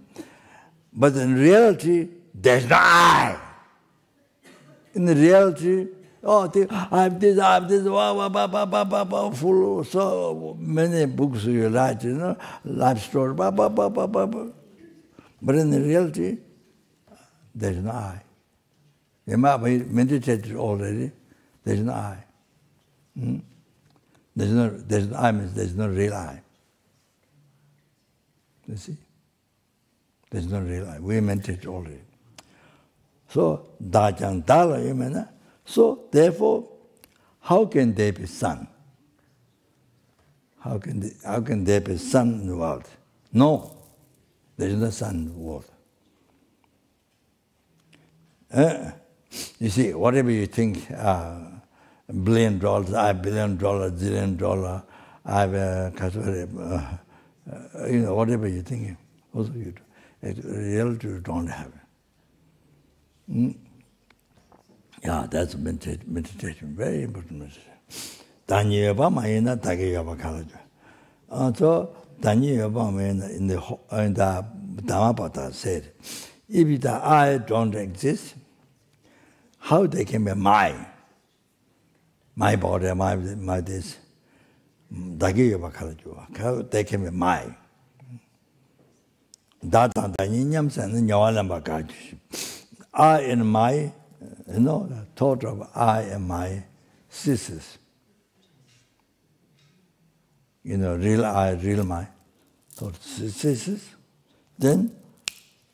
But in reality, there's no I. In the reality, I have this, full, so many books you write, you know, life story, But in the reality, there's no I. You might be meditated already, there's no I. There's no I means there's no real I. You see? There's no real I. We meditated already. So, dajang dala yemena. So, therefore, how can there be sun? How can there be sun in the world? No, there is no sun in the world. You see, whatever you think, $1 billion, I have $1 billion, $1 zillion, I have you know, whatever you think, also you do. In reality, you don't have it. Yeah, that's meditation, very important meditation. Danyeva mayena dageyeva kalaja. So Danyeva mayena in the Dhammapada said, if the I don't exist, how they can be my body, my this, dageyeva kalaja. How they can be my. Data danyinyam san nyawalam bakaji. I and my, you know, the thought of I and my ceases. You know, real I, real my, thought ceases. Then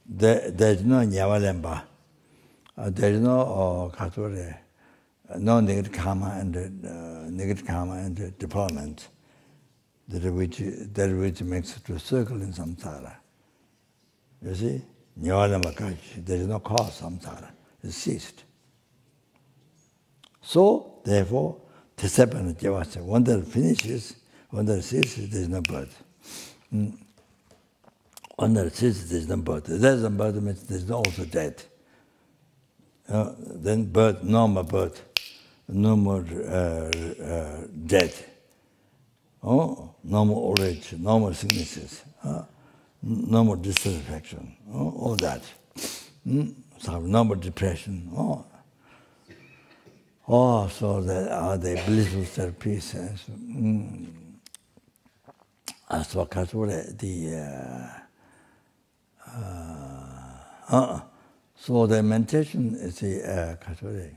there's no nyavalemba. There's no no negative karma and deployment that which makes it to a circle in samsara. You see? There is no cause, samsara. It ceased. So, therefore, Tisapana Javasa, when that finishes, when that ceases, there is no birth. When that ceases, there is no birth. There is no birth means there is also death. Then birth, no more birth, no more death. No more old age, no more sicknesses. No more dissatisfaction, all that. So no more depression. So that are the blissful state of peace. As for so the meditation is the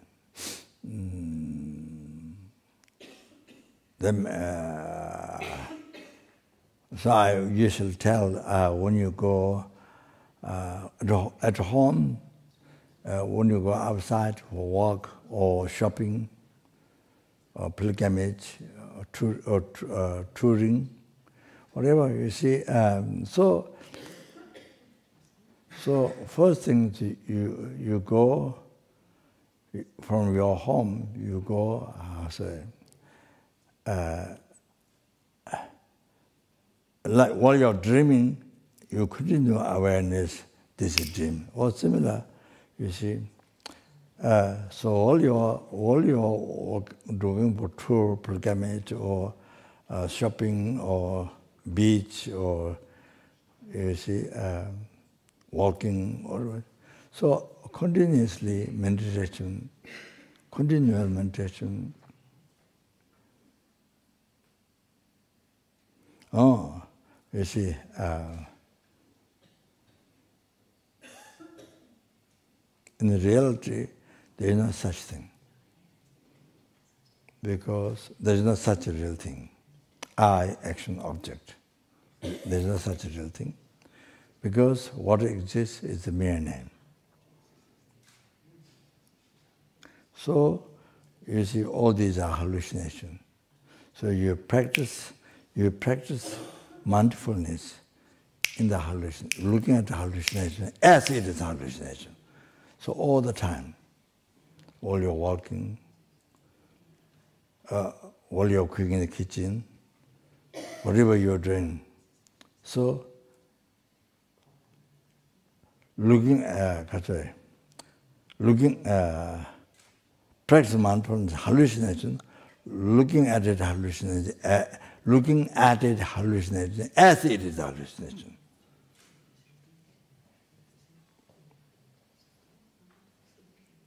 so I usually tell when you go at home, when you go outside for walk or shopping, or pilgrimage, or touring, whatever you see. So first thing you go from your home. You go like while you're dreaming, you continue awareness, this is dream. Or similar, you see. So all your doing for tour, pilgrimage, or shopping, or beach, or you see, walking, or so continuously meditation, continual meditation. You see, in reality, there is no such thing. Because there is no such a real thing. I, action, object. There is no such a real thing. Because what exists is the mere name. So you see, all these are hallucinations. So you practice mindfulness in the hallucination, looking at the hallucination as it is hallucination. So all the time, while you're walking, while you're cooking in the kitchen, whatever you're doing. So practice mindfulness, hallucination, looking at it hallucination as it is hallucination.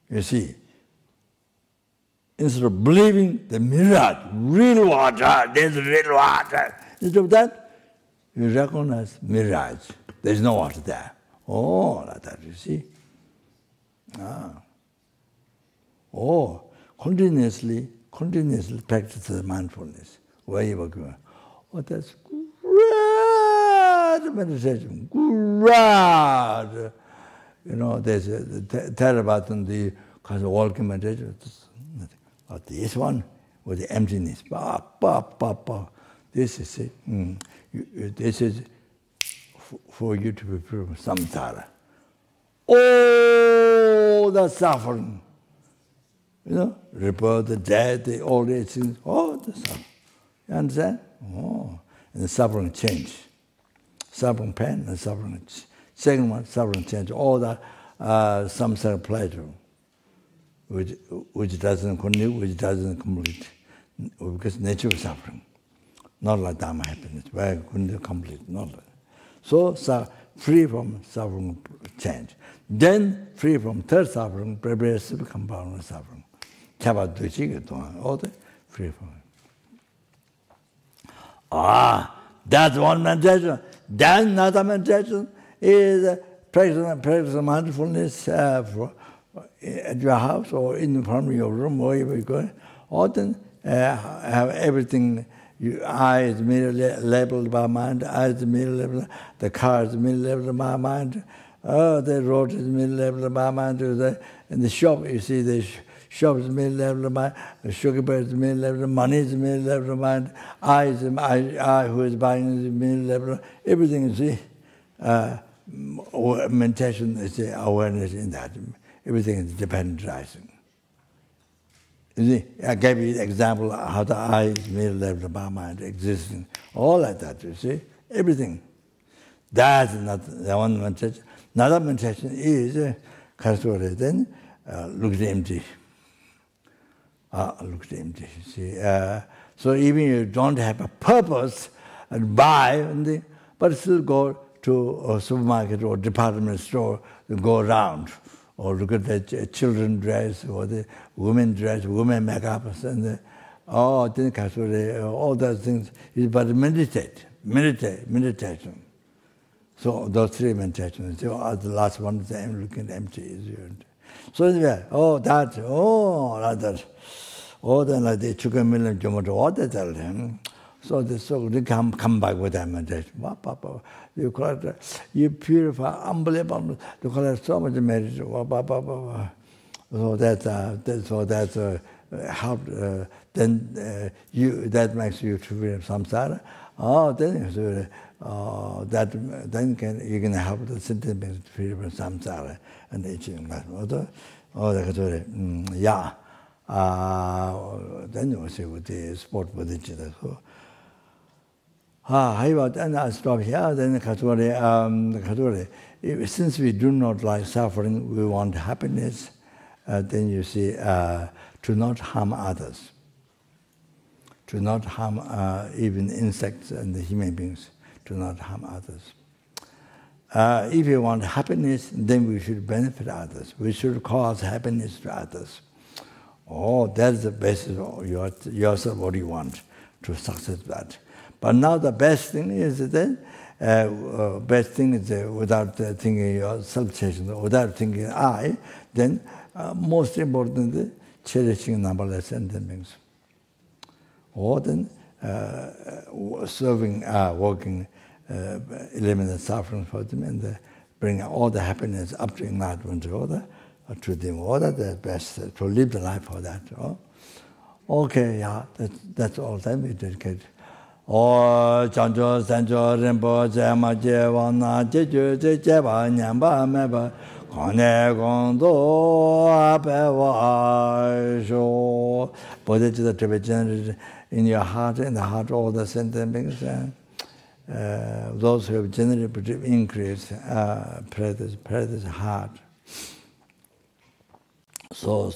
You see, instead of believing the mirage, real water, there's real water, instead of that, you recognize mirage. There's no water there. Oh, like that, you see. Continuously practice the mindfulness. Where you are going. Oh, that's great meditation. Great. You know, there's a Theravada, the kind of walking meditation. But this one with the emptiness. This is it. This is for you to be free from samsara. All the suffering. You know, rebirth, the death, all these things, all the suffering. You understand? Oh, and the suffering change. Suffering pain and suffering. Second one, suffering change. All that samsara pleasure, which doesn't continue, which doesn't complete, because nature is suffering. Not like dharma happiness, where couldn't complete, not like. So free from suffering change. Then free from third suffering, progressive compound suffering. All the free from it. That's one meditation. Then another meditation is practice mindfulness at your house or in front of your room, wherever you go. Often have everything. Eyes merely labeled by mind. Eyes merely labeled. The car is merely labeled by mind. The road is merely labeled by mind. In the shop, you see the shop is merely labeled by mind. The sugar bear is merely labeled by mind. Money is merely labeled by mind. I who is buying is merely labeled. Everything you see. Meditation is the awareness in that. Everything is dependent rising. You see, I gave you the example of how the eye is merely labeled by mind, existing. All like that, you see. Everything. That's not the one meditation. Another meditation is then look at the empty. Look at the empty. See, so even you don't have a purpose and buy, but still go to a supermarket or department store to go around, or look at the children dress or the women dress, women makeup, and all those things. But meditation. So those three meditations. So the last one is looking empty. So anyway, that. Then like they took a million to tell them. So they come back with that meditation. You call it, you purify, unbelievable. You call it so much meditation. So that's help. Then that makes you to free from samsara. Then you can help the sentiment to free from samsara and the itching. Then you see with the sport with each other. And I stop here. Then since we do not like suffering, we want happiness. Then you see, to not harm others, to not harm even insects and the human beings, to not harm others. If you want happiness, then we should benefit others. We should cause happiness to others. That's the basis of yourself, what you want to success that. But now the best thing is without thinking your self-cherishing, without thinking I, then most importantly, cherishing numberless sentient or then serving, working, eliminate suffering for them and bring all the happiness up to enlightenment order. to them. All that the best, to live the life for that. Oh? Okay, yeah, that's all that we dedicate. Oh, Chanjo, Sanjo, Rinpoche, Maje, Wana, Jeju, Jeba, Nyamba, Meba, Kone, Gondo, Abewa, Sho. Bodhicitta to be generated in your heart, in the heart, all the sentient beings. Those who have generated increase, practice heart. So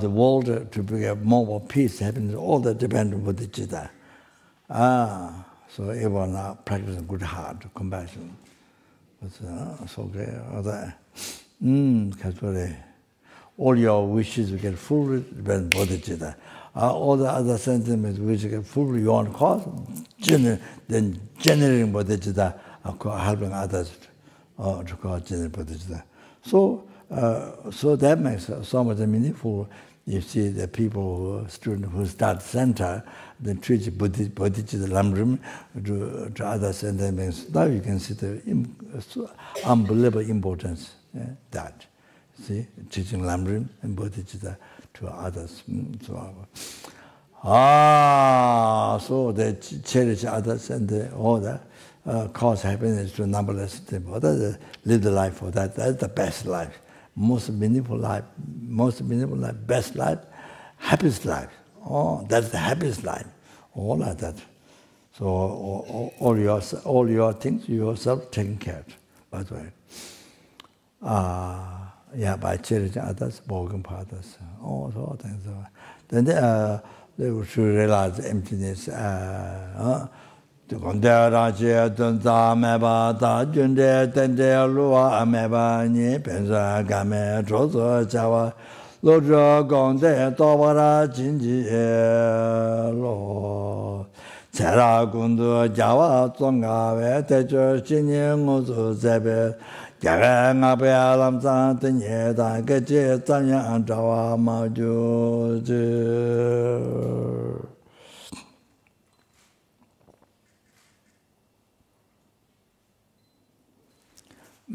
the world to bring more peace, happiness, all that depends on bodhicitta. So everyone now practice good heart, compassion. So okay, all your wishes will get fully depend on bodhicitta. All the other sentiments which get fully you want to cause, then generating bodhicitta, helping others to cause generating bodhicitta. So that makes so much meaningful. You see the people, students who start center, then treat bodhicitta lamrim to other sentiments. Now you can see the unbelievable importance that. See, teaching lamrim and bodhicitta to others. So they cherish others and all that cause happiness to numberless people. Live the life for that. That's the best life, most meaningful life, best life, happiest life. Oh, that's the happiest life. All like that. So all your things yourself taking care of, by the way. Yeah, by cherishing others, working for others, all sorts of things. Then they should realize emptiness.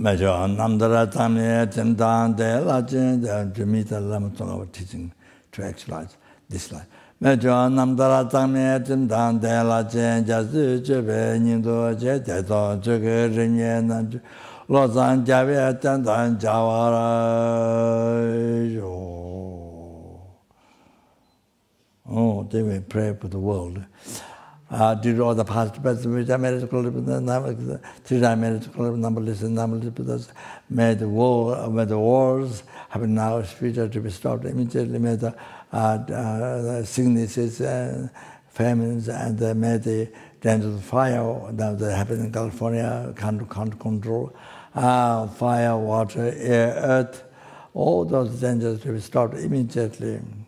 Major Namdara Tamne Tindan de Lajin to meet the Lamaton of teaching to actualize this life. Major Namdara Tamne Tindan de Lajin Jazu Jebe Nindo Jeto Jugger Rinyan Lozan Javier Tandan Jawara. Oh, they will pray for the world. Due to all the past best which I made it called numberless, made the wars have now future to be stopped immediately, made the sicknesses, famines, and made the dangers of fire that happened in California, can't control, fire, water, air, earth, all those dangers to be stopped immediately. And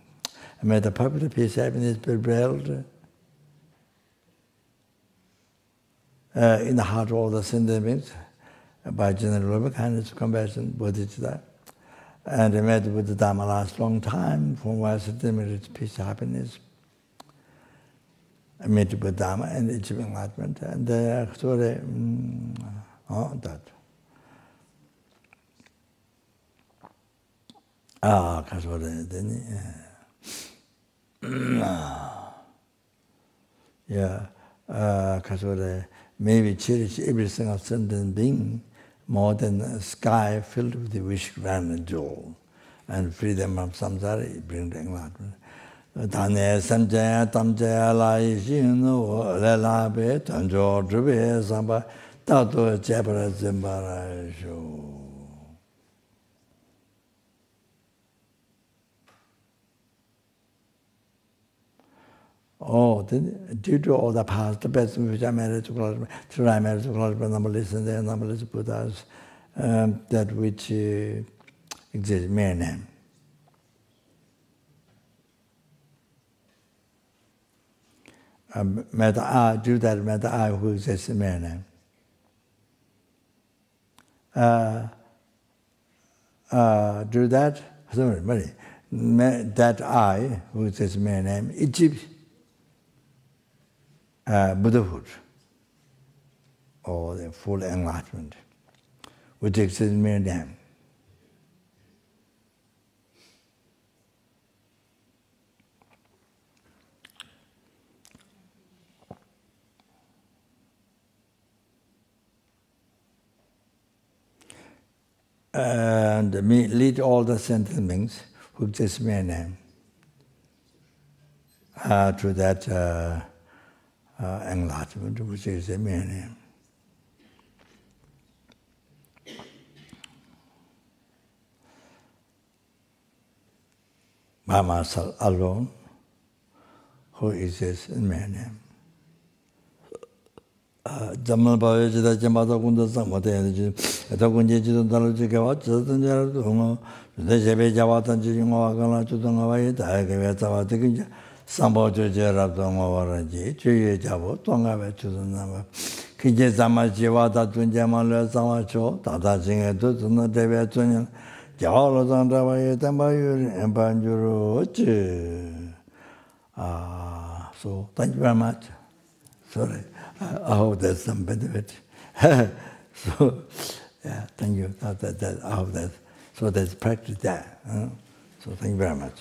made the perfect peace, happiness be prevailed. In the heart of all the sentient beings, by general loving kindness, compassion, bodhicitta, and they met with the Dharma last long time, from where sentient beings peace, happiness, and met with Dharma and achieving enlightenment, and they actually that. Maybe cherish every single sentient being more than a sky filled with the wish, grand and joy, and freedom from samsara, bring the enlightenment. Tane samjaya tamjaya la yishinu le la be tanjo drube samba tato jebara zimbara sho. Oh, due to all the past, the best which I managed to close, I managed to close numberless and then numberless Buddhas, that which exists, mere name. Matter I, do that matter I who exists in mere name. Do that, sorry, that I who exists in mere name, Egypt. Buddhahood, or the full enlightenment, which exists in mere name. and lead all the sentient beings who exist mere name to that enlightenment, which is a mere name. By myself alone, who exists in mere name. Jamal Bhavajita Jamata Kunda Samate, Takunji Dalajika, Chatan Jarungo, the Jebe Javatan Jingo, Chutanga, Tagata, Sambo Jeratongo, Chuye Javo, Tonga Chutanama, Kijama Jivata Tunjamal Samacho, Tata Jinga Tutuna Deva Tunya, Jalo Sandava Tambayur, and Banjuru. So, thank you very much. Sorry. I hope there's some benefit. So, yeah, thank you. I hope that. So there's practice there. So thank you very much.